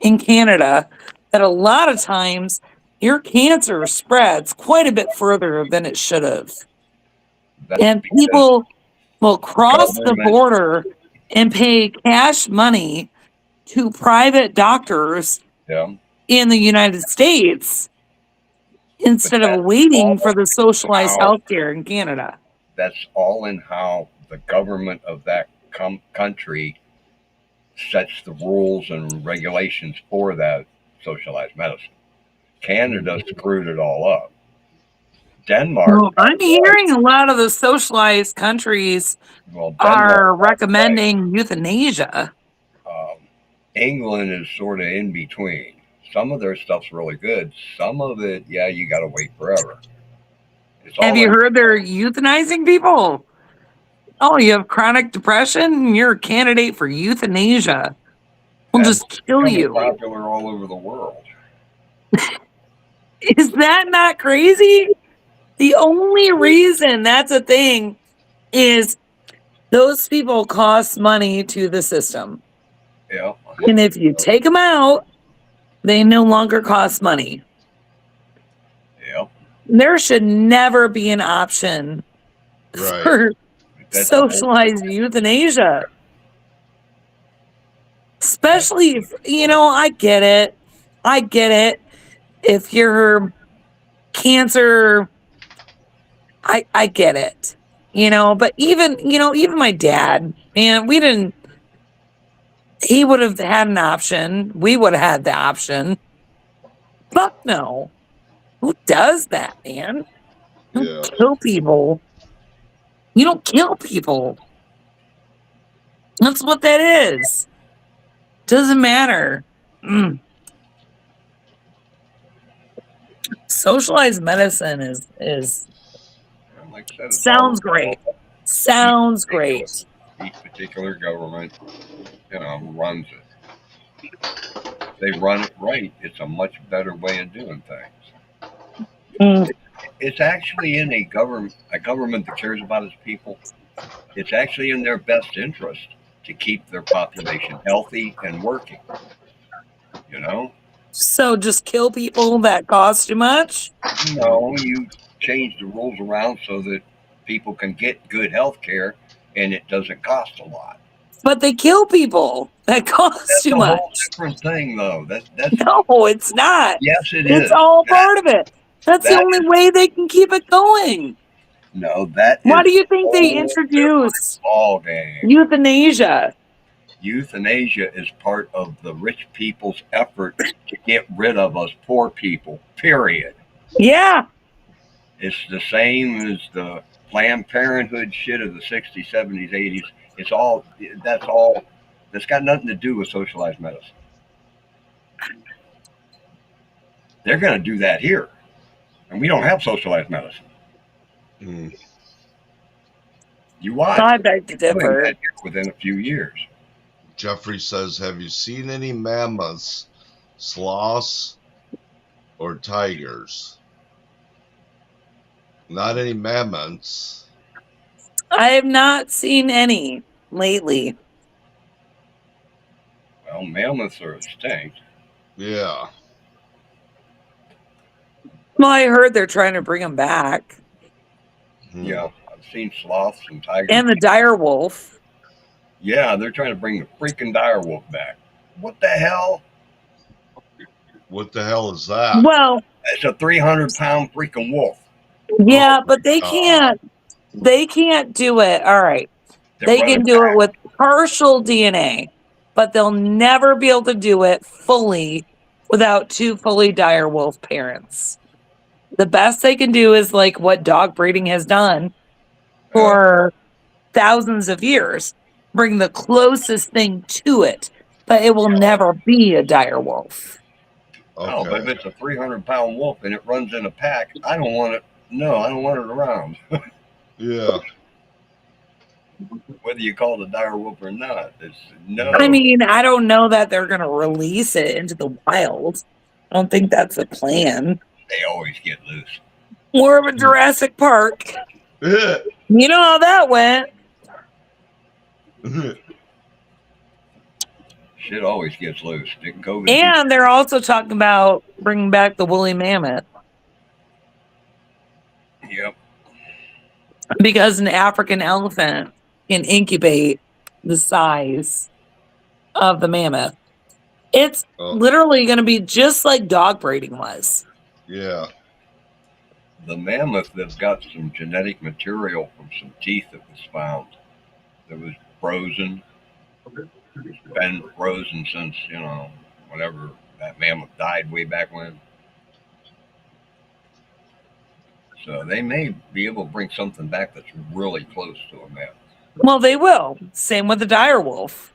in Canada that a lot of times your cancer spreads quite a bit further than it should have. that's And because people will cross the government. border and pay cash money to private doctors Yeah, in the United States but instead of that's waiting all for the socialized how healthcare in Canada. that's all in how the government of that country sets the rules and regulations for that socialized medicine. Canada screwed it all up. Denmark Well, got I'm it right. hearing a lot of the socialized countries Well, Denmark are got it right. recommending euthanasia. Um, England is sort of in between. Some of their stuff's really good. Some of it, yeah, you got to wait forever. It's Have all you in. heard they're euthanizing people? Oh, you have chronic depression? You're a candidate for euthanasia. We'll That's just kill becoming you. popular all over the world. Is that not crazy? The only reason that's a thing is those people cost money to the system. Yeah, And if you take them out, they no longer cost money. yeah. There should never be an option Right. for That's a whole. socialized euthanasia. Especially if, I get it. I get it. If you're cancer, I get it. But even my dad, man, he would have had an option. We would have had the option. Fuck no. Who does that, man? You don't Yeah. kill people. You don't kill people. That's what that is. Doesn't matter. Socialized medicine is Like I said, it's sounds great. Sounds great. each particular government, runs it. If they run it right, it's a much better way of doing things. Mm. It's actually in a government that cares about its people. It's actually in their best interest to keep their population healthy and working. You know, So just kill people that cost too much? no, you change the rules around so that people can get good health care and it doesn't cost a lot. But they kill people that cost That's too a whole much. different thing, though. That's No, it's not. yes, it It's is. all That part of it. That's the that only is way they can keep it going. no, that Why is do you a think they whole different introduced ball game. euthanasia? Euthanasia is part of the rich people's effort to get rid of us poor people. Period. Yeah. It's the same as the Planned Parenthood shit of the '60s, '70s, '80s. It's all that's all That's got nothing to do with socialized medicine. They're going to do that here, and we don't have socialized medicine. Hmm. You watch. I beg to Doing differ. that here within a few years. Jeffrey says, have you seen any mammoths, sloths, or tigers? Not any mammoths. I have not seen any lately. Well, mammoths are extinct. Yeah. Well, I heard they're trying to bring them back. Hmm. Yeah, I've seen sloths and tigers. And the dire wolf. Yeah, they're trying to bring the freaking dire wolf back. What the hell? What the hell is that? Well, It's a 300-pound freaking wolf. yeah, Oh, but they can't. They can't do it. All right. They're They running can do it back. with partial DNA, but they'll never be able to do it fully without two fully dire wolf parents. The best they can do is like what dog breeding has done for thousands of years, bring the closest thing to it, but it will never be a dire wolf. Oh, but if okay. it's a 300-pound wolf and it runs in a pack, I don't want it. No, I don't want it around. Yeah. Whether you call it a dire wolf or not, it's no. I mean, I don't know that they're going to release it into the wild. I don't think that's the plan. They always get loose. More of a Jurassic Park. Yeah. You know how that went. Shit always gets loose. Didn't COVID? And they're also talking about bringing back the woolly mammoth Yep. because an African elephant can incubate the size of the mammoth. It's Oh, literally going to be just like dog breeding was. yeah. The mammoth that got some genetic material from some teeth that was found that was frozen. It's been frozen since, whenever that mammoth died way back when. So they may be able to bring something back that's really close to a mammoth. Well, they will. Same with the dire wolf.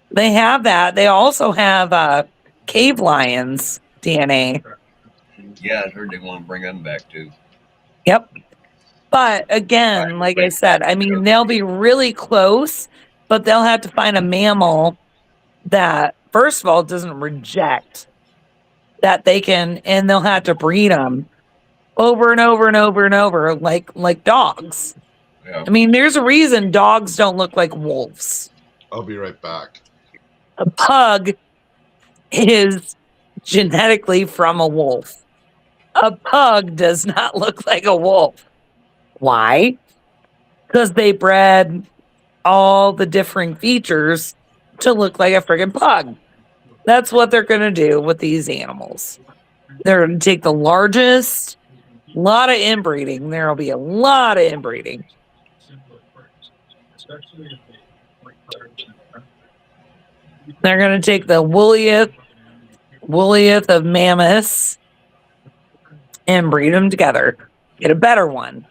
They have that. They also have cave lions DNA. Yeah, I heard they want to bring them back too. Yep. But again, like I said, I mean, they'll be really close, but they'll have to find a mammal that, first of all, doesn't reject that they can, and they'll have to breed them over and over and over and over, like dogs. Yeah. I mean, there's a reason dogs don't look like wolves. I'll be right back. A pug is genetically from a wolf. A pug does not look like a wolf. Why? Because they bred all the differing features to look like a friggin' pug. That's what they're going to do with these animals. They're going to take the largest, lot of inbreeding. There'll be a lot of inbreeding. They're going to take the woolliest of mammoths and breed them together. Get a better one.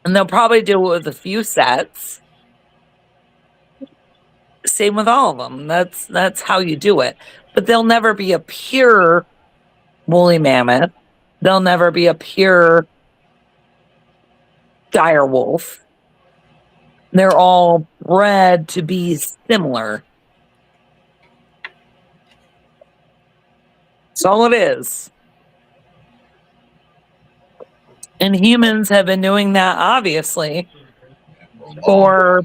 And they'll probably do it with a few sets. Same with all of them. That's how you do it. But they'll never be a pure woolly mammoth. They'll never be a pure dire wolf. They're all bred to be similar. That's all it is. And humans have been doing that, obviously, for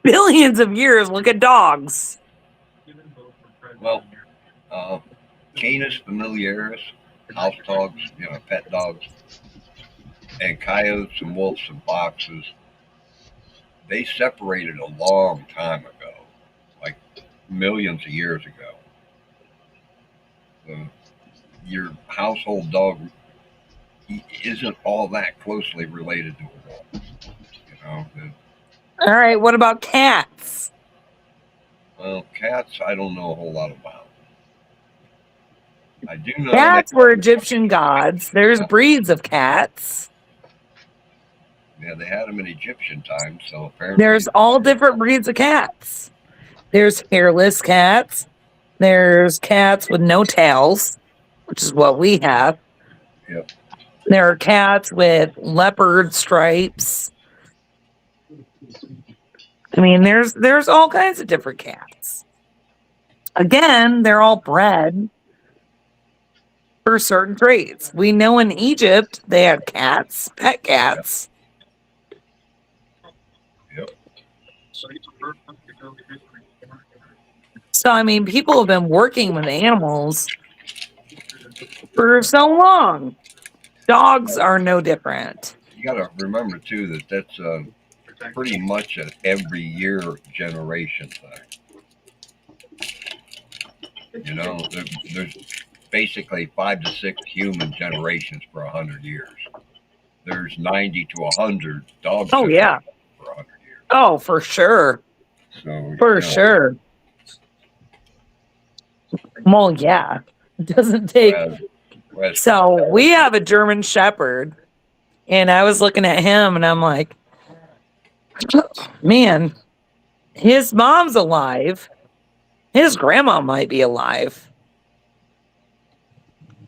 billions of years. Look at dogs. Well, Canis familiaris, house dogs, pet dogs, and coyotes and wolves and foxes, they separated a long time ago, like millions of years ago. Your household dog isn't all that closely related to a wolf. All right, what about cats? Well, cats, I don't know a whole lot about. I do know Cats were Egyptian gods. There's breeds of cats. Yeah, they had them in Egyptian times, so apparently There's all different breeds of cats. There's hairless cats. There's cats with no tails, which is what we have. Yep. There are cats with leopard stripes. I mean, there's all kinds of different cats. Again, they're all bred for certain traits. We know in Egypt they had cats, pet cats. Yep. So, I mean, people have been working with animals for so long. Dogs are no different. You got to remember too that that's pretty much an every year generation thing. You know, there's basically 5 to 6 human generations for 100 years. There's 90 to 100 dog Oh, yeah. for 100 years. Oh, for sure. So For sure. Well, yeah. It doesn't take. So we have a German Shepherd, and I was looking at him, and I'm like, man, his mom's alive. His grandma might be alive.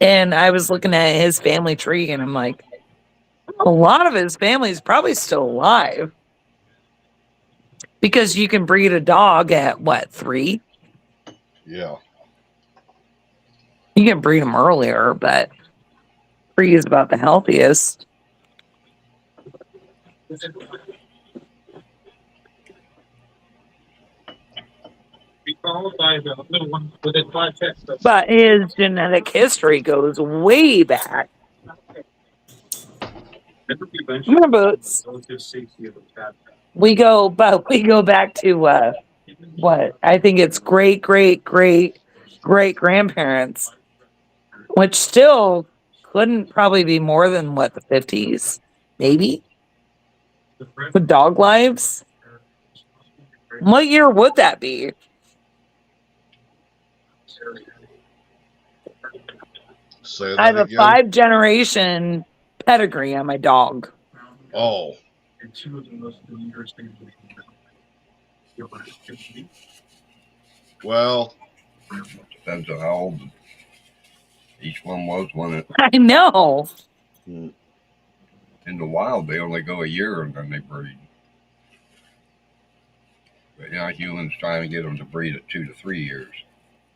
And I was looking at his family tree, and I'm like, a lot of his family is probably still alive. Because you can breed a dog at what, 3? Yeah. You can breed them earlier, but 3 is about the healthiest. But his genetic history goes way back. More boots. We go back to what I think it's great grandparents, which still couldn't probably be more than what, the 50s, maybe, with dog lives. What year would that be? Say I have that a again. 5-generation pedigree on my dog. Oh. Well, depends on how old each one was when it. I know. In the wild, they only go a year and then they breed. But yeah, humans trying to get them to breed at 2 to 3 years.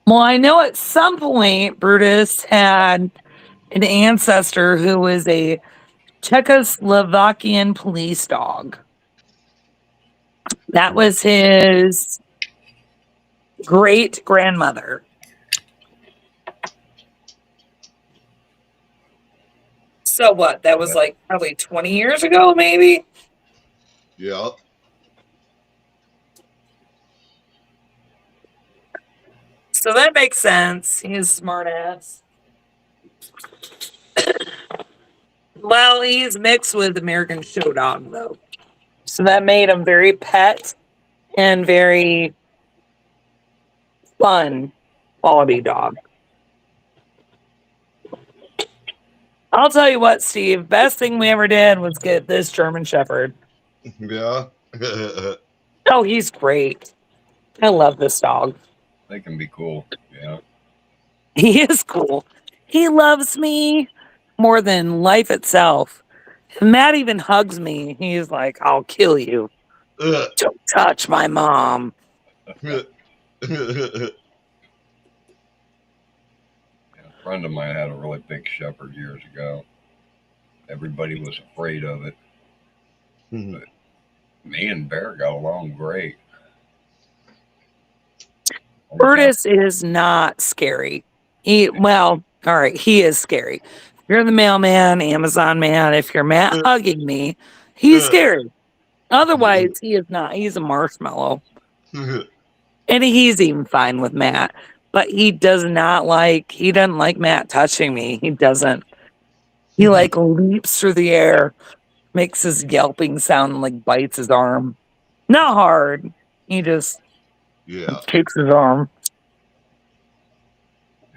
Well, I know at some point Brutus had an ancestor who was a Czechoslovakian police dog. That was his great grandmother. So what? That was like probably 20 years ago, maybe? yeah. So that makes sense. He's a smart ass. Well, he's mixed with American Show Dog, though. So that made him very pet and very fun quality dog. I'll tell you what, Steve, best thing we ever did was get this German Shepherd. Yeah. Oh, he's great. I love this dog. They can be cool. Yeah. He is cool. He loves me more than life itself. And Matt even hugs me. He's like, I'll kill you. Don't touch my mom. Yeah, a friend of mine had a really big shepherd years ago. Everybody was afraid of it. But me and Bear got along great. Brutus is not scary. He is scary. If you're the mailman, Amazon man, if you're Matt hugging me, he's scary. Otherwise, he is not. He's a marshmallow. And he's even fine with Matt. But he doesn't like Matt touching me. He doesn't. He like leaps through the air, makes his yelping sound and like bites his arm. Not hard. He just kicks his arm.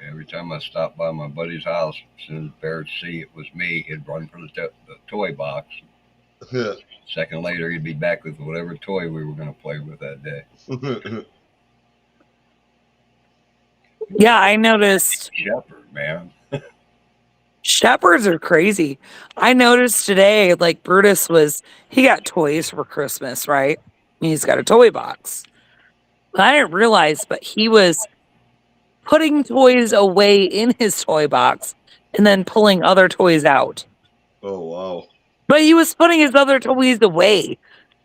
Every time I stopped by my buddy's house, as soon as Bear would see it was me, he'd run for the toy box. Second later, he'd be back with whatever toy we were going to play with that day. Yeah, I noticed Shepherd, man. shepherds are crazy. I noticed today, like he got toys for Christmas, right? He's got a toy box. I didn't realize, but he was putting toys away in his toy box and then pulling other toys out. Oh wow. But he was putting his other toys away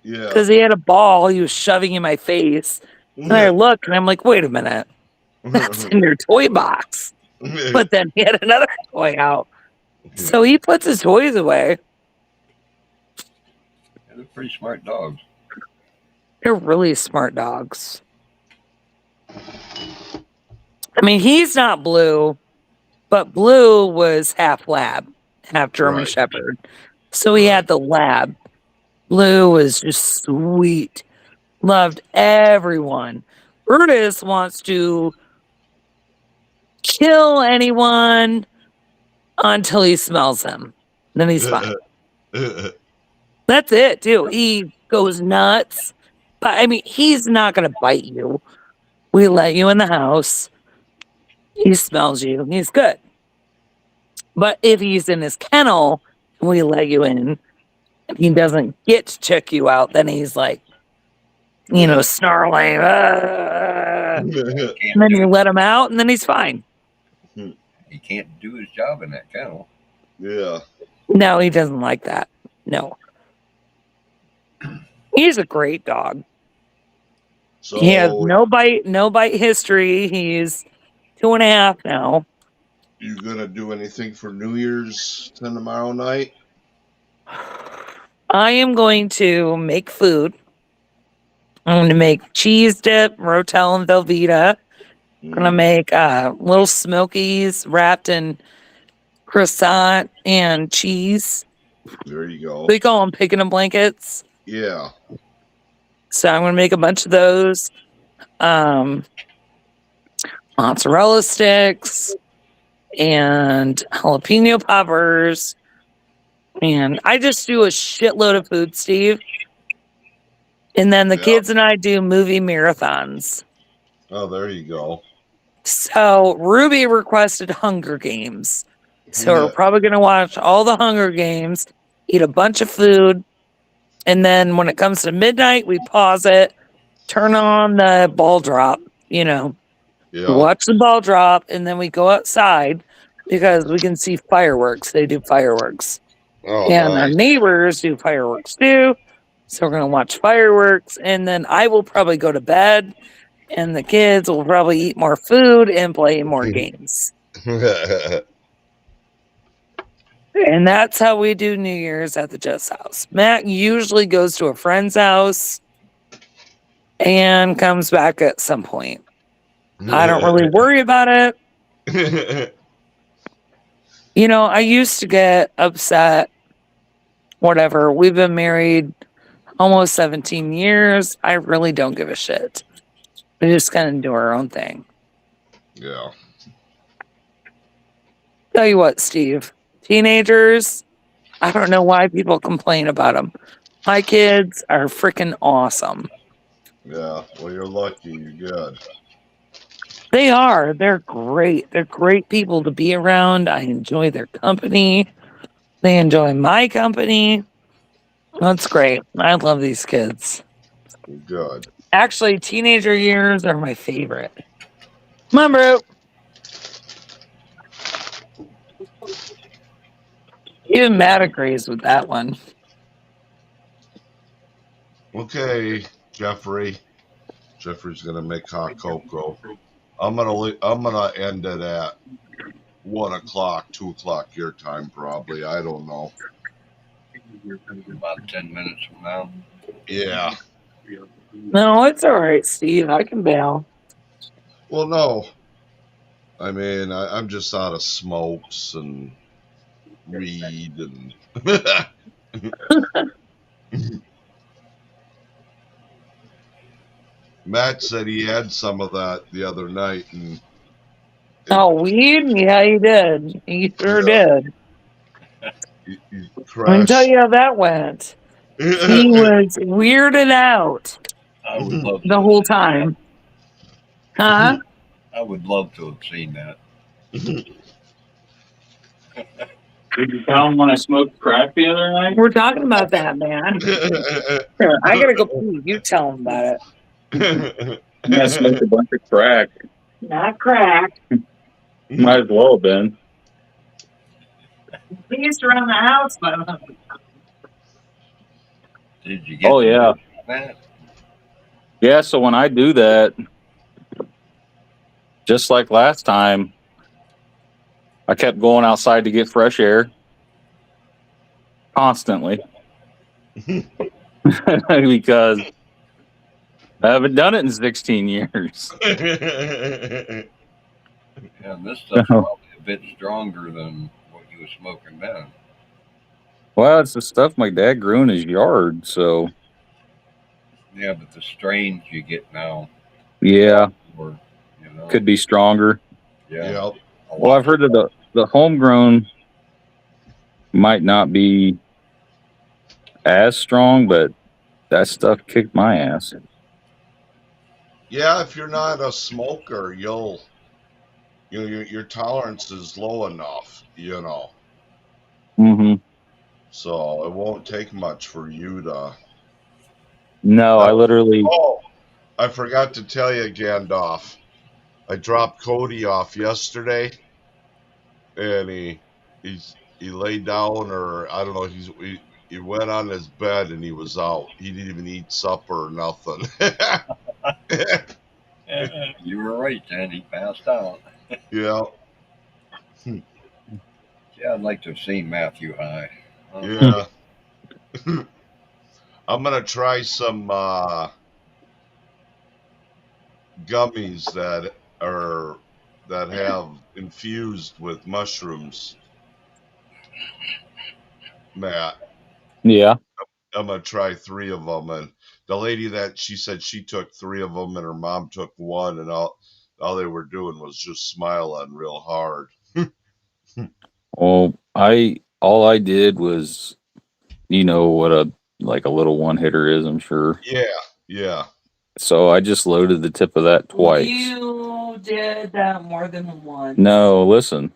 Yeah. because he had a ball he was shoving in my face. And I looked and I'm like, wait a minute, that's in your toy box. But then he had another toy out. So he puts his toys away. They're pretty smart dogs. They're really smart dogs. I mean, he's not Blue, but Blue was half lab, half German Right. Shepherd. So he had the lab. Blue was just sweet. Loved everyone. Brutus wants to kill anyone until he smells them. Then he's fine. That's it, too. He goes nuts. But I mean, he's not going to bite you. We let you in the house. He smells you. He's good. But if he's in his kennel and we let you in, and he doesn't get to check you out, then he's like, snarling. And then you let him out, and then he's fine. He can't do his job in that kennel. Yeah. No, he doesn't like that. No. He's a great dog. So He has no bite history. He's 2.5 now. you gonna do anything for New Year's tomorrow night? I am going to make food. I'm going to make cheese dip, Rotel and Velveeta. I'm going to make little smokies wrapped in croissant and cheese. There you go. We call them picking and blankets. Yeah. So I'm going to make a bunch of those. Mozzarella sticks and jalapeno poppers. And I just do a shitload of food, Steve. And then the kids and I do movie marathons. Oh, there you go. So Ruby requested Hunger Games. So we're probably going to watch all the Hunger Games, eat a bunch of food. And then when it comes to midnight, we pause it, turn on the ball drop, watch the ball drop, and then we go outside because we can see fireworks. They do fireworks. Oh, and nice. our neighbors do fireworks too. So we're going to watch fireworks. And then I will probably go to bed. And the kids will probably eat more food and play more games. And that's how we do New Year's at the Jess house. Matt usually goes to a friend's house and comes back at some point. I don't really worry about it. I used to get upset. Whatever. We've been married almost 17 years. I really don't give a shit. We just kind of do our own thing. Yeah. Tell you what, Steve. Teenagers, I don't know why people complain about them. My kids are freaking awesome. Yeah. Well, you're lucky. You're good. They are. They're great. They're great people to be around. I enjoy their company. They enjoy my company. That's great. I love these kids. You're good. Actually, teenager years are my favorite. Come on, bro. Even Matt agrees with that one. Okay, Jeffrey. Jeffrey's gonna make hot cocoa. I'm gonna end it at 1:00, 2:00 your time, probably. I don't know. About 10 minutes from now. Yeah. No, it's all right, Steve. I can bail. Well, no. I mean, I'm just out of smokes and weed and. Matt said he had some of that the other night, and weed? Yeah, he did. He sure did. he Let me tell you how that went. He was weirded out I would love the whole time. Huh? I would love to have seen that. Did you tell him when I smoked crack the other night? We're talking about that, man. Here, I gotta go pee. You tell him about it. I smoked a bunch of crack. Not crack. Might as well have been. He's around the house, but Did you get? Oh yeah, that? yeah. So when I do that, just like last time, I kept going outside to get fresh air constantly because I haven't done it in 16 years. Yeah, this stuff's probably a bit stronger than what you was smoking then. Well, it's the stuff my dad grew in his yard, so Yeah, but the strains you get now, yeah, or could be stronger. yeah. Yep. Well, I've heard that the homegrown might not be as strong, but that stuff kicked my ass. Yeah, if you're not a smoker, your tolerance is low enough, Mm-hmm. so it won't take much for you to. No, I literally. Oh, I forgot to tell you, Gandalf. I dropped Cody off yesterday, and he laid down, or I don't know. He went on his bed and he was out. He didn't even eat supper or nothing. You were right, then. He passed out. Yeah. Yeah, I'd like to have seen Matthew high. Yeah. I'm gonna try some gummies that have infused with mushrooms, Matt. Yeah. I'm gonna try 3 of them, and the lady that she said she took 3 of them, and her mom took 1, and all they were doing was just smiling real hard. Well, all I did was, what a little one hitter is, I'm sure. Yeah. So I just loaded the tip of that twice. You did that more than once. No, listen.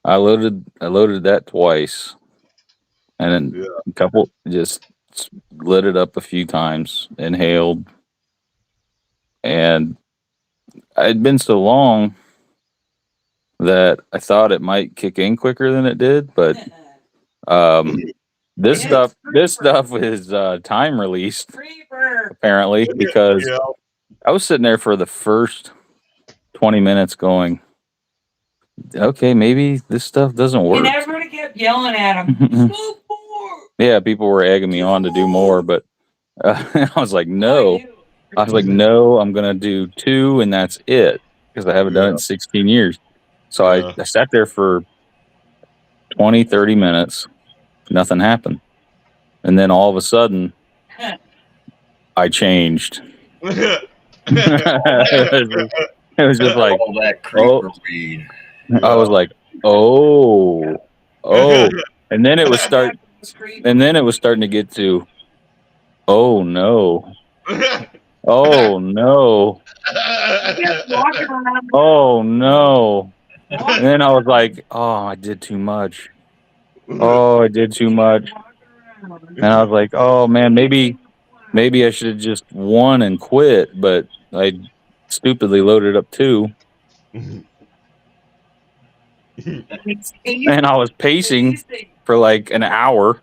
I loaded that twice, and then a couple just lit it up a few times, inhaled, and it had been so long that I thought it might kick in quicker than it did, but this stuff is time released apparently, because I was sitting there for the first 20 minutes going, okay, maybe this stuff doesn't work. And everybody kept yelling at him. Yeah, people were egging me on to do more, but I was like, no. I'm going to do 2 and that's it, because I haven't done it in 16 years. So I sat there for 20, 30 minutes. Nothing happened. And then all of a sudden, I changed. It was just like, all that creeper weed. I was like, oh. And then it was starting to get to, oh no. Oh no. Oh no. And then I was like, oh, I did too much. And I was like, oh man, maybe I should have just won and quit, but I stupidly loaded up 2. And I was pacing for like an hour.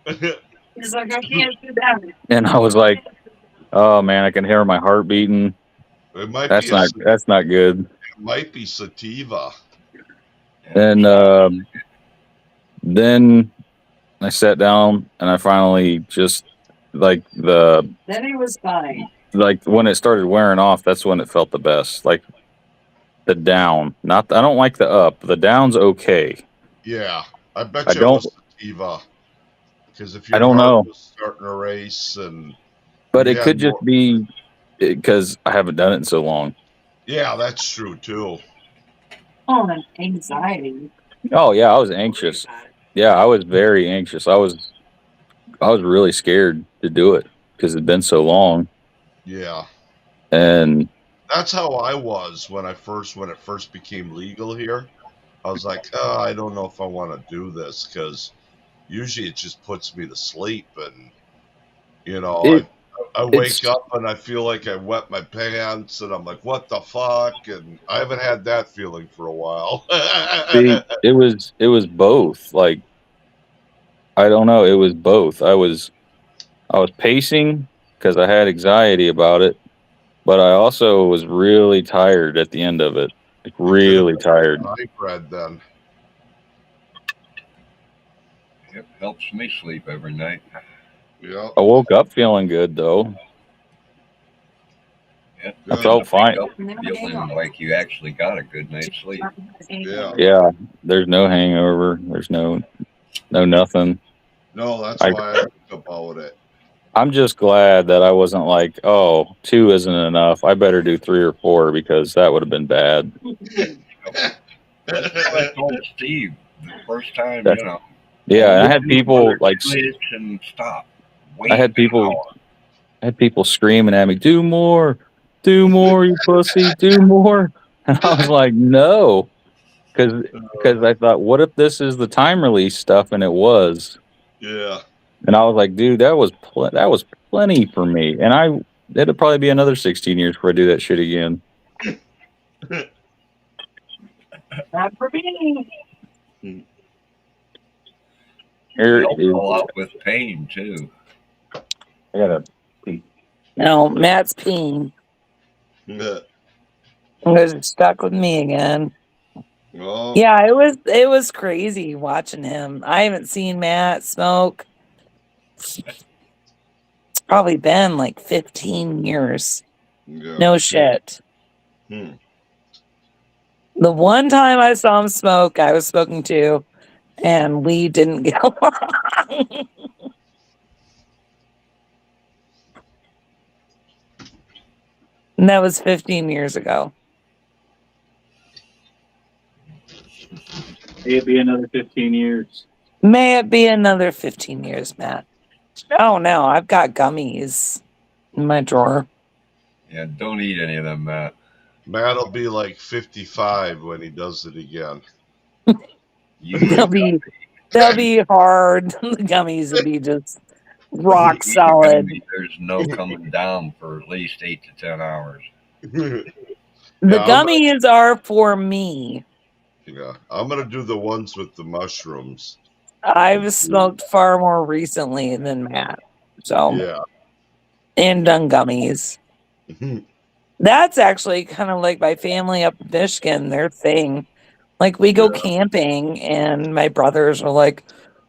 He's like, I can't do that. And I was like, oh man, I can hear my heart beating. That's not good. It might be sativa. And then I sat down and I finally just then he was fine. Like when it started wearing off, that's when it felt the best. Like the down. I don't like the up. The down's okay. Yeah. I bet you it was sativa. Because if your heart was starting to race but it could just be because I haven't done it in so long. Yeah, that's true too. Oh, and anxiety. Oh yeah, I was anxious. Yeah, I was very anxious. I was really scared to do it because it'd been so long. Yeah. And that's how I was when it first became legal here. I was like, oh, I don't know if I want to do this because usually it just puts me to sleep, and It I it's wake up and I feel like I wet my pants, and I'm like, what the fuck? And I haven't had that feeling for a while. it was both. Like I don't know, it was both. I was pacing because I had anxiety about it, but I also was really tired at the end of it. Like You could have really been tired. hybrid then. It helps me sleep every night. Yeah, I woke up feeling good though. Yeah, I good. tend to felt wake fine. up feeling like you actually got a good night's sleep. Yeah. Yeah, there's no hangover. There's no nothing. No, that's I why I think about it. I'm just glad that I wasn't like, oh, two isn't enough. I better do three or four because that would have been bad. That's what I told Steve the first time, That- yeah, and I only had do people another like 2 minutes and stop. I Wait had an people hour. I had people screaming at me, do more, you pussy, do more. And I was like, no, because I thought, what if this is the time release stuff? And it was. Yeah. And I was like, dude, that was plenty for me. And it'll probably be another 16 years before I do that shit again. Not for me. It Here helps is a lot with pain too. I gotta No, Matt's peeing. Yeah. Because it's stuck with me again. Well, Yeah, it was crazy watching him. I haven't seen Matt smoke. It's probably been like 15 years. yeah. No shit. Hmm. The one time I saw him smoke, I was smoking too, and we didn't get along. And that was 15 years ago. it'll be another 15 years. May it be another 15 years, Matt. Oh no, I've got gummies in my drawer. Yeah, don't eat any of them, Matt. Matt'll be like 55 when he does it again. You They'll eat, be hard. The gummies will be just you rock eat a solid. gummy, there's no coming down for at least 8 to 10 hours. The Yeah, gummies are for me. I'm gonna do the ones with the mushrooms. I've smoked far more recently than Matt. So, Yeah. and done gummies. That's actually kind of like my family up in Michigan, their thing. Like we go Yeah. camping and my brothers are like,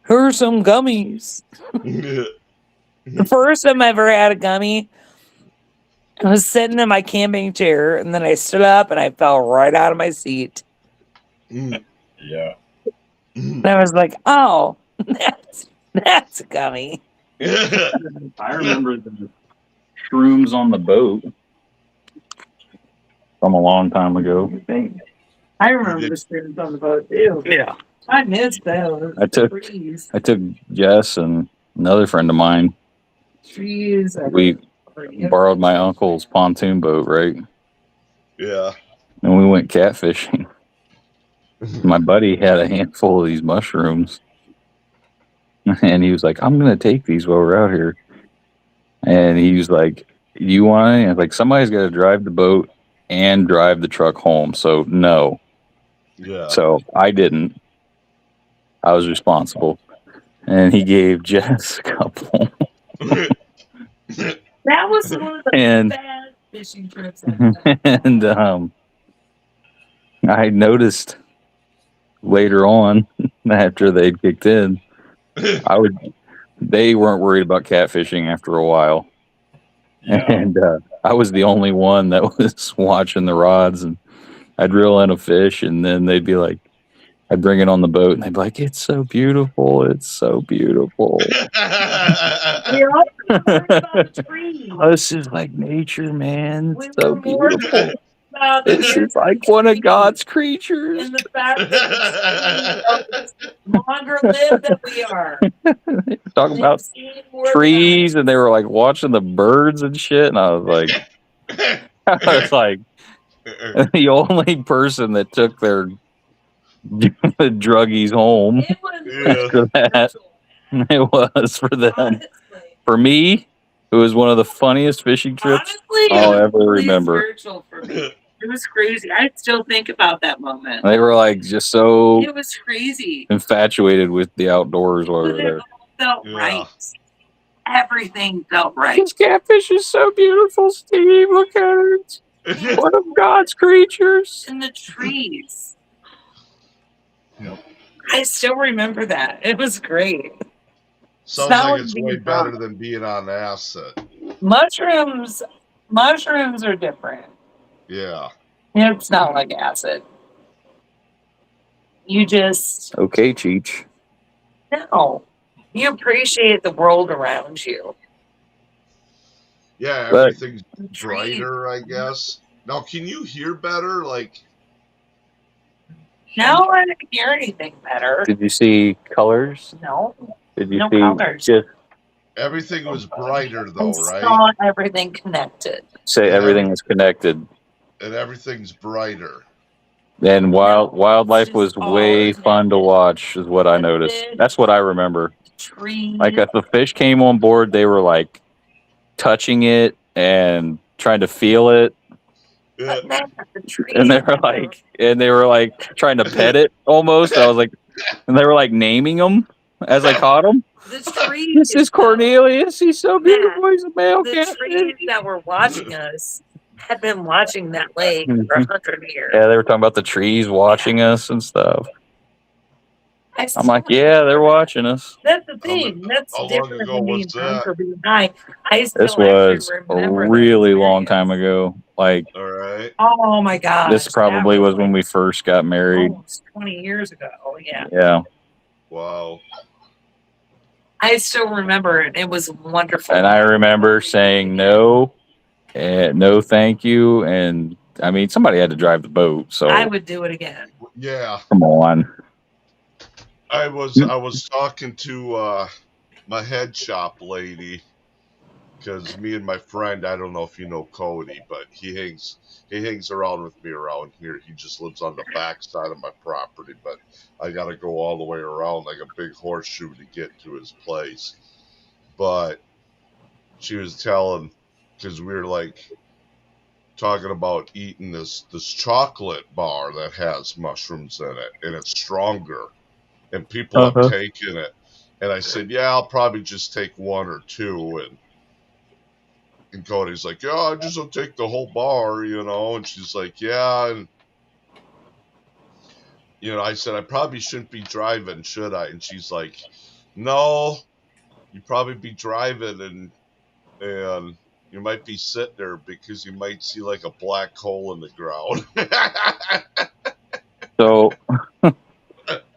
here's some gummies. The first time I ever had a gummy, I was sitting in my camping chair and then I stood up and I fell right out of my seat. Yeah. And I was like, oh, that's a gummy. I remember the shrooms on the boat from a long time ago. I remember the students on the boat too. Yeah. I missed those. I took Jess and another friend of mine. Trees. We borrowed my uncle's pontoon boat, right? Yeah. And we went catfishing. My buddy had a handful of these mushrooms. And he was like, I'm going to take these while we're out here. And he was like, you want any? I was like, somebody's got to drive the boat and drive the truck home. So, no. Yeah. So, I didn't. I was responsible. And he gave Jess a couple. That was one of the And- bad fishing trips. And I noticed later on, after they'd kicked in, they weren't worried about catfishing after a while. Yeah. And I was the only one that was watching the rods, and I'd reel in a fish, and then they'd be like, I'd bring it on the boat, and they'd be like, it's so beautiful. It's so beautiful. We're all worried about the trees. This is like nature, man. We It's so were more beautiful. about the This air is like one of God's creatures. and the fact that the trees are longer lived than we are. Talking about They've seen more trees, and they were like watching the birds and shit. And I was like, I was like, the only person that took their druggies home after that, it was for them. For me, it was one of the funniest fishing trips I'll ever remember. For me. It was crazy. I still think about that moment. They were like just so It was crazy. infatuated with the outdoors while we were there. It all felt right. Everything felt right. This catfish is so beautiful, Steve. Look at it. One of God's creatures. And the trees. Yep. I still remember that. It was great. Sounds Smell like of it's being way better drunk. than being on acid. Mushrooms are different. Yeah. It's not like acid. You just Okay, Cheech. no. You appreciate the world around you. Yeah, But- everything's brighter, I guess. Now, can you hear better? Like, Now I don't hear anything better. Did you see colors? No. Did you No see colors. just everything was brighter, I though, right? saw everything connected. say And everything was connected? And everything's brighter. And No, wildlife it's was just all way fun to connected. watch, is what I The noticed. fish, That's what I remember. trees. Like if the fish came on board, they were like touching it and trying to feel it, Yeah. But then the trees. and they were like trying to pet it almost. And I was like, and they were like naming them as I caught them. The trees. This is Cornelius. He's so beautiful. He's a male The catfish. trees that were watching us had been watching that lake for 100 years. Yeah, they were talking about the trees watching us and stuff. I I'm still like, yeah, they're remember. watching us. That's the thing. That's how long different ago than being was drunk that? or being high. I still This was actually a remember that really long experience. time ago. Like, All right. Oh my gosh. this probably that was when we first got married. almost 20 years ago. Yeah. Yeah. Wow. I still remember it. It was wonderful. And I remember saying no, and no thank you. And I mean, somebody had to drive the boat. So I would do it again. Yeah. come on. I was talking to my head shop lady, because me and my friend, I don't know if you know Cody, but he hangs around with me around here. He just lives on the back side of my property, but I got to go all the way around like a big horseshoe to get to his place. But she was telling, because we were like talking about eating this chocolate bar that has mushrooms in it, and it's stronger, and people have taken it. And I said, yeah, I'll probably just take one or two. And Cody's like, yeah, I just will take the whole bar, you know. And she's like, yeah. And, you know, I said, I probably shouldn't be driving, should I? And she's like, no, you probably be driving and you might be sitting there because you might see like a black hole in the ground. So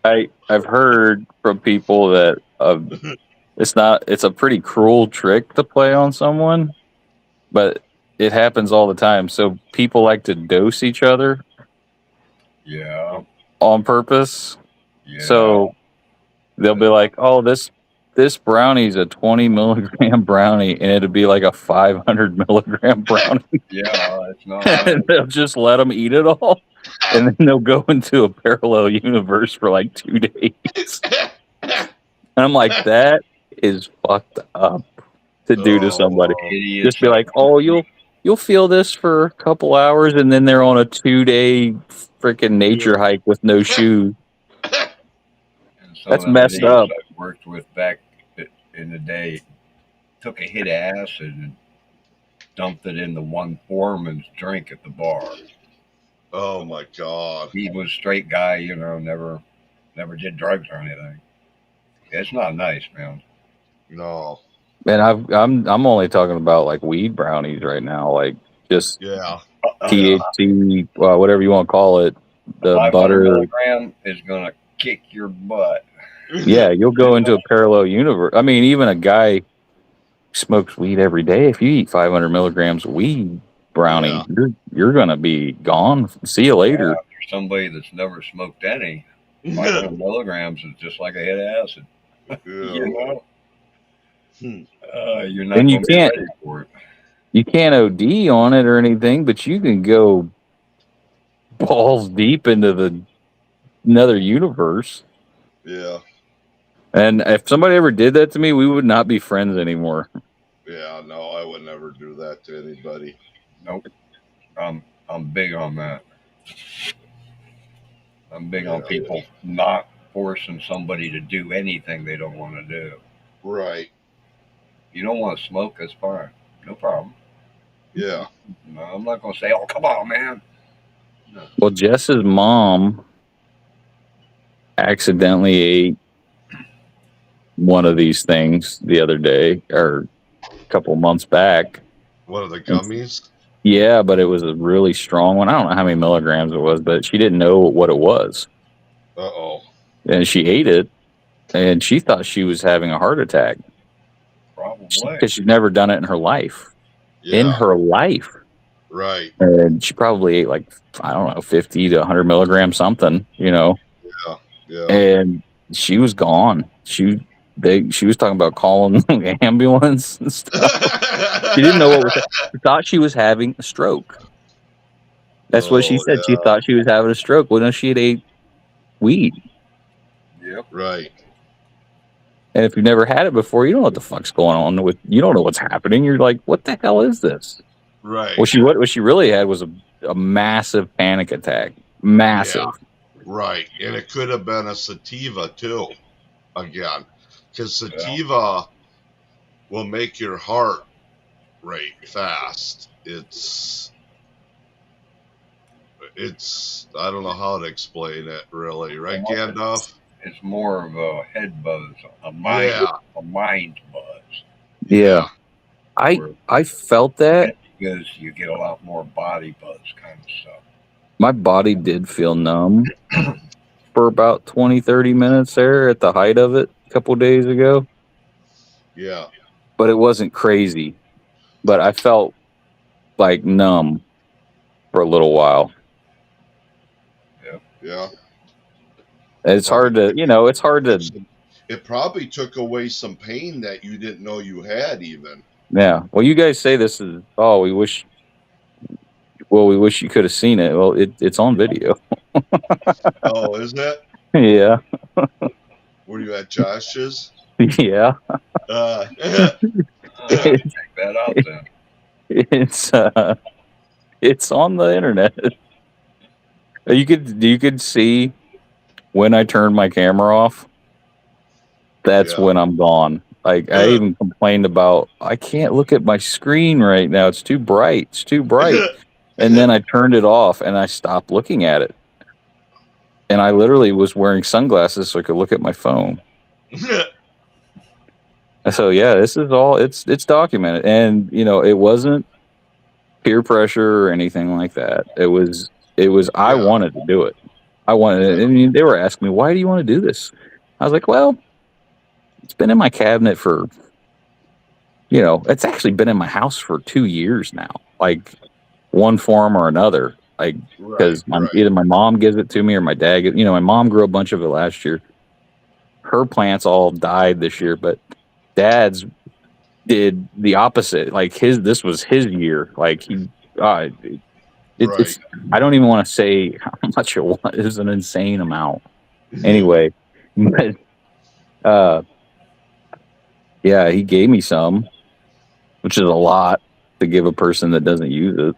I've heard from people that it's a pretty cruel trick to play on someone, but it happens all the time. So people like to dose each other Yeah. on purpose. Yeah. So they'll be like, oh, this brownie's a 20 milligram brownie, and it'll be like a 500 milligram brownie. Yeah, it's not. And they'll just let them eat it all, and then they'll go into a parallel universe for like 2 days. And I'm like, that is fucked up to do to somebody. Idiots. Just be like, oh, you'll feel this for a couple hours, and then they're on a 2-day freaking nature hike with no shoes. And some That's of them messed idiots up. I worked with back in the day took a hit of acid and dumped it into one foreman's drink at the bar. Oh my God. He was a straight guy, you know, never did drugs or anything. It's not nice, man. No. And I'm only talking about like weed brownies right now, like just Yeah. THC, whatever you want to call it, the 500 butter. milligram is gonna kick your butt. Yeah, you'll go into a parallel universe. I mean, even a guy who smokes weed every day, if you eat 500 milligrams of weed brownie, you're gonna be gone. See you later. For somebody that's never smoked any, 500 milligrams is just like a hit of acid. You know? You're not And going you to be can't- ready for it. You can't OD on it or anything, but you can go balls deep into another universe. Yeah. And if somebody ever did that to me, we would not be friends anymore. Yeah, no, I would never do that to anybody. Nope. I'm big on that. I'm big on Yeah. people not forcing somebody to do anything they don't want to do. Right. You don't want to smoke, that's fine. No problem. Yeah. No, I'm not going to say, oh, come on, man. No. Well, Jess's mom accidentally ate one of these things the other day or a couple months back. What are the And gummies? yeah, but it was a really strong one. I don't know how many milligrams it was, but she didn't know what it was. Uh-oh. And she ate it, and she thought she was having a heart attack Probably. because she's never done it in her life. In Yeah. her life. Right. And she probably ate like, I don't know, 50 to 100 milligrams something, you know. Yeah. Yeah. And she was gone. She was talking about calling the ambulance and stuff. She didn't know what was that. She thought she was having a stroke. That's what she Oh, said. She yeah. thought she was having a stroke. Well, no, she had ate weed. Yep. Right. And if you've never had it before, you don't know what the fuck's going on with. You don't know what's happening. You're like, what the hell is this? Right. Well, what she really had was a massive panic attack. Massive. Yeah. Right. And it could have been a sativa too. Again. Because sativa will make your heart rate fast. It's I don't know how to explain it really, right, Gandalf? It's more of a head buzz, a mind buzz. Yeah. I felt that. Because you get a lot more body buzz kind of stuff. My body did feel numb for about 20, 30 minutes there at the height of it a couple days ago. Yeah. But it wasn't crazy. But I felt like numb for a little while. Yeah. It's hard to, it's hard to. It probably took away some pain that you didn't know you had even. Yeah. Well, you guys say this is, we wish you could have seen it. Well, it's on video. Oh, is it? Yeah. Were you at Josh's? Yeah. Check that out then. It's on the internet. You could see when I turned my camera off. That's when I'm gone. Like I even complained about I can't look at my screen right now. It's too bright. It's too bright. And then I turned it off and I stopped looking at it. And I literally was wearing sunglasses so I could look at my phone. So yeah, this is all it's documented. And it wasn't peer pressure or anything like that. It was I wanted to do it. I wanted it. And they were asking me, why do you want to do this? I was like, well, it's been in my cabinet for it's actually been in my house for 2 years now. Like one form or another. Like because either my mom gives it to me or my dad my mom grew a bunch of it last year. Her plants all died this year, but dad's did the opposite. Like this was his year. Like it's I don't even want to say how much it was. It was an insane amount. Anyway, but yeah, he gave me some, which is a lot to give a person that doesn't use it.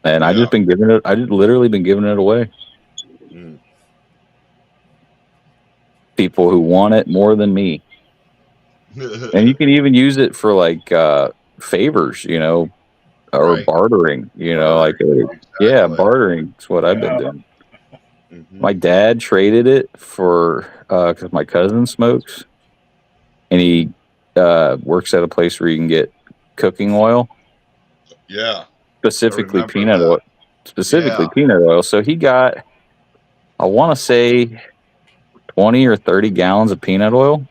And I just literally been giving it away. People who want it more than me. And you can even use it for like favors, or bartering, bartering is what I've been doing. Mm-hmm. My dad traded it for because my cousin smokes, and he works at a place where you can get cooking oil. Yeah. Specifically peanut oil. Peanut oil. So he got, I want to say, 20 or 30 gallons of peanut oil.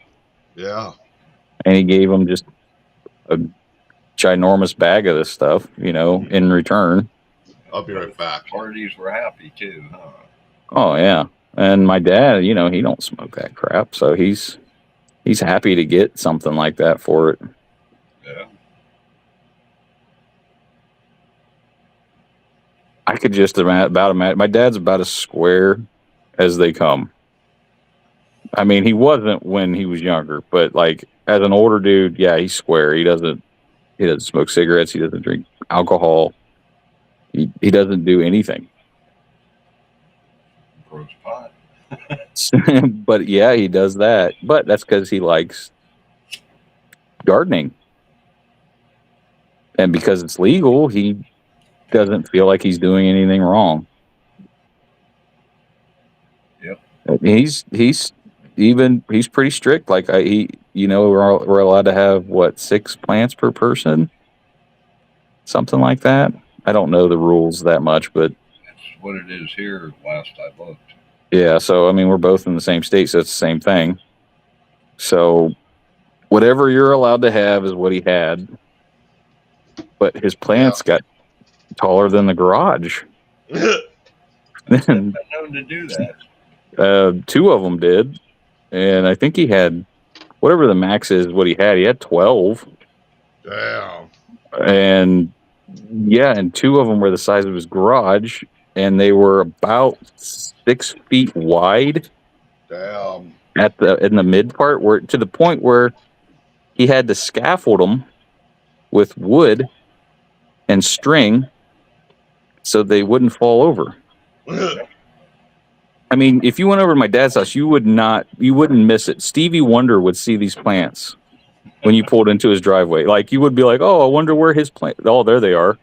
Yeah. And he gave him just a ginormous bag of this stuff, in return. I'll be right back. Parties were happy too, huh? Oh yeah. And my dad, he don't smoke that crap, so he's happy to get something like that for it. Yeah. I could just about imagine. My dad's about as square as they come. I mean, he wasn't when he was younger, but like as an older dude, yeah, he's square. He doesn't smoke cigarettes. He doesn't drink alcohol. He doesn't do anything. Grows pot. But yeah, he does that. But that's because he likes gardening. And because it's legal, he doesn't feel like he's doing anything wrong. Yep. He's pretty strict. Like we're allowed to have 6 plants per person, something like that. I don't know the rules that much, but That's what it is here. Last I looked. yeah. So I mean, we're both in the same state, so it's the same thing. So whatever you're allowed to have is what he had, but his plants got taller than the garage. I've been known to do that. 2 of them did, and I think he had whatever the max is. What he had 12. Damn. And yeah, and 2 of them were the size of his garage, and they were about 6 feet wide. Damn. In the mid part, where to the point where he had to scaffold them with wood and string so they wouldn't fall over. I mean, if you went over to my dad's house, you wouldn't miss it. Stevie Wonder would see these plants when you pulled into his driveway. Like, you would be like, oh, I wonder where his plant. Oh, there they are.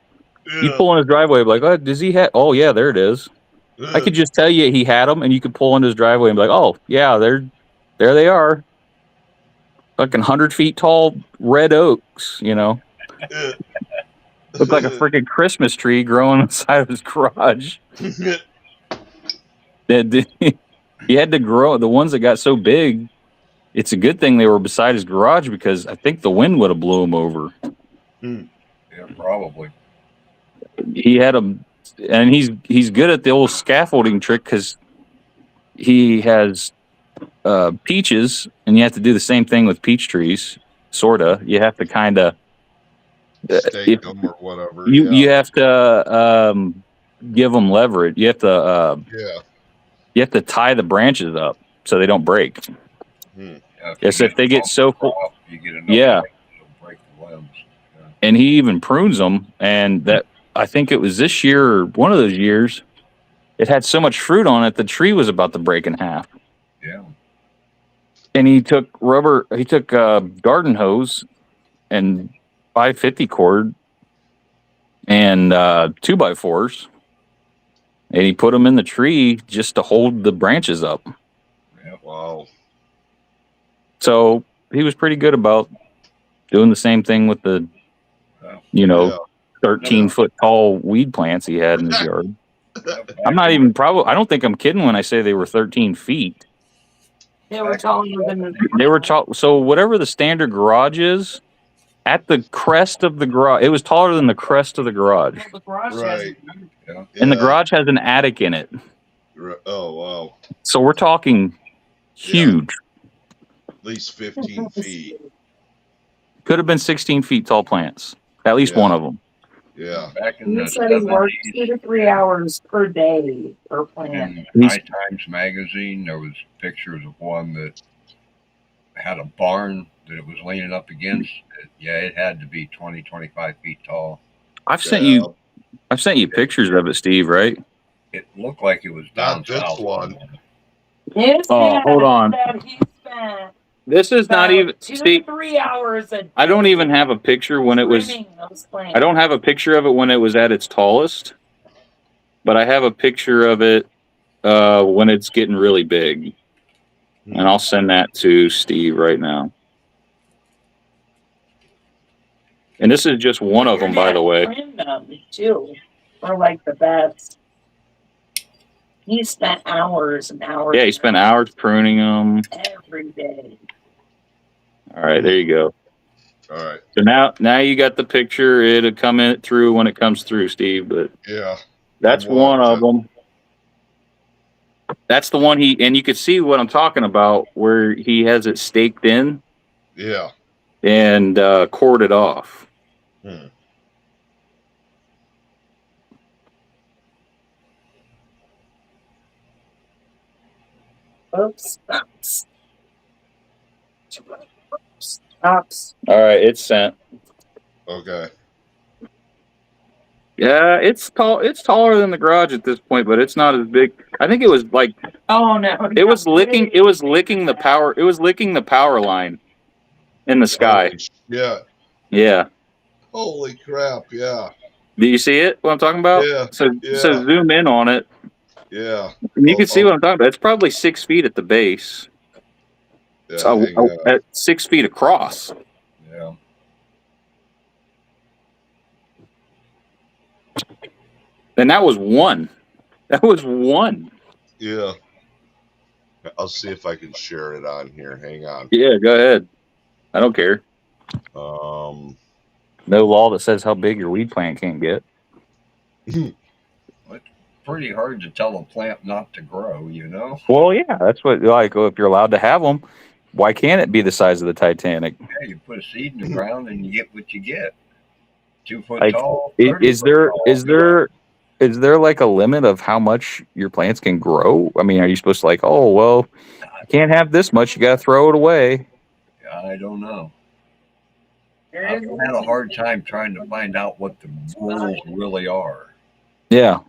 You'd pull in his driveway, be like, oh, does he have? Oh, yeah, there it is. I could just tell you he had them, and you could pull into his driveway and be like, oh, yeah, there they are. Fucking 100 feet tall red oaks, Look like a freaking Christmas tree growing inside of his garage. He had to grow. The ones that got so big, it's a good thing they were beside his garage because I think the wind would have blew them over. Yeah, probably. He had them, and he's good at the old scaffolding trick because he has peaches, and you have to do the same thing with peach trees. Sorta, you have to kind of stake them or whatever. You have to give them leverage. You have to You have to tie the branches up so they don't break. Yes, if they get so full, you get enough it'll break the limbs. Yeah. And he even prunes them. And that, I think it was this year or one of those years, it had so much fruit on it, the tree was about to break in half. Yeah. And he took garden hose and 550 cord and 2x4s, and he put them in the tree just to hold the branches up. Yeah. Wow. So he was pretty good about doing the same thing with the, 13-foot tall weed plants he had in his yard. I'm not even I don't think I'm kidding when I say they were 13 feet. They were taller than They were tall. So whatever the standard garage is, at the crest of the garage, it was taller than the crest of the garage. the garage. Right. And the garage has an attic in it. Oh, wow. So we're talking huge. At least 15 feet. Could have been 16 feet tall plants. At least one of them. Yeah. Back in the He said he worked 2 to 3 hours per day per plant. in High Times magazine, there was pictures of one that had a barn that it was leaning up against. It had to be 20, 25 feet tall. I've sent you pictures of it, Steve, right? It looked like it was down Not this south. one. Hold on. He spent This is not even 2 to 3 hours a day. I don't even have a picture when it was. I don't have a picture of it when it was at its tallest, but I have a picture of it when it's getting really big, and I'll send that to Steve right now. And this is just one of them, by the way. Trimmed them too, for like the best. He spent hours and hours. Yeah, he spent hours pruning them every day. All right, there you go. All right. So now you got the picture. It'll come in through when it comes through, Steve. But that's one of them. That's the one and you could see what I'm talking about, where he has it staked in. Yeah. And corded off. Oops. All right, it's sent. Okay. Yeah, it's tall. It's taller than the garage at this point, but it's not as big. I think it was like Oh no! it was licking. It was licking the power. It was licking the power line in the sky. Holy shit. Yeah. Holy crap. Yeah. Do you see it? What I'm talking about? Yeah. So Yeah. zoom in on it, Yeah. and you Oh, can see what I'm talking about. It's probably 6 feet at the base. yeah. So Hang on. at 6 feet across. Yeah. And that was one. That was one. Yeah. I'll see if I can share it on here. Hang on. Yeah, go ahead. I don't care. Um, No law that says how big your weed plant can't get. Pretty hard to tell a plant not to grow, you know? Well, yeah, that's what like if you're allowed to have them, why can't it be the size of the Titanic? Yeah, you put a seed in the ground and you get what you get. 2 foot Like, tall, is 30 foot there tall. is there is there like a limit of how much your plants can grow? I mean, are you supposed to like, oh well, you can't have this much, you got to throw it away? I don't know. I've had a hard time trying to find out what the rules really are. Yeah.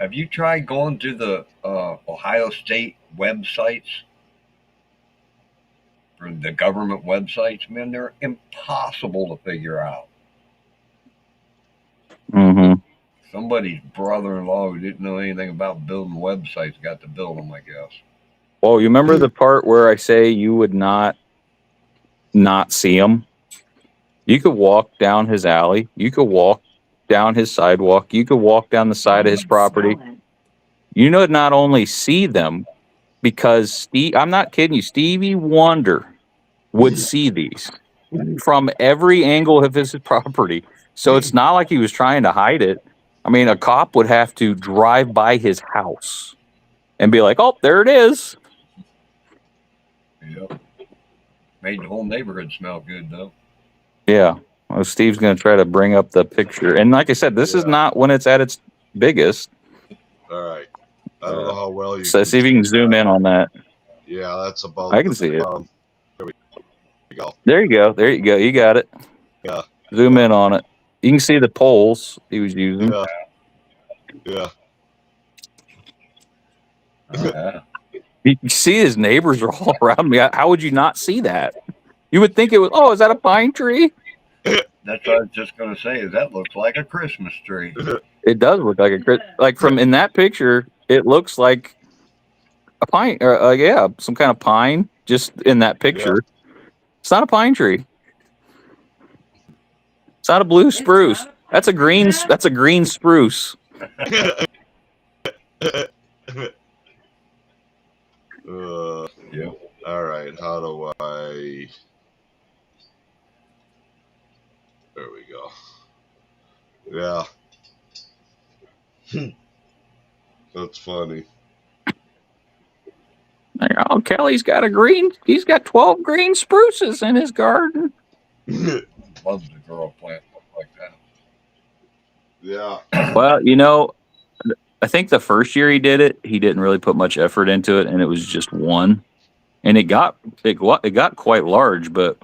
Have you tried going to the Ohio State websites? For the government websites, man, they're impossible to figure out. Mm-hmm. Somebody's brother-in-law who didn't know anything about building websites got to build them, I guess. Well, you remember the part where I say you would not see him? You could walk down his alley. You could walk down his sidewalk. You could walk down the side of his property. You would not only see them, because I'm not kidding you, Stevie Wonder would see these from every angle of his property. So it's not like he was trying to hide it. I mean, a cop would have to drive by his house and be like, oh, there it is. Yep. Made the whole neighborhood smell good, though. Yeah. Well, Steve's going to try to bring up the picture. And like I said, this is not when it's at its biggest. all right. I don't know how well you So can see if you can zoom in on that. Yeah, that's about. I can see it. There we go. There you go. There you go. You got it. Yeah. Zoom in on it. You can see the poles he was using. Yeah. Yeah. Yeah. You see his neighbors are all around me. How would you not see that? You would think it was, oh, is that a pine tree? That's what I was just going to say. Is that looks like a Christmas tree? It does look like like from in that picture, it looks like a pine, or yeah, some kind of pine. Just in that picture, it's not a pine tree. It's not a blue spruce. That's a green. That's a green spruce. Yeah. All right. How do I? There we go. Yeah. That's funny. Oh, Kelly's got a green. He's got 12 green spruces in his garden. Love to grow a plant like that. Yeah. Well, you know, I think the first year he did it, he didn't really put much effort into it, and it was just one, and it got quite large. But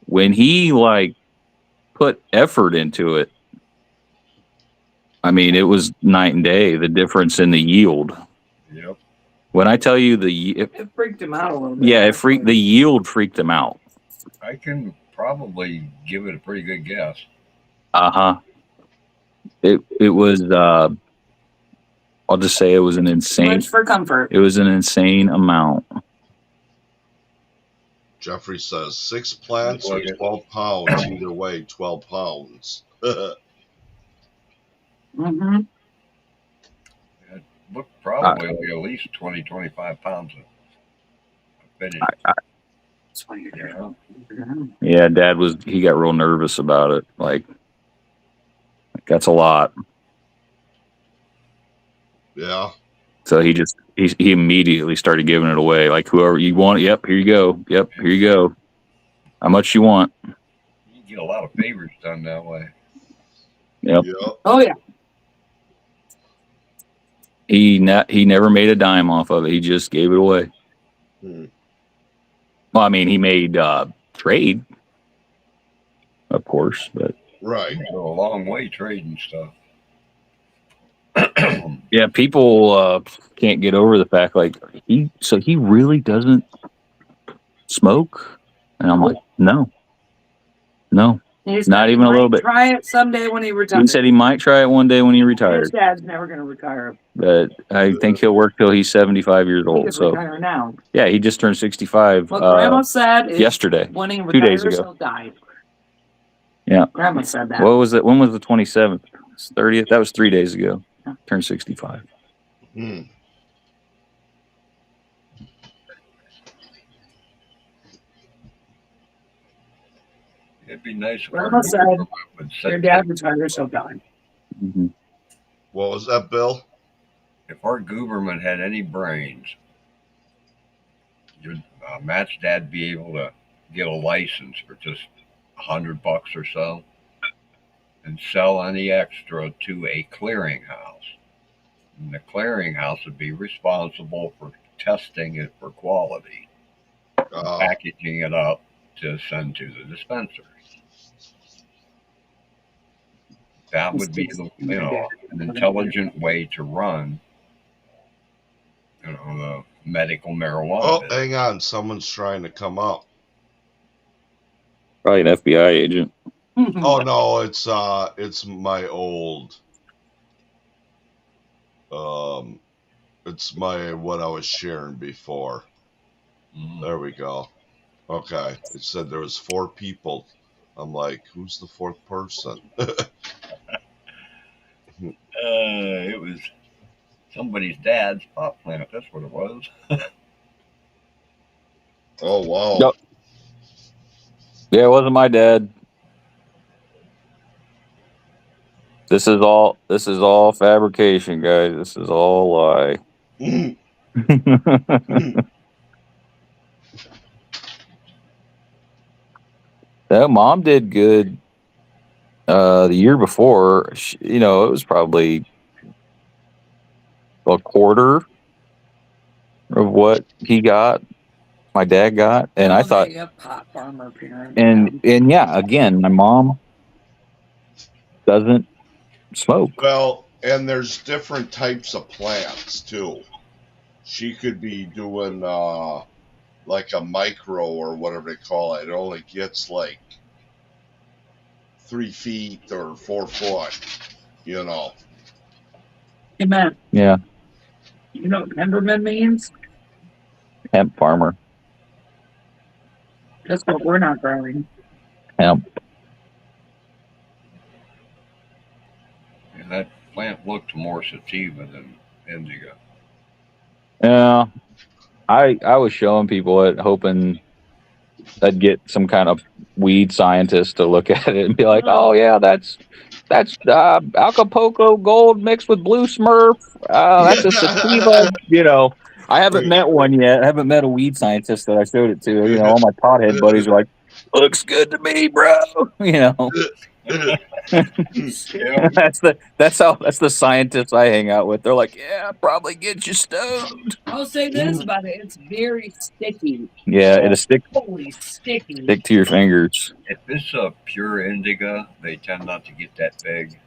when he like put effort into it, I mean, it was night and day, the difference in the yield. Yep. When I tell you It freaked him out a little bit. yeah, the yield freaked him out. I can probably give it a pretty good guess. Uh-huh. It was I'll just say it was an insane Much for comfort. It was an insane amount. Jeffrey says 6 plants or 12 pounds. Either way, 12 pounds. Mm-hmm. It looked probably like at least 20, 25 pounds of finish. That's why you're there. Yeah, Dad he got real nervous about it. Like that's a lot. Yeah. So he immediately started giving it away. Like whoever you want, yep, here you go. Yep, here you go. How much you want? You get a lot of favors done that way. Yep. Yep. Oh yeah. He never made a dime off of it. He just gave it away. Hmm. Well, I mean, he made trade, of course, but Right. You go a long way trading stuff. yeah, people can't get over the fact like he really doesn't smoke, and I'm like, no, He's not even a little bit. Try it someday when he He retires. said he might try it one day when he His retires, dad's never going to retire. but I think he'll work till he's 75 years He old. could So retire now. yeah, he just turned 65 What Grandma said is yesterday, when he 2 days retires, ago. he'll die. Yeah. Grandma said that. What was it? When was the 27th? 30th? That was 3 days ago. Turned 65. Hmm. It'd be nice if Grandma our said, government would your set dad retires, he'll die. Mm-hmm. What was that, Bill? if our government had any brains, your Matt's dad be able to get a license for just $100 or so and sell any extra to a clearinghouse. And the clearinghouse would be responsible for testing it for quality, packaging it up to send to the dispensers. That would be, an intelligent way to run, the medical marijuana Oh, business. hang on. Someone's trying to come up. Probably an FBI agent. Oh no, it's my old it's what I was sharing before. There we go. Okay. It said there was 4 people. I'm like, who's the 4th person? It was somebody's dad's pot plant. That's what it was. Oh wow. Yep. Yeah, it wasn't my dad. This is all fabrication, guys. This is all lie. Yeah, Mom did good. The year before, it was probably a quarter of what he got. My dad got, and I thought, pot farmer parent. and yeah, again, my mom doesn't smoke. Well, and there's different types of plants too. She could be doing like a micro or whatever they call it. It only gets like 3 feet or 4 foot, Hey, Matt, Yeah, you know what Pemberman means? hemp farmer, That's what we're not growing. hemp. And that plant looked more sativa than indica. Yeah, I was showing people it, hoping I'd get some kind of weed scientist to look at it and be like, "Oh yeah, that's Acapulco Gold mixed with Blue Smurf. That's a sativa." I haven't met one yet. I haven't met a weed scientist that I showed it to. All my pothead buddies are like, "Looks good to me, bro." Yeah. That's the scientists I hang out with. They're like, "Yeah, probably get you stoned." I'll say this about it: it's very sticky. Yeah, it'll stick Holy sticky. to your fingers. If it's a pure indica, they tend not to get that big,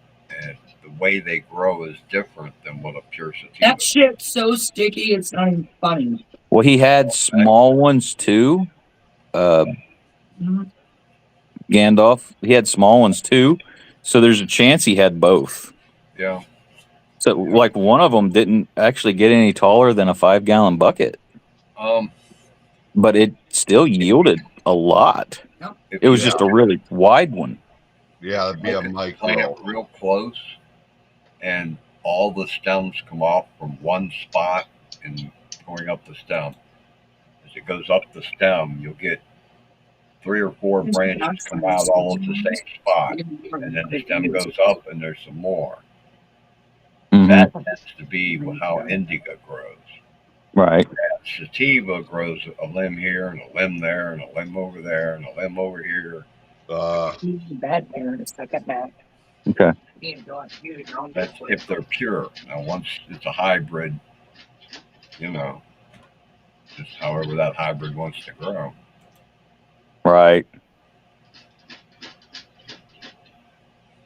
and the way they grow is different than what a pure sativa. That shit's so sticky, it's not even funny. Well, he had small ones too. Gandalf, he had small ones too. So there's a chance he had both. Yeah. So like one of them didn't actually get any taller than a 5-gallon bucket, but it still yielded a lot. It was just a really wide one. Yeah, it'd be a micro. Plant real close, and all the stems come off from one spot and going up the stem. As it goes up the stem, you'll get 3 or 4 branches come out all at the same spot, and then the stem goes up, and there's some more. Mm-hmm. That tends to be how indica grows. Right. Sativa grows a limb here and a limb there and a limb over there and a limb over here. He's a bad parent, second back. Okay. That's if they're pure. Now, once it's a hybrid, you know, just however that hybrid wants to grow. Right.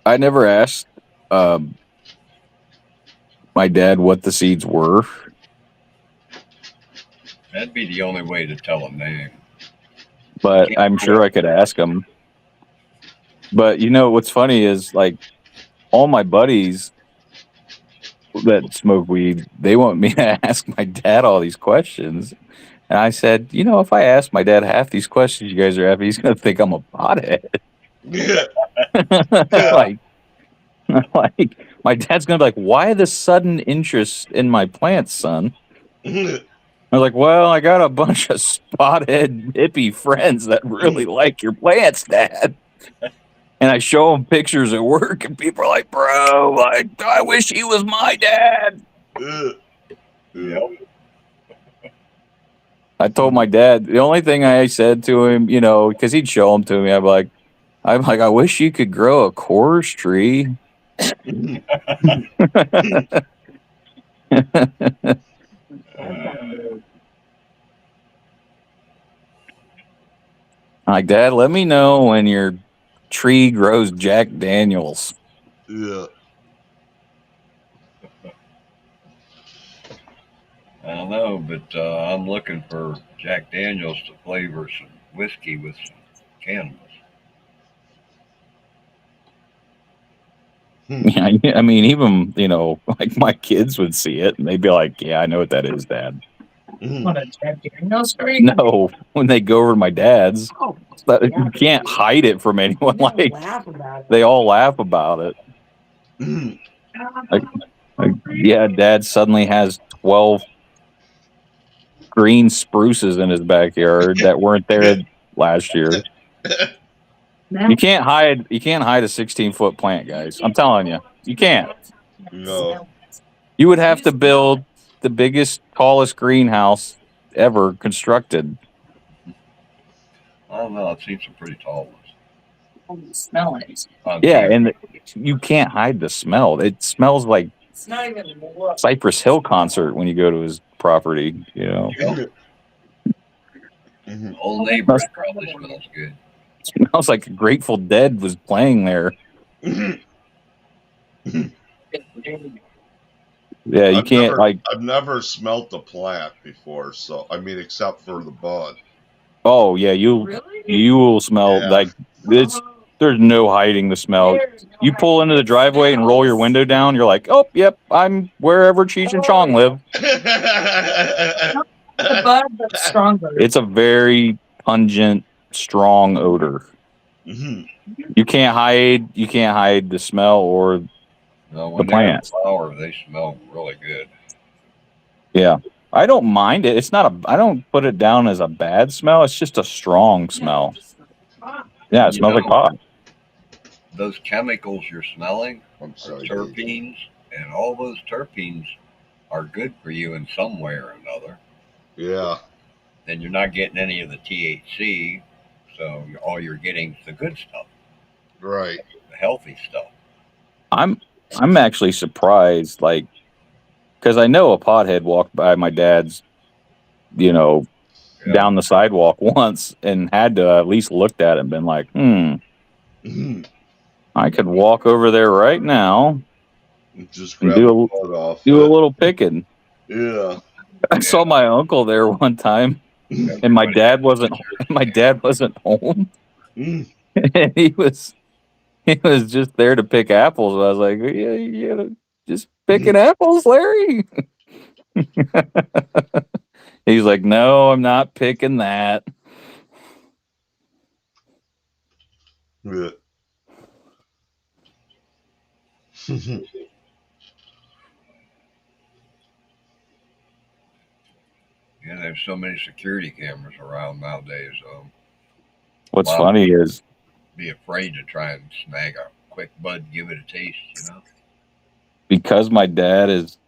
I never asked my dad what the seeds were. That'd be the only way to tell a name. But I'm sure I could ask him. But you know what's funny is like all my buddies that smoke weed, they want me to ask my dad all these questions. And I said, you know, if I ask my dad half these questions you guys are asking, he's gonna think I'm a pothead. Yeah. like like my dad's gonna be like, why the sudden interest in my plants, son? I was like, well, I got a bunch of spothead hippie friends that really like your plants, Dad. And I show them pictures at work, and people are like, bro, like, I wish he was my dad. Yep. I told my dad, the only thing I said to him, you know, because he'd show them to me, I'm like, I wish you could grow a course tree. Like, Dad, let me know when your tree grows Jack Daniels. Yeah. I don't know, but I'm looking for Jack Daniels to flavor some whiskey with some cannabis. Yeah, I mean, even, you know, like my kids would see it and they'd be like, yeah, I know what that is, Dad. What a Jack Daniels story? No, when they go over to my dad's, you can't hide it from anyone. Like, they all laugh about it. Like, yeah, Dad suddenly has 12 green spruces in his backyard that weren't there last year. You can't hide a 16-foot plant, guys. I'm telling you. You can't. No. You would have to build the biggest, tallest greenhouse ever constructed. I don't know. I've seen some pretty tall ones. Smell it. Yeah, and you can't hide the smell. It smells like It's not even Cypress Hill concert when you go to his property, you know. The whole neighborhood probably smells good. It smells like a Grateful Dead was playing there. Yeah, you can't I've never smelt the plant before, so I mean, except for the bud. Oh yeah, you will smell like it's. There's no hiding the smell. You pull into the driveway and roll your window down. You're like, oh, yep, I'm wherever Cheech and Chong live. the bud, but stronger. It's a very pungent, strong odor. You can't hide the smell or when the plants. They have flower, they smell really good. Yeah, I don't mind it. It's not I don't put it down as a bad smell. It's just a strong smell. Yeah, it smells like pot. Those chemicals you're smelling are terpenes, and all those terpenes are good for you in some way or another. Yeah. And you're not getting any of the THC, so all you're getting is the good stuff. Right. The healthy stuff. I'm actually surprised, like, because I know a pothead walked by my dad's, you know, down the sidewalk once and had to at least looked at it and been like, I could walk over there right now just and grab do a little picking. Yeah. I saw my uncle there one time, and my dad wasn't home. And he was just there to pick apples. I was like, yeah, just picking apples, Larry. He's like, no, I'm not picking that. Yeah. Yeah, there's so many security cameras around nowadays. What's funny is be afraid to try and snag a quick bud, give it a taste, you know. Because my dad is,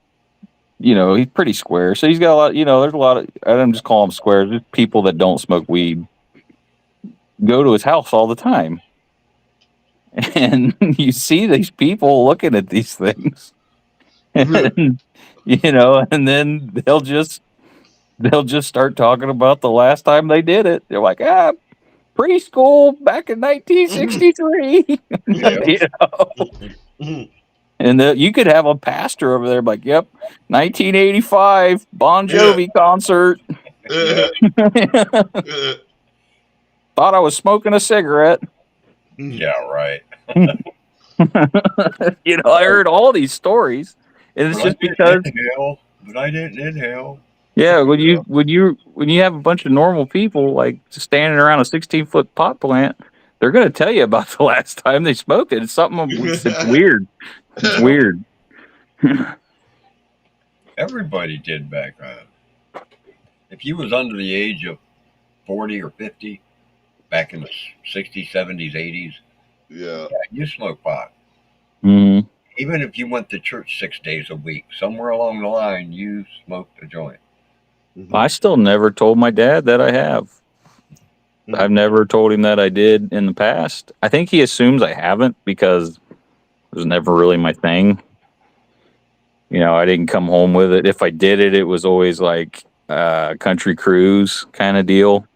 you know, he's pretty square, so he's got a lot. You know, there's a lot of I don't just call them squares. There's people that don't smoke weed go to his house all the time. and you see these people looking at these things, and and then they'll just start talking about the last time they did it. They're like, preschool back in 1963. Yep. And you could have a pastor over there like, yep, 1985 Bon Jovi concert. Yeah. Thought I was smoking a cigarette. Yeah, right. I heard all these stories, and it's But I just didn't because, inhale. But I didn't inhale. yeah, when you have a bunch of normal people like just standing around a 16-foot pot plant, they're gonna tell you about the last time they smoked it. It's something. It's weird. It's Yep. weird. Everybody did back then. If you was under the age of 40 or 50 back in the 60s, 70s, 80s, Yeah. you smoked pot. Mhm. Even if you went to church 6 days a week, somewhere along the line, you smoked a joint. I still never told my dad that I have. I've never told him that I did in the past. I think he assumes I haven't because it was never really my thing. I didn't come home with it. If I did it, it was always like a country cruise kind of deal.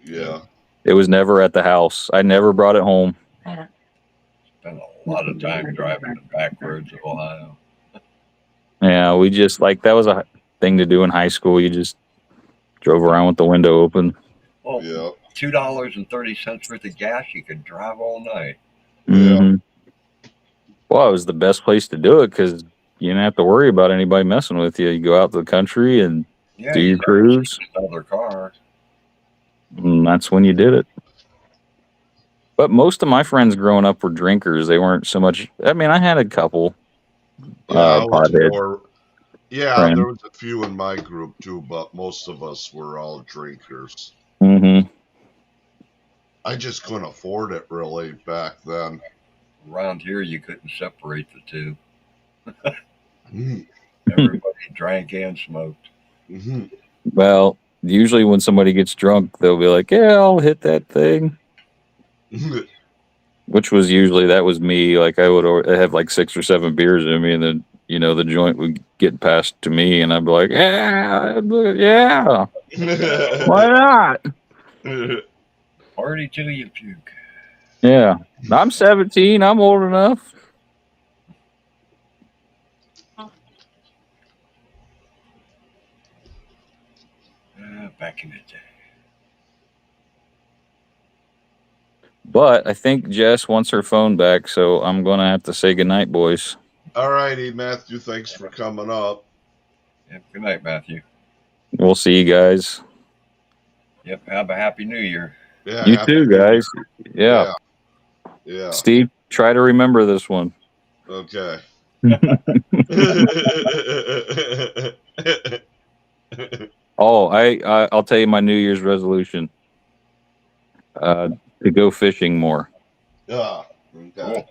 Yeah. It was never at the house. I never brought it home. Spent a lot of time driving the back roads of Ohio. Yeah, we just that was a thing to do in high school. You just drove around with the window open. Well, Yeah. $2.30 worth of gas, you could drive all night. Yeah. Mhm. Well, it was the best place to do it because you didn't have to worry about anybody messing with you. You go out to the country and Yeah, do you your never cruise. see another car. And that's when you did it. But most of my friends growing up were drinkers. They weren't so much. I mean, I had a couple Yeah. I was pothead more. Yeah, there friends. was a few in my group too, but most of us were all drinkers. Mm-hmm. I just couldn't afford it really back then. Around here, you couldn't separate the two. Mhm. Everybody drank and smoked. Mhm. Well, usually when somebody gets drunk, they'll be like, "Yeah, I'll hit that thing," which was usually that was me. Like I have like 6 or 7 beers in me, and then the joint would get passed to me, and I'd be like, "Yeah, yeah, why not?" Party till you puke. Yeah, I'm 17. I'm old enough. Back in the day. But I think Jess wants her phone back, so I'm gonna have to say goodnight, boys. All righty, Matthew. Thanks for coming up. Yep. Good night, Matthew. We'll see you guys. Yep. Have a happy New Year. Yeah. You Happy too, New guys. Year. Yeah. Yeah. Steve, try to remember this one. Okay. Oh, I'll tell you my New Year's resolution. To go fishing more. Yeah. Okay. Cool.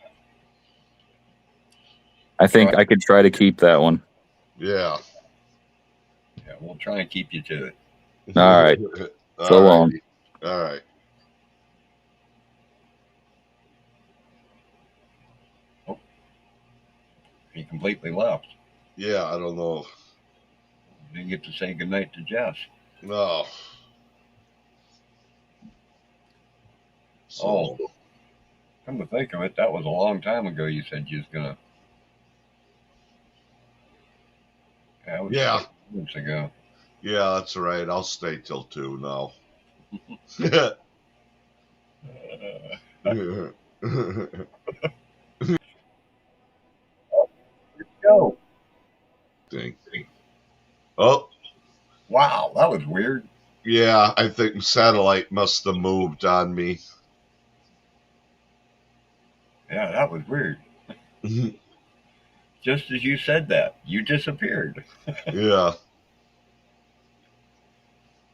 I think I could try to keep that one. Yeah. Yeah, we'll try and keep you to it. All right. So All long. righty. All right. He completely left. Yeah. I don't know. Didn't get to say goodnight to Jess. No. So. Come to think of it, that was a long time ago. You said you was gonna. That was Yeah. 6 months ago. Yeah, that's right. I'll stay till 2 now. Go. Dang. Oh, Wow, that was weird. yeah. I think satellite must have moved on me. Yeah, that was weird. Just as you said that, you disappeared. Yeah.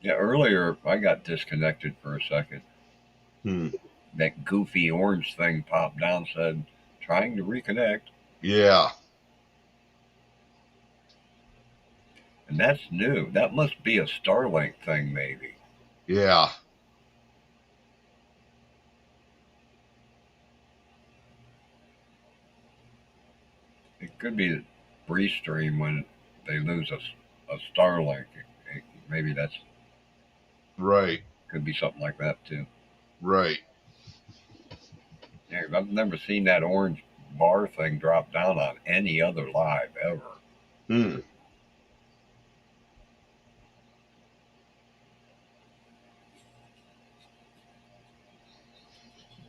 Yeah, earlier I got disconnected for a second. Hmm. That goofy orange thing popped down, said, trying to reconnect. Yeah. And that's new. That must be a Starlink thing, maybe. Yeah. Could be the breeze stream when they lose a Starlink. Maybe that's Right. could be something like that too. Right. Yeah, I've never seen that orange bar thing drop down on any other live ever. Hmm.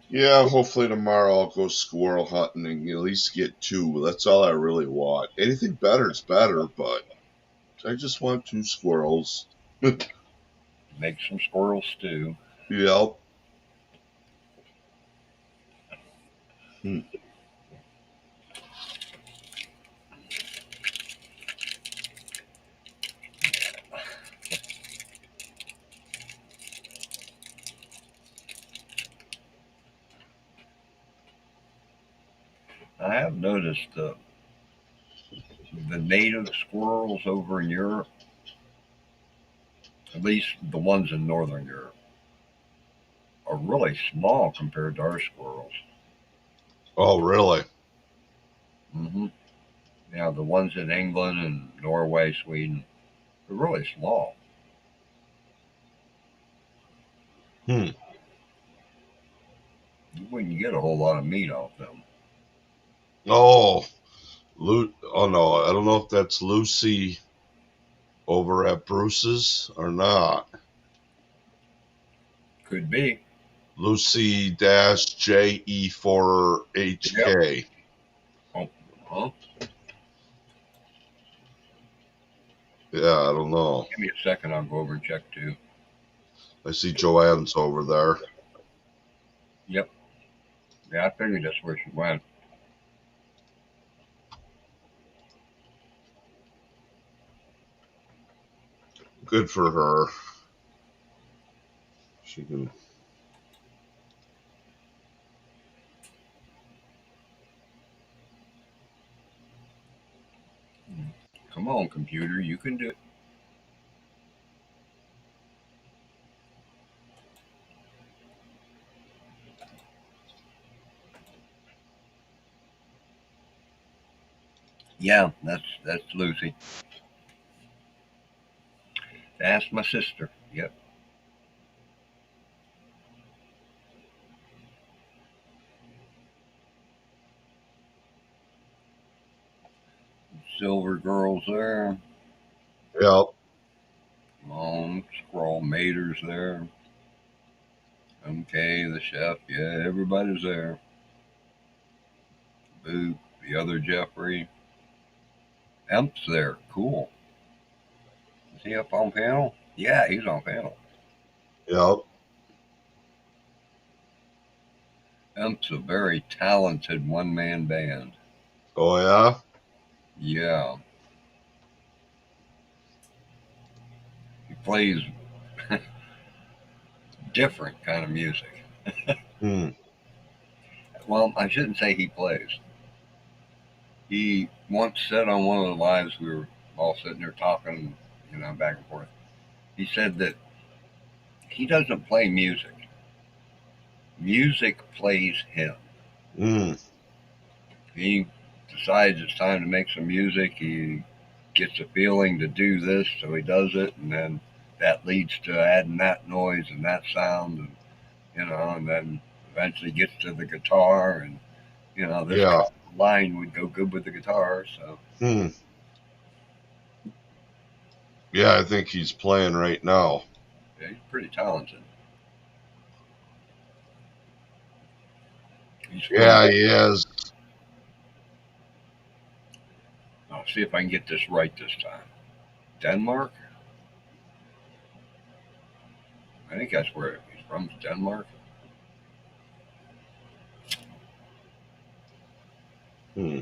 Yeah, hopefully tomorrow I'll go squirrel hunting and at least get two. That's all I really want. Anything better is better, but I just want two squirrels. Make some squirrel stew. Yep. Hmm. I have noticed the native squirrels over in Europe, at least the ones in northern Europe, are really small compared to our squirrels. Oh, really? Hmm. Yeah, the ones in England and Norway, Sweden, they're really small. Hmm. You wouldn't get a whole lot of meat off them. Oh, oh no, I don't know if that's Lucy over at Bruce's or not. Could be. Lucy dash Yep. JE4HK. Oh, huh? Yeah, I don't know. Give me a second. I'll go over and check too. I see Joanne's over there. Yep. Yeah, I figured that's where she went. Good for her. She can. Come on, computer. You can do it. Yeah, that's Lucy. Ask my sister. Yep. Silver girl's there. Yep. Long scroll Mater's there. MK, the chef. Yeah, everybody's there. Boot, the other Jeffrey. Emp's there. Cool. Is he up on panel? Yeah, he's on panel. Yep. Emp's a very talented one man band. Oh, yeah? Yeah. He plays different kind of music. Hmm. Well, I shouldn't say he plays. He once said on one of the lives we were all sitting there talking, back and forth. He said that he doesn't play music. Music plays him. Hmm. He decides it's time to make some music. He gets a feeling to do this, so he does it, and then that leads to adding that noise and that sound, and then eventually gets to the guitar, and this Yeah. line would go good with the guitar. So Hmm. Yeah, I think he's playing right now. yeah, he's pretty talented. He's from. Yeah, he is. I'll see if I can get this right this time. Denmark. I think that's where he's from. Denmark. Hmm.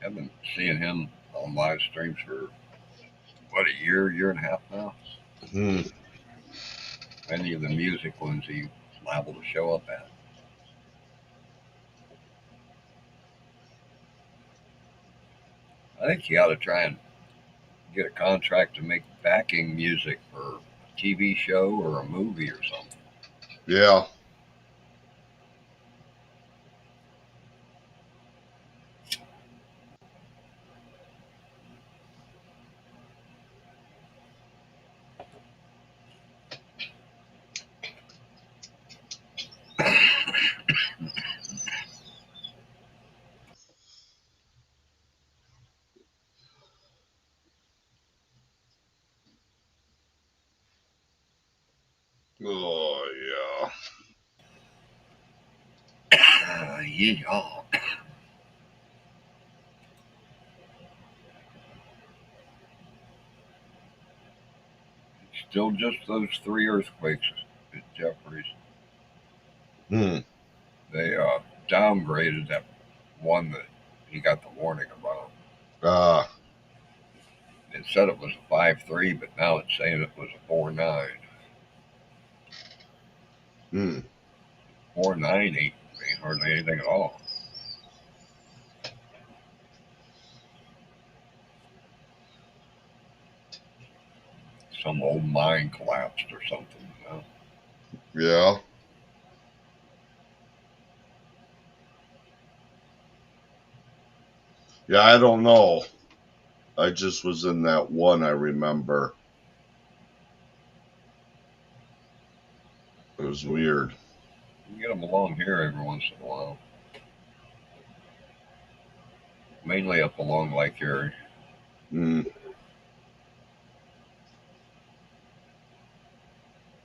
I've been seeing him on live streams for what, a year and a half now. Hmm. Any of the music ones he's liable to show up at. I think you ought to try and get a contract to make backing music for a TV show or a movie or something. Yeah. Oh, Yeah. Still just those 3 earthquakes at Jeffries. yeah. They downgraded that one that he got the warning about. Uh, It said it was a 5.3, but now it's saying it was a 4.9. hmm. 4.9 ain't hardly anything at all. Some old mine collapsed or something. You know? Yeah. Yeah, I don't know. I just was in that one, I remember. It was weird. You get them along here every once in a while. Mainly up along Lake Erie. Mm,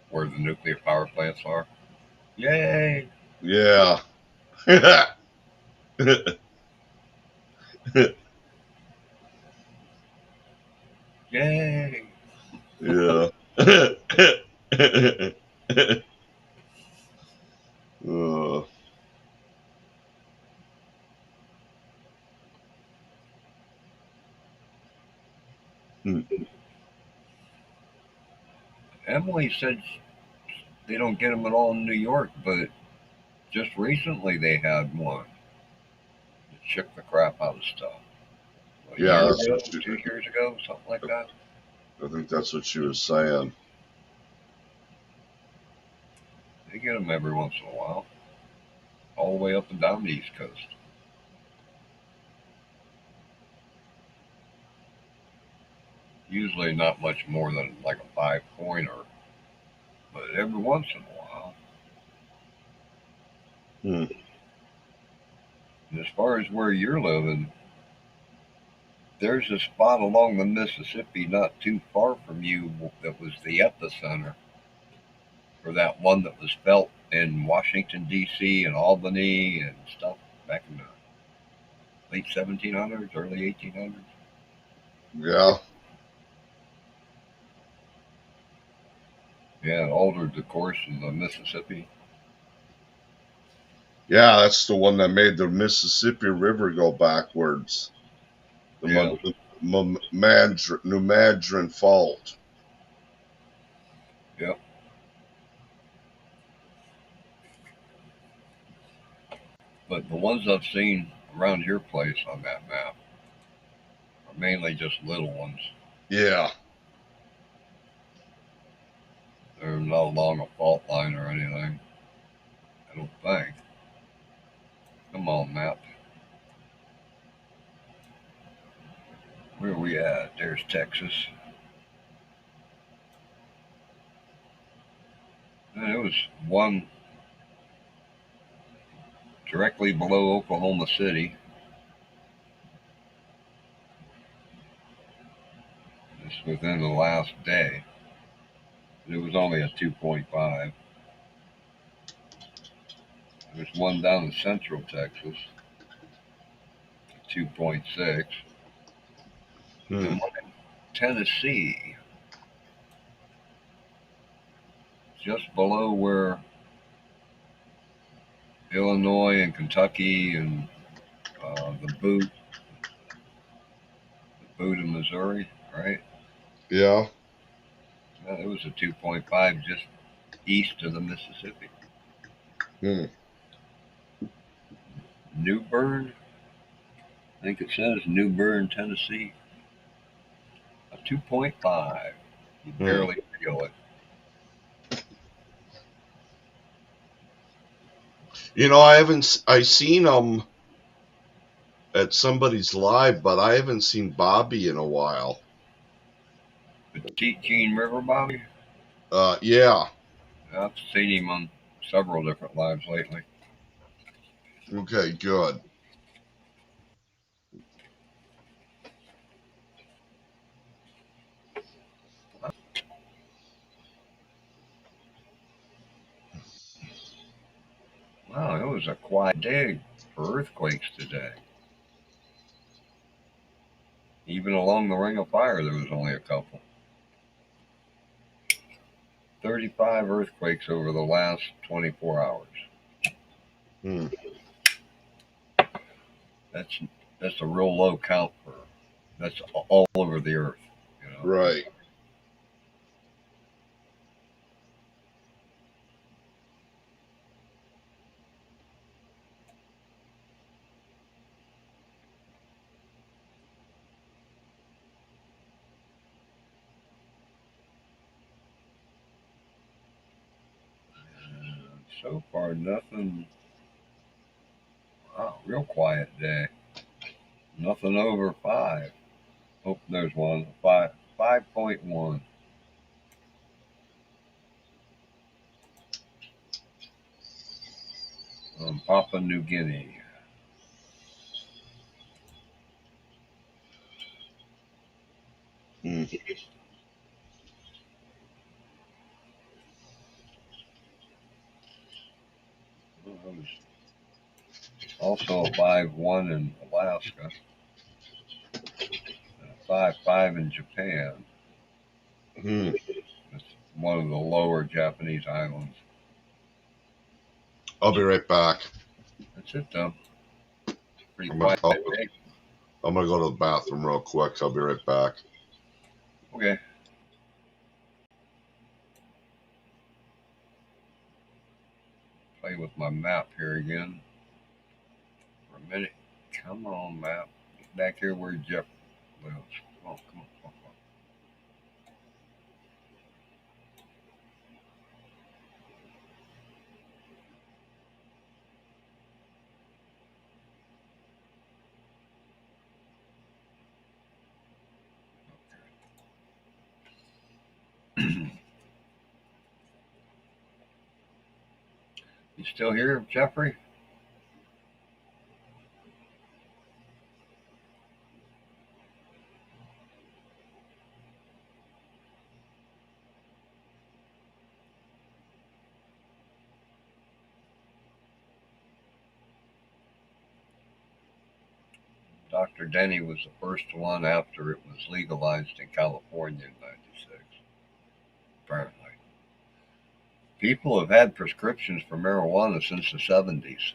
Where the nuclear power plants are. Yay! yeah. Yeah. Yay! uh, hmm. Emily said they don't get them at all in New York, but just recently they had one that shook the crap out of stuff. A Yeah, year that's ago, what she, 2 years ago, something like that. I think that's what she was saying. They get them every once in a while, all the way up and down the East Coast. Usually not much more than like a 5 pointer, but every once in a while. Hmm. And as far as where you're living, there's a spot along the Mississippi not too far from you that was the epicenter for that one that was felt in Washington, D.C. and Albany and stuff back in the late 1700s, early 1800s. Yeah. Yeah, it altered the course of the Mississippi. Yeah, that's the one that made the Mississippi River go backwards. The Yeah, New Madron Fault. yeah. But the ones I've seen around your place on that map are mainly just little ones. Yeah. They're not along a fault line or anything. I don't think. Come on, map. Where are we at? There's Texas. And it was one directly below Oklahoma City. It's within the last day. It was only a 2.5. There's one down in central Texas, 2.6. And Hmm. then one in Tennessee, just below where Illinois and Kentucky and the boot in Missouri, right? Yeah. It was a 2.5 just east of the Mississippi. Hmm. New Bern, I think it says New Bern, Tennessee. A 2.5. You barely feel it. You know, I seen them at somebody's live, but I haven't seen Bobby in a while. The Gene River Bobby, Yeah. I've seen him on several different lives lately. Okay, good. Wow, it was a quiet day for earthquakes today. Even along the Ring of Fire, there was only a couple. 35 earthquakes over the last 24 hours. Hmm. That's that's a real low count for. That's all over the earth. You know. Right. So far, nothing. Wow, real quiet day. Nothing over 5. Oh, there's one. 5.1. Papua New Guinea. Hmm. Well, there was also a 5.1 in Alaska. And a 5.5 in Japan. Hmm. It's one of the lower Japanese islands. I'll be right back. That's it, though. Pretty I'm gonna, quiet I'll, day. I'm gonna go to the bathroom real quick. I'll be right back. Okay. Play with my map here again for a minute. Come on, map. Get back here where Jeff lives. Come on, come on, come on. You still here, Jeffrey? Dr. Denny was the first one after it was legalized in California in '96, apparently. People have had prescriptions for marijuana since the '70s.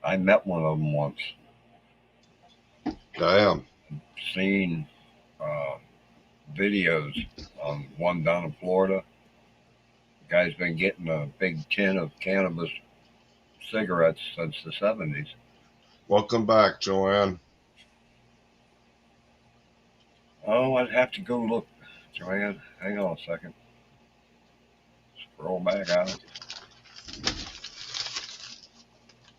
I met one of them once. Damn. Seen uh, videos on one down in Florida. The guy's been getting a big tin of cannabis cigarettes since the '70s. Welcome back, Joanne. Oh, I'd have to go look. Joanne, hang on a second. Scroll back out.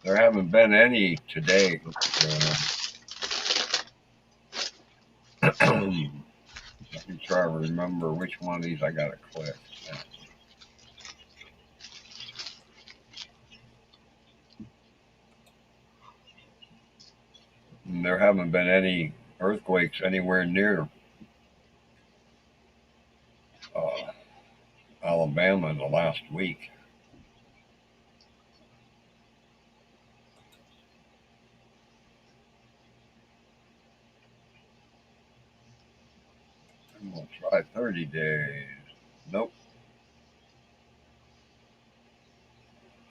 There haven't been any today, Joanne. Let me try to remember which one of these I got to click. And there haven't been any earthquakes anywhere near uh, Alabama in the last week. I'm going to try 30 days. Nope.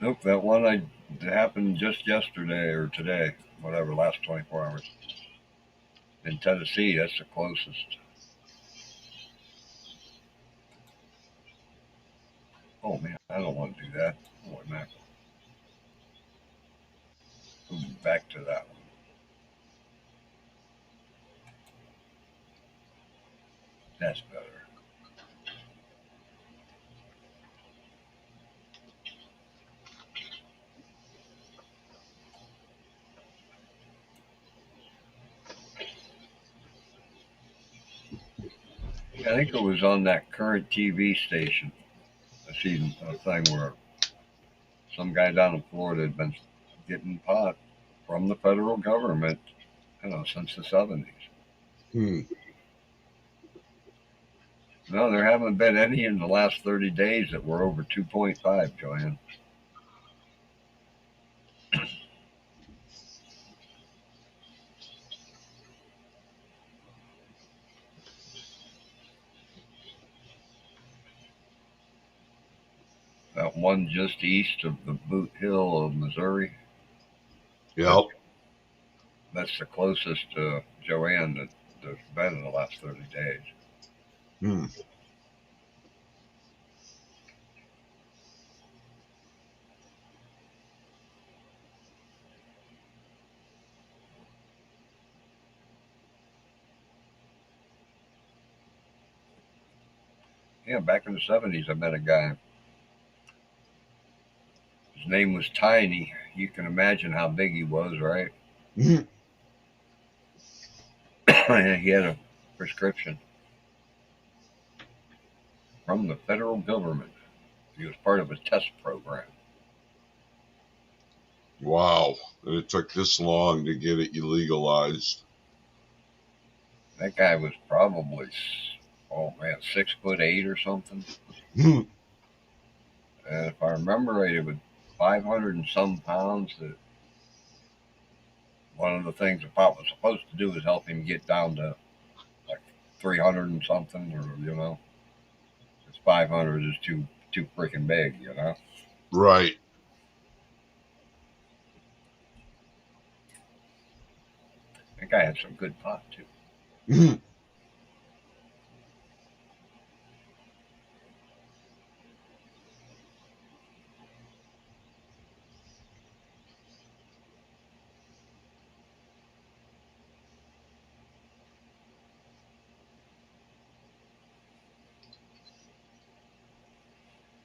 Nope, that one that happened just yesterday or today, whatever, last 24 hours. In Tennessee, that's the closest. Oh man, I don't want to do that. Oh, man. Back to that one. That's better. I think it was on that current TV station. I seen a thing where some guy down in Florida had been getting pot from the federal government, since the 70s. Hmm. No, there haven't been any in the last 30 days that were over 2.5, Joanne. That one just east of the Boot Hill of Missouri, that Yep. that's the closest to Joanne that there's been in the last 30 days. Hmm. Yeah, back in the 70s, I met a guy. His name was Tiny. You can imagine how big he was, right? Hmm. He had a prescription from the federal government. He was part of a test program. Wow. And it took this long to get it legalized. That guy was probably, oh man, 6'8" or something. Hmm. And if I remember right, it was 500 and some pounds. That one of the things the pop was supposed to do was help him get down to like 300 and something, or it's 500 is too freaking big. Right. That guy had some good pot too. Hmm.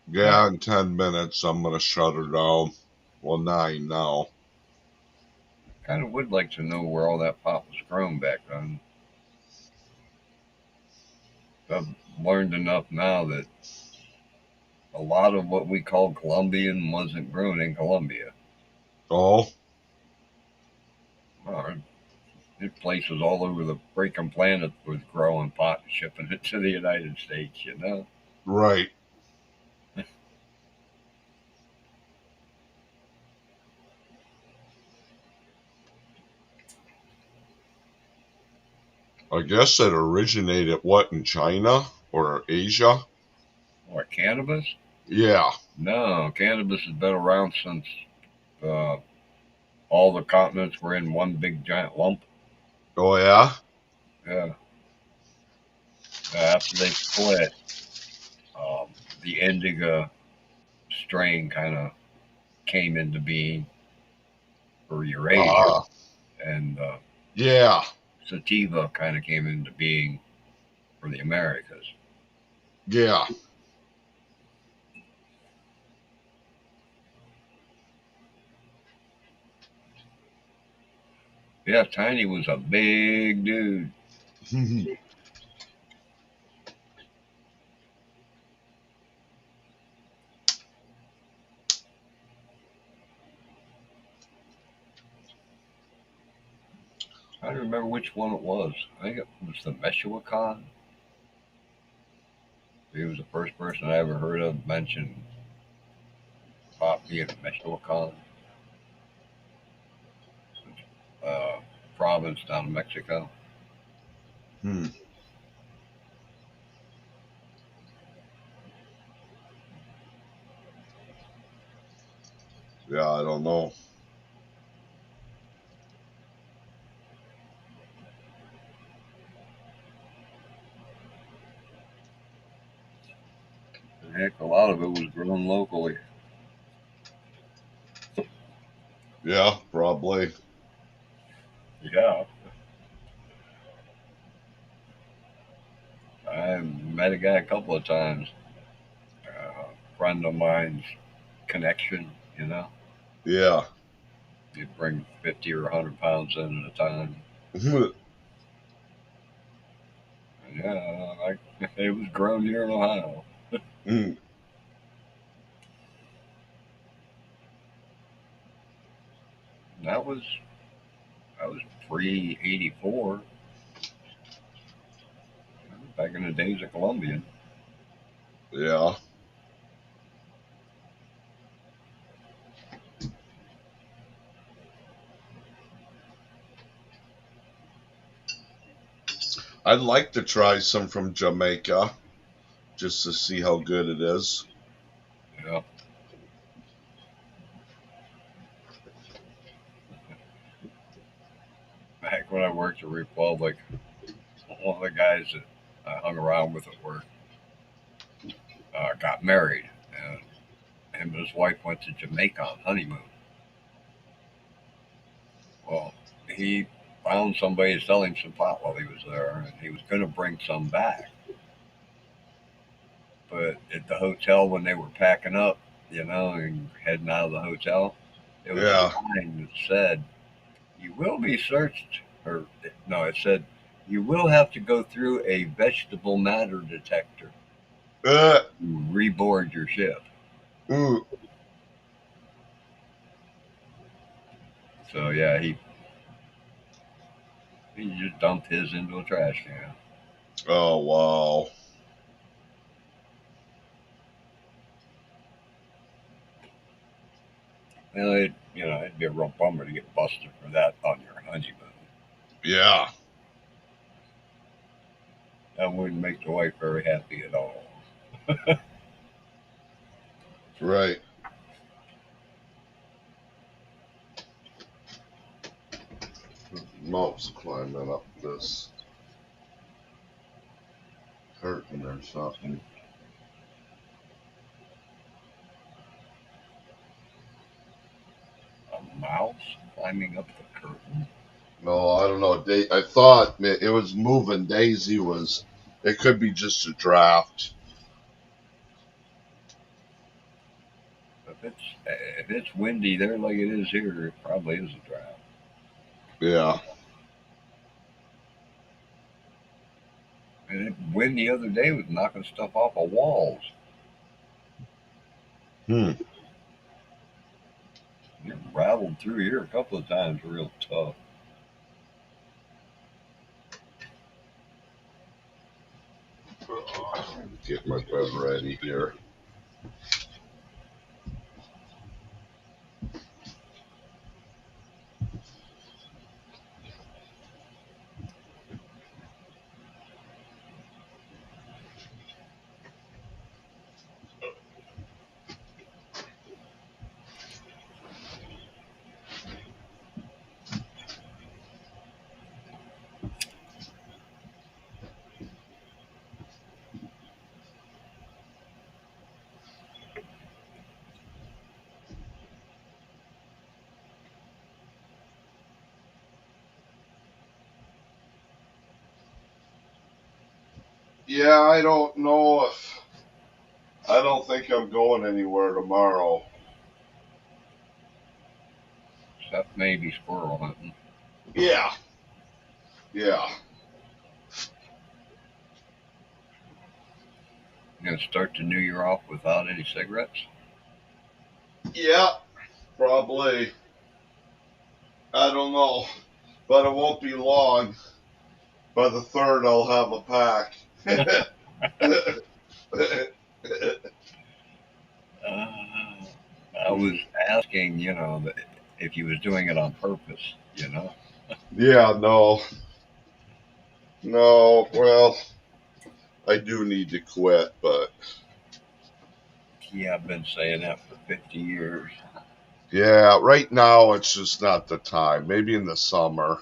I Yeah, in 10 minutes, I'm going to shut her down. Well, 9 now. kind of would like to know where all that pot was grown back then. I've learned enough now that a lot of what we call Colombian wasn't grown in Colombia. Oh, There's places all over the freaking planet was growing pot and shipping it to the United States. right. I guess it originated, what, in China or Asia? What, cannabis? Yeah. No, cannabis has been around since uh, all the continents were in one big giant lump. Oh, yeah? Yeah. After they split, the indica strain kind of came into being for Eurasia, Ah, and yeah. sativa kind of came into being for the Americas. Yeah. Yeah, Tiny was a big dude. I don't remember which one it was. I think it was the Meshuacan. He was the first person I ever heard of mention pot being a Meshuacan, uh, province down in Mexico. Hmm. Yeah, I don't know. Heck, a lot of it was grown locally. Yeah, probably. Yeah. I met a guy a couple of times. Friend of mine's connection, you know. Yeah. He'd bring 50 or 100 pounds in at a time. Yeah, like it was grown here in Ohio. That was pre '84, back in the days of Colombian. Yeah. I'd like to try some from Jamaica just to see how good it is. Yeah. Back when I worked at Republic, one of the guys that I hung around with at work got married, and him and his wife went to Jamaica on honeymoon. Well, he found somebody selling some pot while he was there, and he was going to bring some back. But at the hotel, when they were packing up, and heading out of the hotel, there was a Yeah. sign that said, "You will be searched," or no, it said, "You will have to go through a vegetable matter detector Uh, to reboard your ship." mm. So yeah, he just dumped his into a trash can. Oh, wow. It'd be a real bummer to get busted for that on your honeymoon. Yeah. That wouldn't make the wife very happy at all. Right. Mouse climbing up this curtain or something. A mouse climbing up the curtain. No, I don't know. I thought it was moving. Daisy was. It could be just a draft. If it's windy there like it is here, it probably is a draft. Yeah. And it wind the other day was knocking stuff off of walls. Hmm. It rattled through here a couple of times, real tough. Get my bed ready here. Yeah, I don't know if. I don't think I'm going anywhere tomorrow. Except maybe squirrel hunting. Yeah. Yeah. You gonna start the new year off without any cigarettes? Yeah. Probably. I don't know. But it won't be long. By the third, I'll have a pack. Uh, I was asking, if he was doing it on purpose. Yeah, no. No, well, I do need to quit, but Yeah, I've been saying that for 50 years. yeah, right now it's just not the time. Maybe in the summer.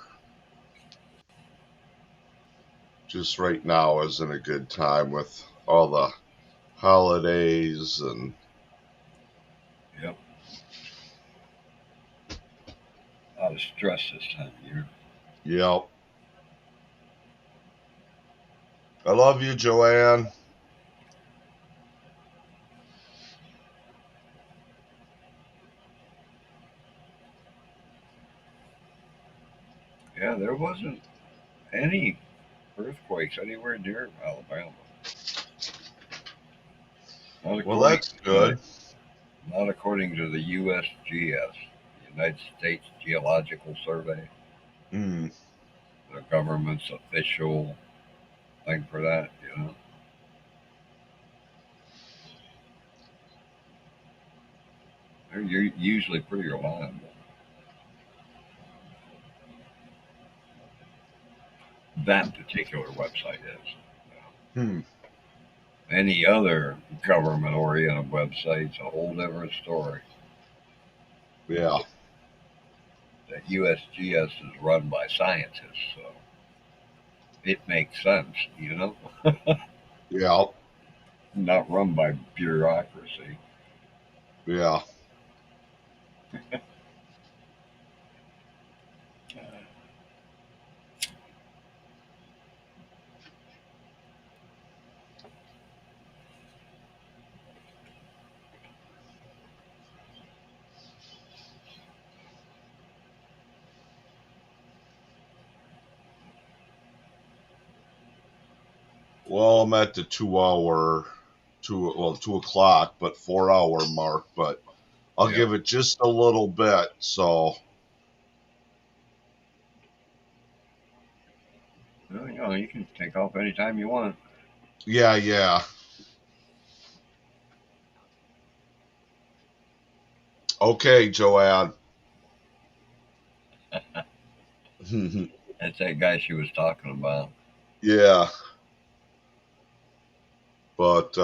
Just right now isn't a good time with all the holidays and Yep. A lot of stress this time of year. yep. I love you, Joanne. Yeah, there wasn't any earthquakes anywhere near Alabama. Not Well, according that's to the good. not according to the USGS, United States Geological Survey, Hmm. the government's official thing for that. They're usually pretty reliable. That particular website is. Hmm. Any other government-oriented website's a whole different story. Yeah. The USGS is run by scientists, so it makes sense. Yeah. Not run by bureaucracy. Yeah. Well, I'm at the 2 hour, 2 o'clock, but 4 hour mark. But I'll Yeah. give it just a little bit. So Well, you can take off anytime you want. yeah, yeah. Okay, Joanne. That's that guy she was talking about. Yeah, but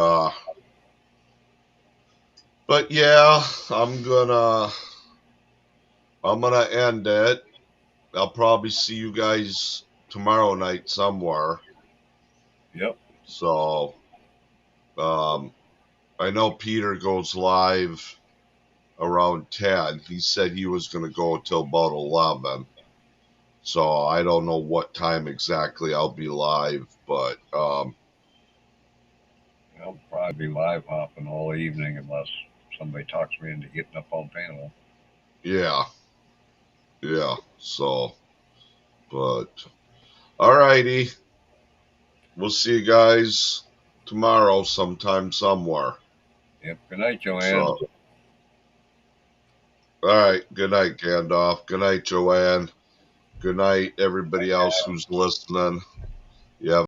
yeah, I'm gonna end it. I'll probably see you guys tomorrow night somewhere. Yep. So um, I know Peter goes live around 10. He said he was gonna go till about 11. So I don't know what time exactly I'll be live, but I'll probably be live hopping all evening unless somebody talks me into getting up on panel. yeah, yeah. So, but alrighty. We'll see you guys tomorrow sometime somewhere. Yep. Good night, So, Joanne. all right. Good night, Gandalf. Good night, Joanne. Good night, everybody else who's listening. You have